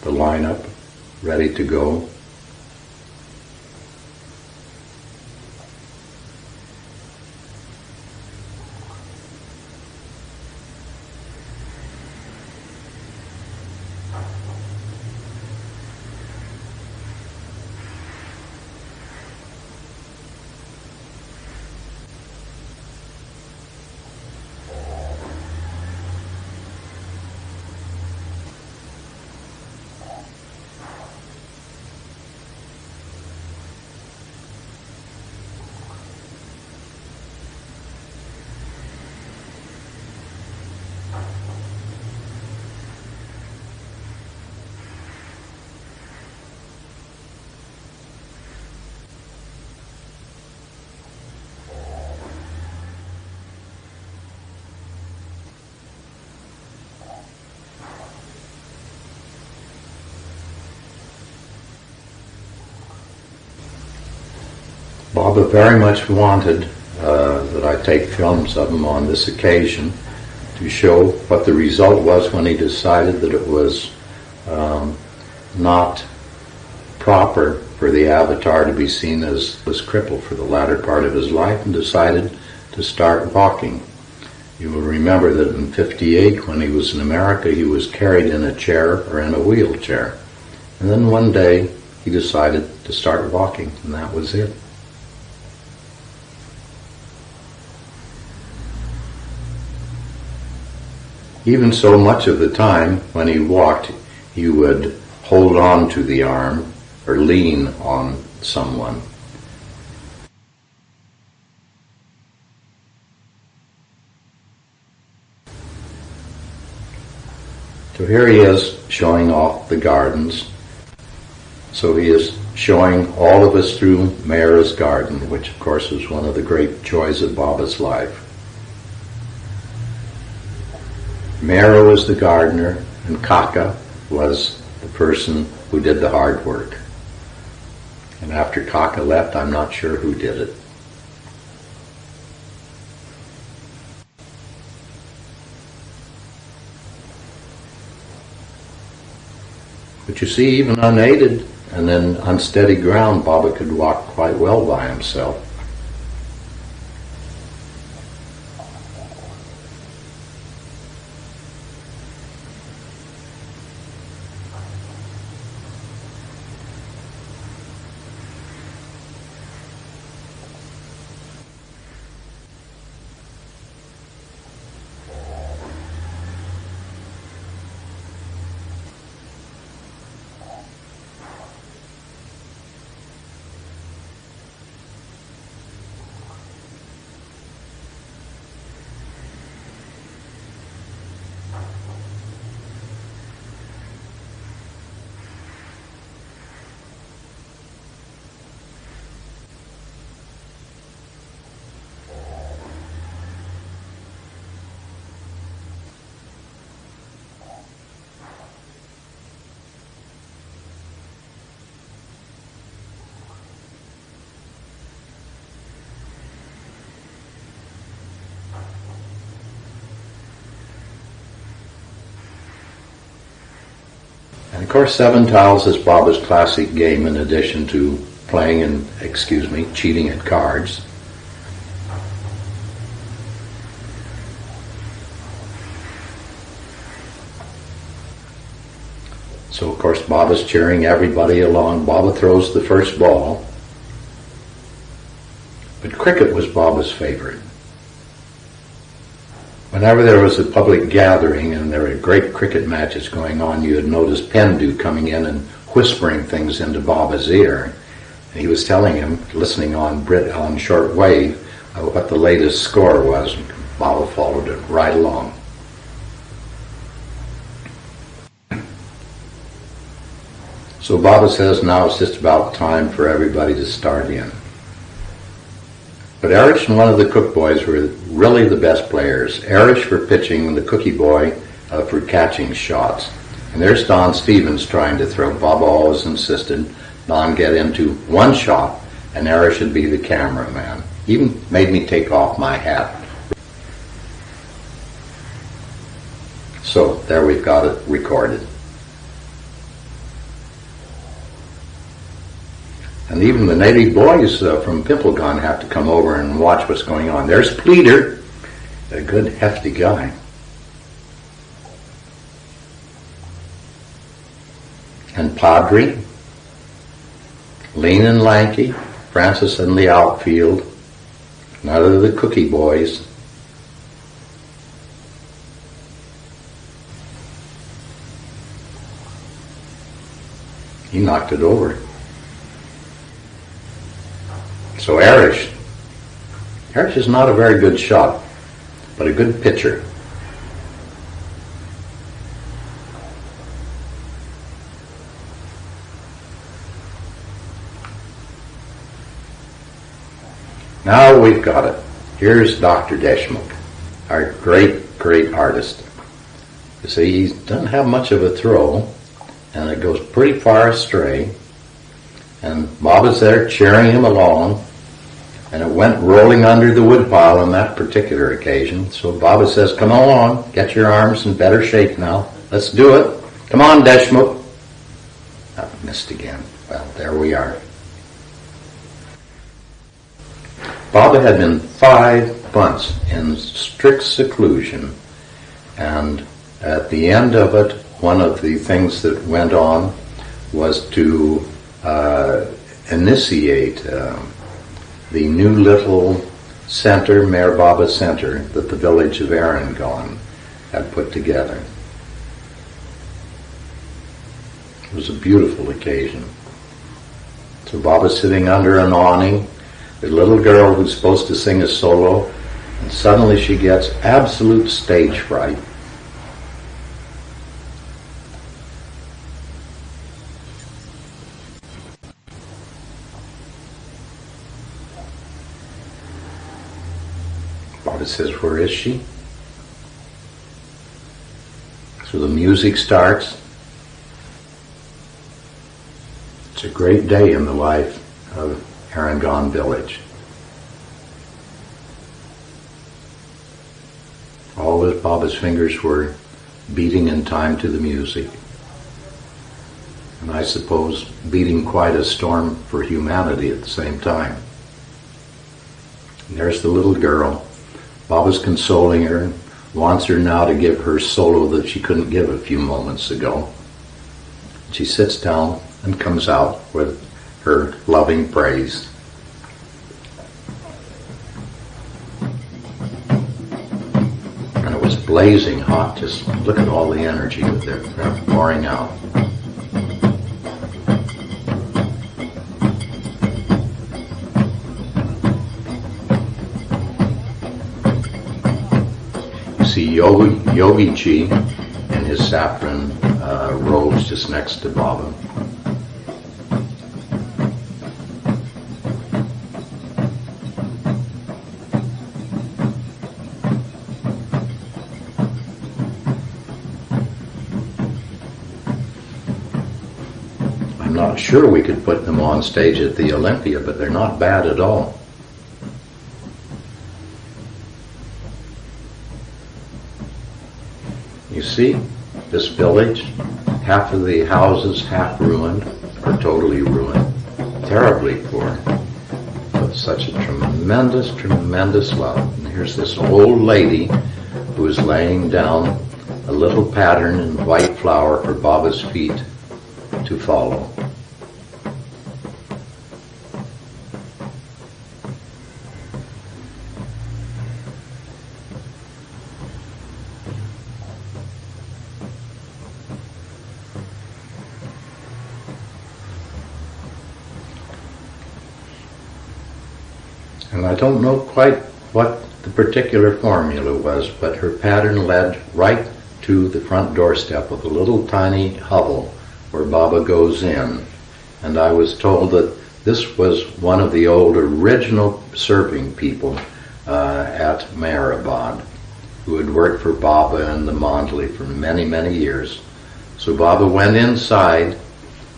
The lineup, ready to go. Baba very much wanted that I take films of him on this occasion to show what the result was when he decided that it was not proper for the avatar to be seen as crippled for the latter part of his life and decided to start walking. You will remember that in '58, when he was in America, he was carried in a chair or in a wheelchair. And then one day, he decided to start walking, and that was it. Even so, much of the time when he walked, he would hold on to the arm or lean on someone. So here he is showing off the gardens. So he is showing all of us through Mara's garden, which of course was one of the great joys of Baba's life. Mara was the gardener, and Kaka was the person who did the hard work. And after Kaka left, I'm not sure who did it. But you see, even unaided and in unsteady ground, Baba could walk quite well by himself. And of course, Seven Tiles is Baba's classic game in addition to playing and, cheating at cards. So of course, Baba's cheering everybody along. Baba throws the first ball. But cricket was Baba's favorite. Whenever there was a public gathering and there were great cricket matches going on, you would notice Pendu coming in and whispering things into Baba's ear. And he was telling him, listening on short wave, what the latest score was. Baba followed it right along. So Baba says now it's just about time for everybody to start in. But Erish and one of the cook boys were really the best players. Erish for pitching and the cookie boy for catching shots. And there's Don Stevens trying to throw. Baba always insisted Don get into one shot and Erish should be the cameraman. Even made me take off my hat. So there we've got it recorded. And even the native boys from Pimplegon have to come over and watch what's going on. There's Pleader, a good hefty guy. And Padre, lean and lanky, Francis in the outfield, another of the cookie boys. He knocked it over. So Erish is not a very good shot, but a good pitcher. Now we've got it. Here's Dr. Deshmukh, our great, great artist. You see, he doesn't have much of a throw, and it goes pretty far astray. And Baba's there cheering him along. And it went rolling under the woodpile on that particular occasion. So Baba says, come along, get your arms in better shape now. Let's do it. Come on, Deshmukh. I missed again. Well, there we are. Baba had been 5 months in strict seclusion, and at the end of it, one of the things that went on was to initiate the new little center, Meher Baba Center, that the village of Arangon had put together. It was a beautiful occasion. So Baba's sitting under an awning, the little girl who's supposed to sing a solo, and suddenly she gets absolute stage fright. Baba says, "Where is she?" So the music starts. It's a great day in the life of Arangon village. All of Baba's fingers were beating in time to the music. And I suppose beating quite a storm for humanity at the same time. And there's the little girl. Baba's consoling her and wants her now to give her solo that she couldn't give a few moments ago. She sits down and comes out with her loving praise. And it was blazing hot. Just look at all the energy that they're pouring out. You see Yogi Ji in his saffron robes just next to Baba. I'm not sure we could put them on stage at the Olympia, but they're not bad at all. You see, this village, half of the houses half ruined or totally ruined, terribly poor, but such a tremendous, tremendous love. And here's this old lady who is laying down a little pattern in white flower for Baba's feet to follow. And I don't know quite what the particular formula was, but her pattern led right to the front doorstep of a little tiny hovel where Baba goes in. And I was told that this was one of the old original serving people at Hyderabad, who had worked for Baba and the Mandali for many, many years. So Baba went inside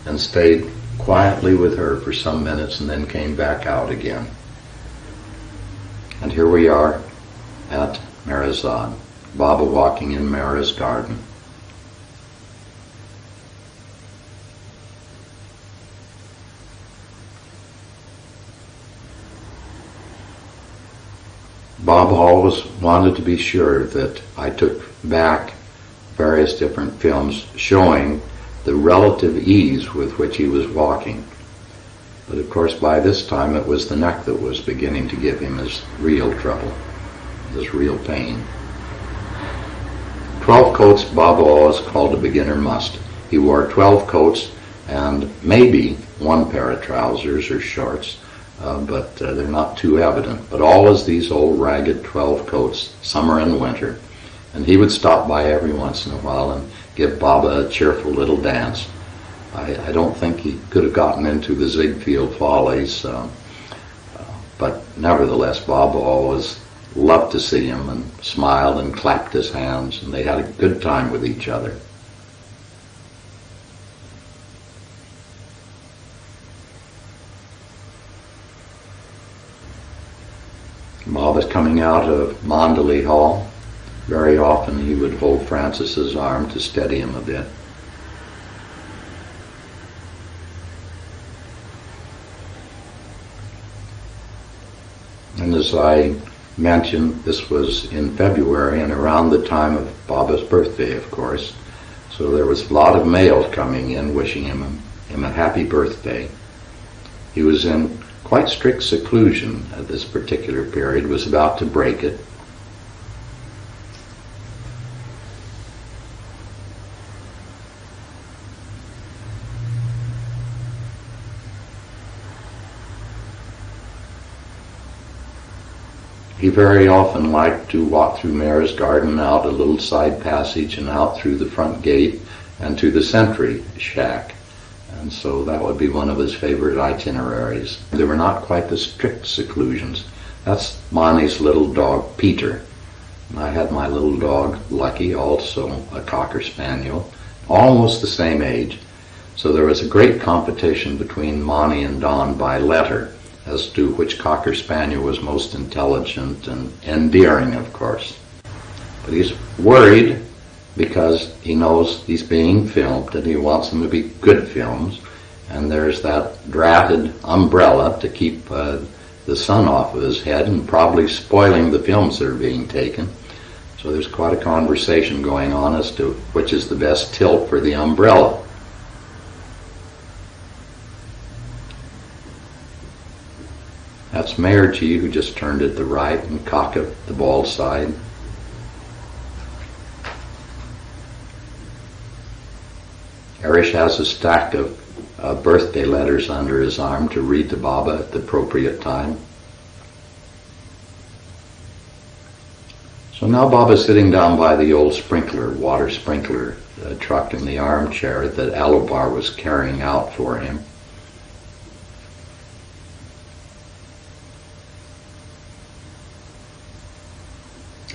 and stayed quietly with her for some minutes and then came back out again. And here we are at Meherzad, Baba walking in Mara's garden. Baba always wanted to be sure that I took back various different films showing the relative ease with which he was walking. But of course by this time it was the neck that was beginning to give him his real trouble, his real pain. 12 coats Baba always called a beginner must. He wore 12 coats and maybe one pair of trousers or shorts, but they're not too evident. But always these old ragged 12 coats, summer and winter. And he would stop by every once in a while and give Baba a cheerful little dance. I don't think he could have gotten into the Ziegfeld Follies, but nevertheless Baba always loved to see him and smiled and clapped his hands, and they had a good time with each other. Baba's coming out of Mandali Hall. Very often he would hold Francis's arm to steady him a bit. And as I mentioned this was in February and around the time of Baba's birthday, of course. So there was a lot of mail coming in wishing him a happy birthday. He was in quite strict seclusion at this particular period, was about to break it. He very often liked to walk through Mayor's Garden, out a little side passage and out through the front gate and to the sentry shack. And so that would be one of his favorite itineraries. They were not quite the strict seclusions. That's Mani's little dog, Peter. And I had my little dog, Lucky, also a Cocker Spaniel, almost the same age. So there was a great competition between Mani and Don by letter as to which Cocker Spaniel was most intelligent and endearing, of course. But he's worried because he knows he's being filmed and he wants them to be good films. And there's that dratted umbrella to keep the sun off of his head and probably spoiling the films that are being taken. So there's quite a conversation going on as to which is the best tilt for the umbrella. That's Mayor G, who just turned at the right, and Kaka, the bald side. Arish has a stack of birthday letters under his arm to read to Baba at the appropriate time. So now Baba's sitting down by the old water sprinkler truck in the armchair that Alobar was carrying out for him.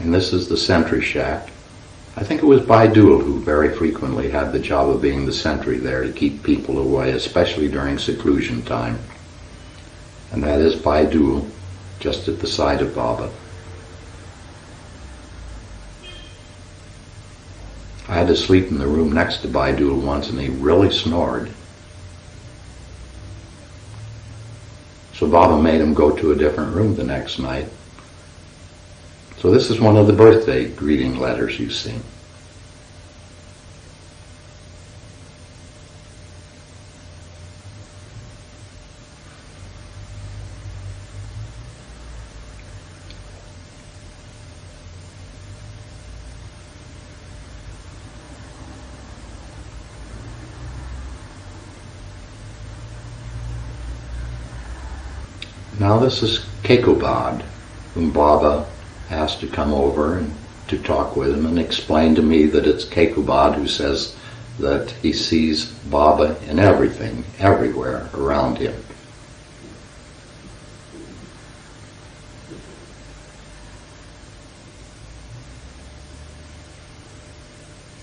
And this is the sentry shack. I think it was Baidul who very frequently had the job of being the sentry there to keep people away, especially during seclusion time. And that is Baidul, just at the side of Baba. I had to sleep in the room next to Baidul once and he really snored. So Baba made him go to a different room the next night. So this is one of the birthday greeting letters you see. Now this is Kekobad, whom Baba asked to come over and to talk with him and explain to me that it's Kekobad who says that he sees Baba in everything, everywhere around him.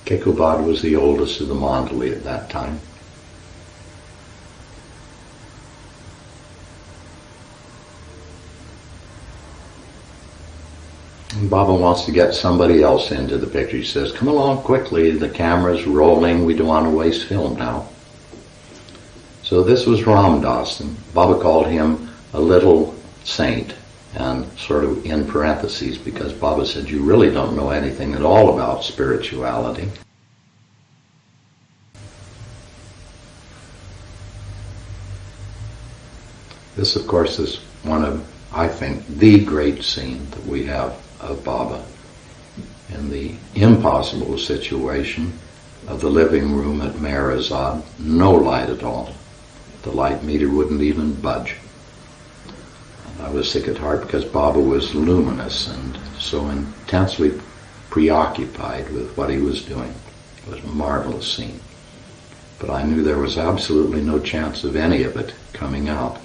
Kekobad was the oldest of the Mandali at that time. And Baba wants to get somebody else into the picture. He says, come along quickly, the camera's rolling, we don't want to waste film now. So this was Ram Das, and Baba called him a little saint, and sort of in parentheses, because Baba said, you really don't know anything at all about spirituality. This, of course, is one of, I think, the great scene that we have of Baba in the impossible situation of the living room at Meher Azad. No light at all. The light meter wouldn't even budge. And I was sick at heart because Baba was luminous and so intensely preoccupied with what he was doing. It was a marvelous scene. But I knew there was absolutely no chance of any of it coming out.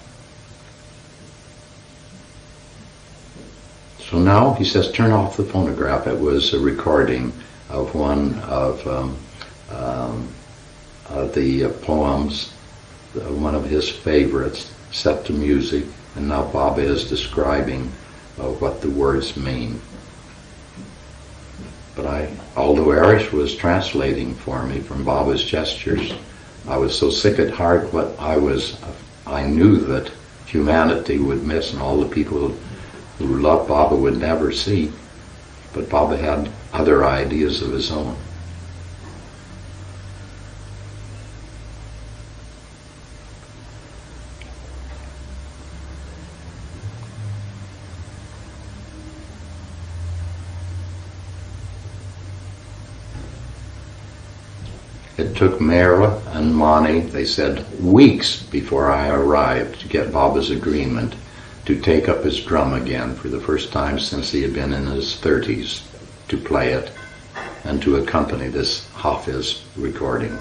So now he says, turn off the phonograph. It was a recording of one of the poems, one of his favorites, set to music, and now Baba is describing what the words mean. But although Arish was translating for me from Baba's gestures, I was so sick at heart what I knew that humanity would miss, and all the people who loved Baba would never see, but Baba had other ideas of his own. It took Mera and Mani, they said, weeks before I arrived to get Baba's agreement to take up his drum again for the first time since he had been in his 30s, to play it and to accompany this Hafiz recording.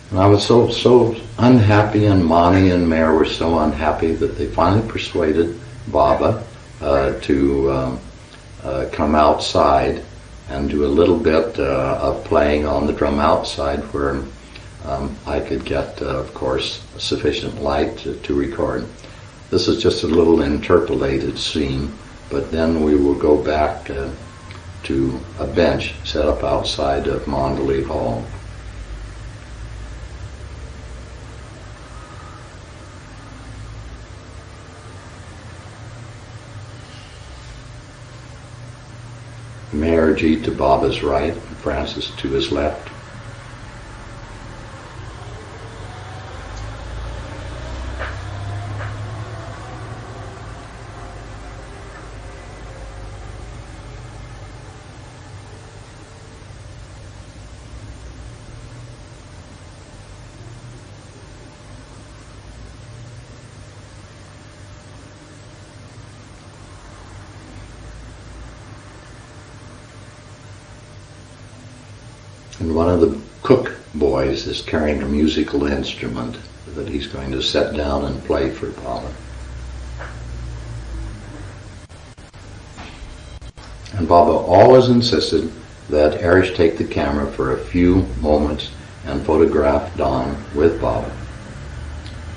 And I was so unhappy, and Mani and Mayor were so unhappy that they finally persuaded Baba to come outside and do a little bit of playing on the drum outside where I could get, of course, sufficient light to record. This is just a little interpolated scene, but then we will go back to a bench set up outside of Mandalay Hall. Mayorji to Baba's right, Francis to his left. And one of the cook boys is carrying a musical instrument that he's going to set down and play for Baba. And Baba always insisted that Arish take the camera for a few moments and photograph Don with Baba.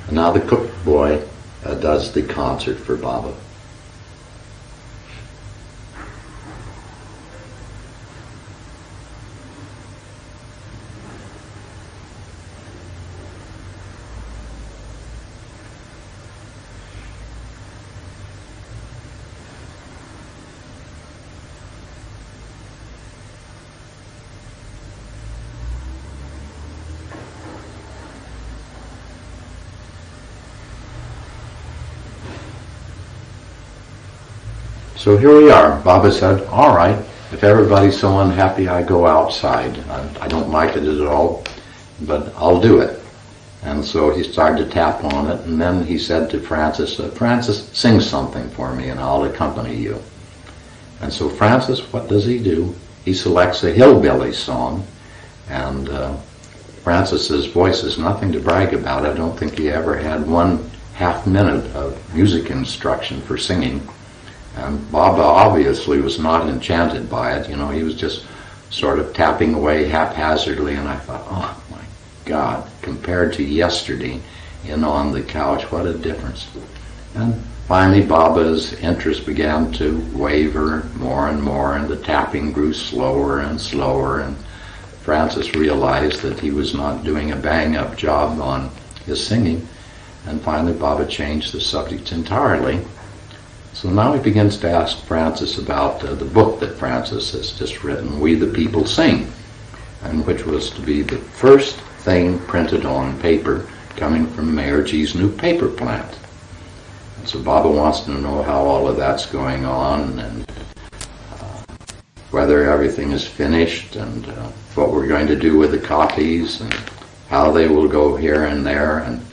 And now the cook boy does the concert for Baba. So here we are. Baba said, all right, if everybody's so unhappy, I go outside. I don't like it at all, but I'll do it. And so he started to tap on it, and then he said to Francis, Francis, sing something for me and I'll accompany you. And so Francis, what does he do? He selects a hillbilly song, and Francis's voice is nothing to brag about. I don't think he ever had 1/2 minute of music instruction for singing. And Baba obviously was not enchanted by it. You know, he was just sort of tapping away haphazardly, and I thought, oh my God, compared to yesterday in on the couch, what a difference. And finally Baba's interest began to waver more and more, and the tapping grew slower and slower, and Francis realized that he was not doing a bang-up job on his singing, and finally Baba changed the subject entirely. So now he begins to ask Francis about the book that Francis has just written, We the People Sing, and which was to be the first thing printed on paper coming from Mayor G's new paper plant. And so Baba wants to know how all of that's going on, and whether everything is finished, and what we're going to do with the copies, and how they will go here and there, and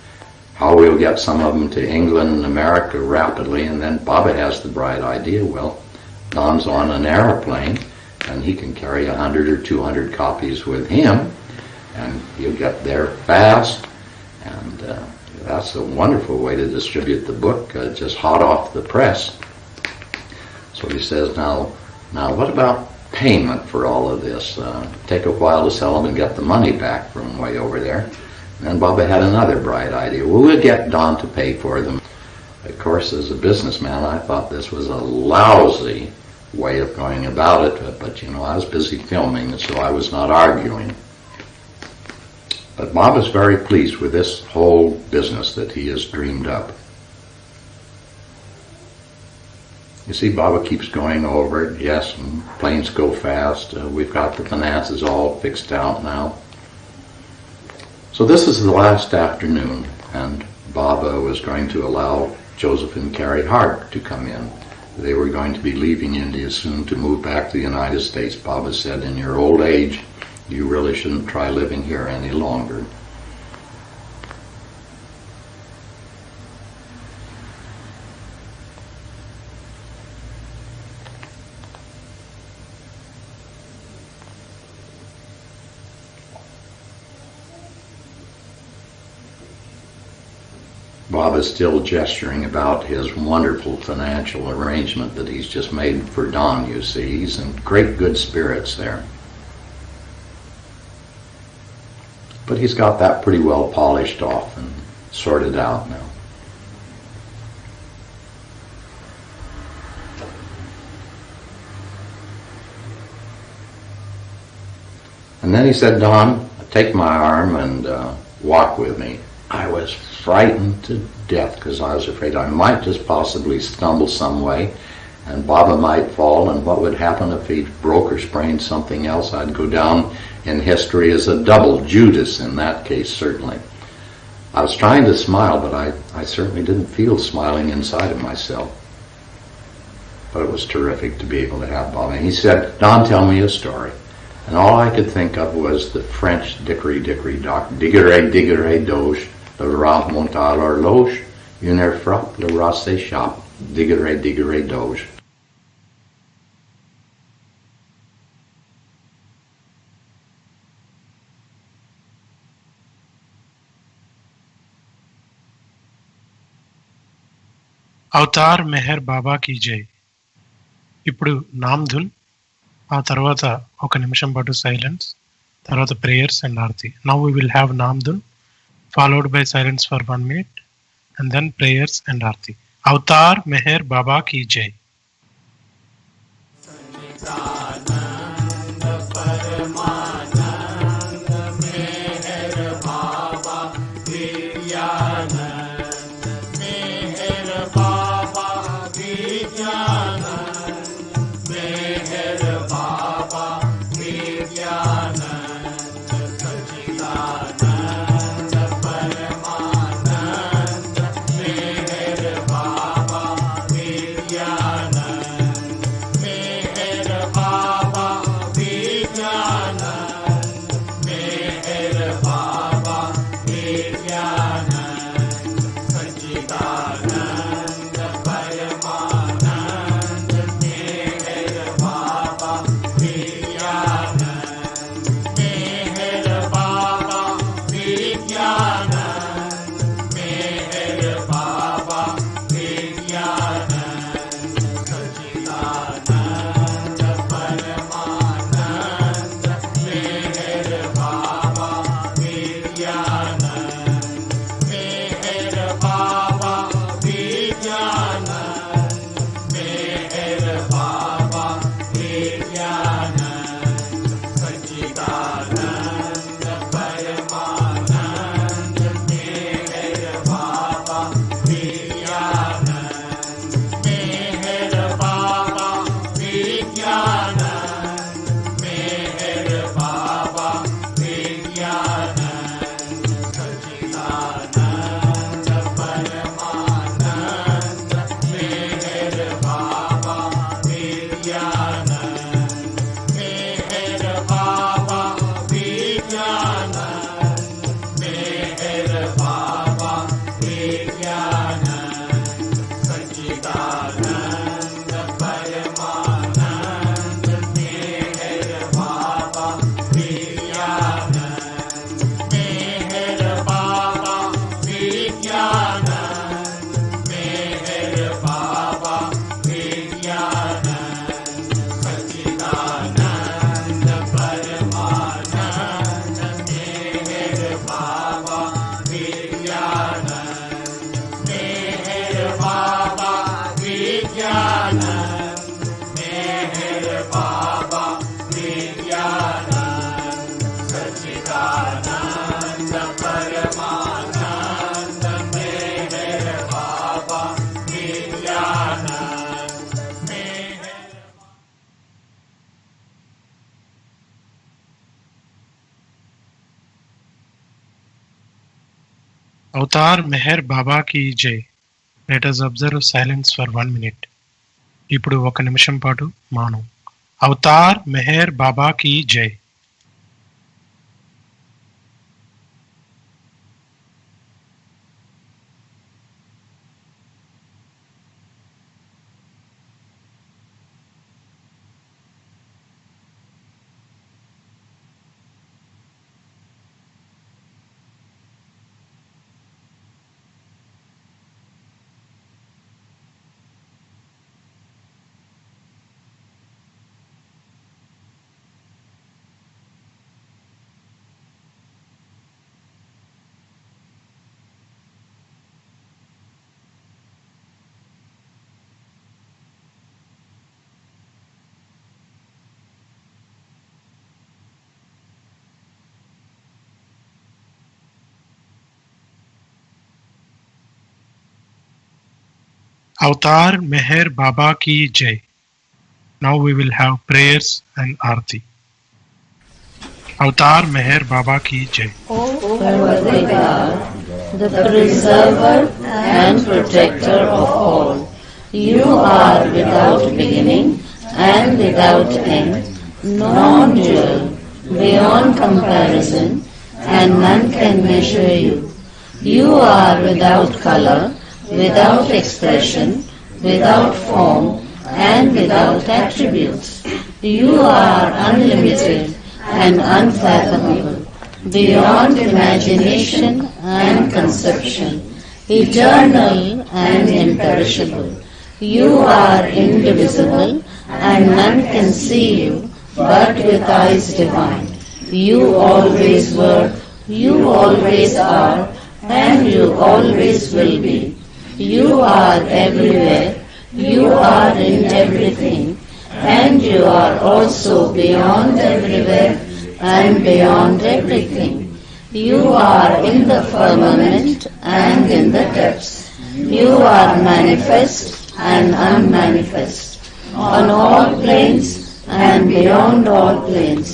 how we'll get some of them to England and America rapidly. And then Baba has the bright idea, well, Don's on an airplane, and he can carry 100 or 200 copies with him, and he'll get there fast, and that's a wonderful way to distribute the book, just hot off the press. So he says, now what about payment for all of this? Take a while to sell them and get the money back from way over there. And Baba had another bright idea. Well, we'll get Don to pay for them. Of course, as a businessman, I thought this was a lousy way of going about it, but I was busy filming, so I was not arguing. But Bob is very pleased with this whole business that he has dreamed up. You see, Baba keeps going over it. Yes, planes go fast. We've got the finances all fixed out now. So this is the last afternoon, and Baba was going to allow Joseph and Carrie Hart to come in. They were going to be leaving India soon to move back to the United States. Baba said, in your old age, you really shouldn't try living here any longer. Bob is still gesturing about his wonderful financial arrangement that he's just made for Don, you see. He's in great good spirits there. But he's got that pretty well polished off and sorted out now. And then he said, Don, take my arm and walk with me. I was frightened to death because I was afraid I might just possibly stumble some way and Baba might fall, and what would happen if he broke or sprained something else? I'd go down in history as a double Judas in that case, certainly. I was trying to smile, but I certainly didn't feel smiling inside of myself. But it was terrific to be able to have Baba. And he said, Don, tell me a story. And all I could think of was the French dickory dickory dock, diggeray diggeray doge, le rat monta l'horloge, une heure frappe, le rat s'échappe, diggeray diggeray doge. Avatar Meher Baba కీ జై. ఇప్పుడు నామ్ ధున్, ఆ తర్వాత ఒక నిమిషం పాటు silence, తర్వాత prayers and aarti. Now we will have naam dhun followed by silence for 1 minute and then prayers and aarti. Avatar Meher Baba కీ జై. Baba అవతార్ మెహర్ బాబా కి జై. Let us observe silence for 1 minute. ఇప్పుడు 1 నిమిషం పాటు మౌనం. అవతార్ మెహర్ బాబా కి జై. Avatar Meher Baba ki Jai. Now we will have prayers and Arti. Avatar Meher Baba ki Jai. O Worthy God, the preserver and protector of all, you are without beginning and without end, non-dual, beyond comparison, and none can measure you. You are without color, without expression, without form, and without attributes. You are unlimited and unfathomable, beyond imagination and conception, eternal and imperishable. You are indivisible, and none can see you but with eyes divine. You always were, you always are, and you always will be. You are everywhere, you are in everything, and you are also beyond everywhere and beyond everything. You are in the firmament and in the depths. You are manifest and unmanifest, on all planes and beyond all planes.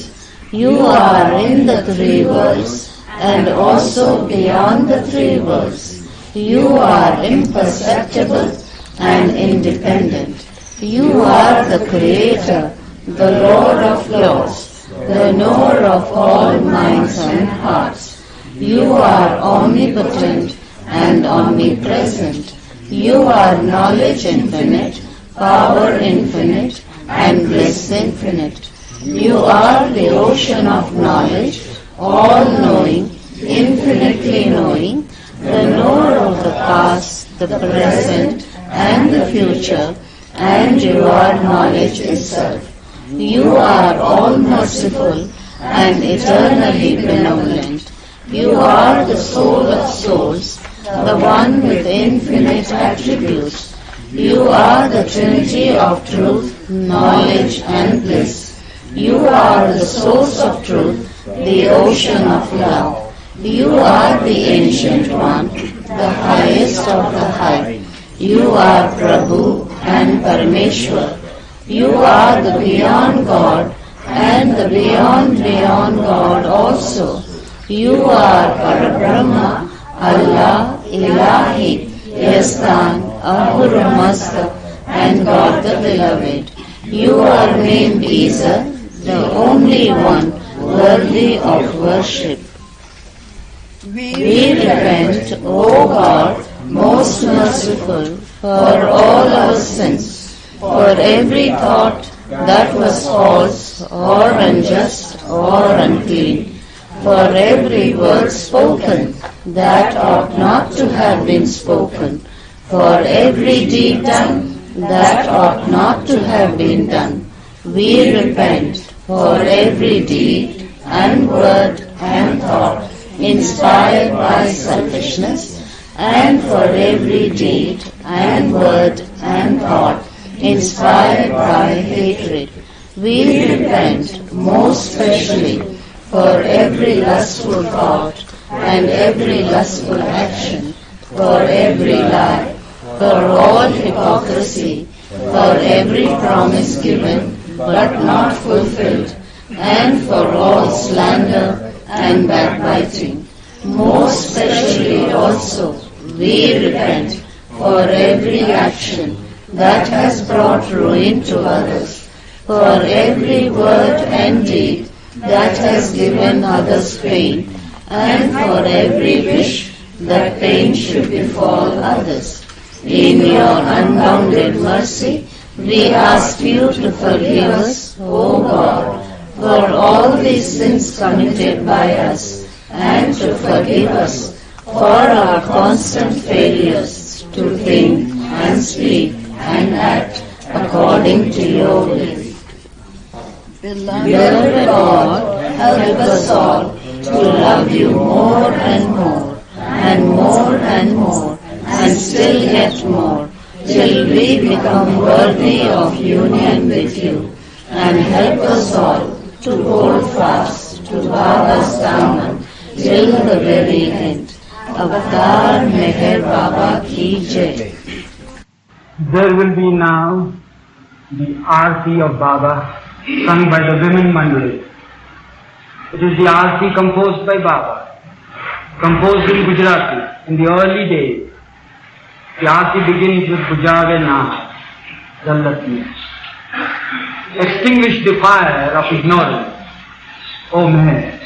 You are in the 3 worlds and also beyond the 3 worlds. You are imperceptible and independent. You are the Creator, the Lord of Lords, the knower of all minds and hearts. You are omnipotent and omnipresent. You are knowledge infinite, power infinite, and bliss infinite. You are the ocean of knowledge, all-knowing, infinitely knowing, the knower of the past, the present, and the future, and you are knowledge itself. You are all-merciful and eternally benevolent. You are the soul of souls, the one with infinite attributes. You are the Trinity of truth, knowledge, and bliss. You are the source of truth, the ocean of love. You are the Ancient One, the highest of the high. You are Prabhu and Parameshwar. You are the Beyond God and the Beyond Beyond God also. You are Parabrahma, Allah, Ilahi, Yastan, Ahura Mazda, and God the Beloved. You are named Isa, the only one worthy of worship. We repent, O God, most merciful, for all our sins, for every thought that was false or unjust or unclean, for every word spoken that ought not to have been spoken, for every deed done that ought not to have been done. We repent for every deed and word and thought inspired by selfishness, and for every deed and word and thought inspired by hatred. We repent most specially for every lustful thought and every lustful action, for every lie, for all hypocrisy, for every promise given but not fulfilled, and for all slander and backbiting. Most especially also we repent for every action that has brought ruin to others, for every word and deed that has given others pain, and for every wish that pain should befall others. In your unbounded mercy, we ask you to forgive us, O God, for all these sins committed by us, and to forgive us for our constant failures to think and speak and act according to your will. Beloved God, help us all to love you more and more, and more and more, and still yet more, till we become worthy of union with you, and help us all to hold fast to Baba's Daman till the very end. Avatar Meher Baba Ki Jai. There will be now the Arti of Baba sung by the women mandali. It is the Arti composed by Baba, composed in Gujarati in the early days. The Arti begins with Bujave Naam, Jallatni. Extinguish the fire of ignorance, O Meher.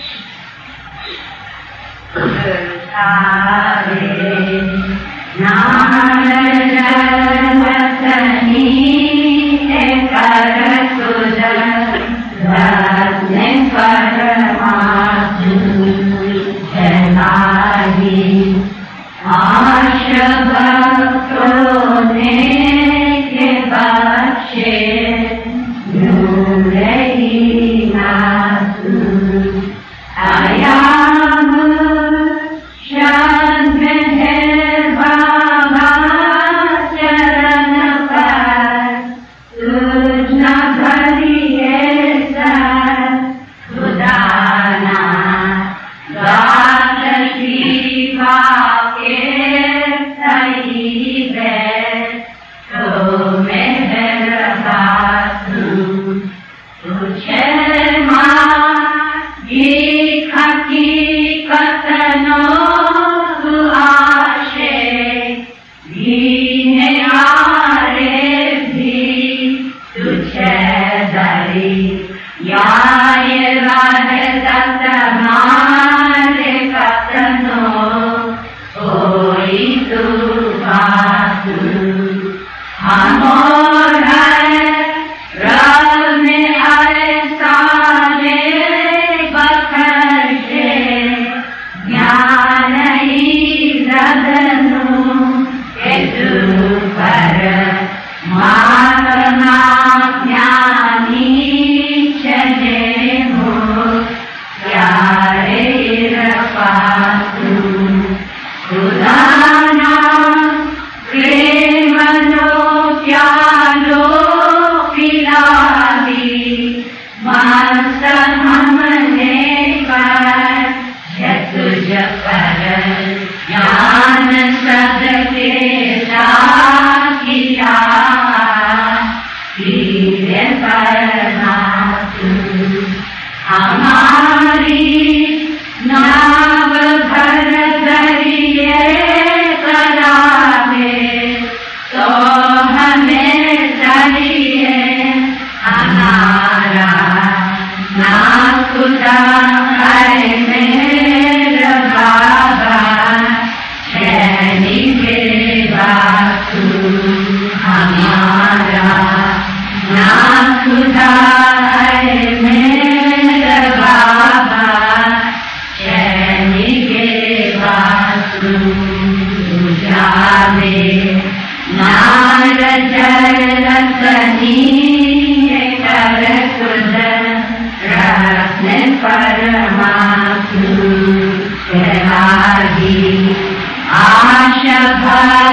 Asha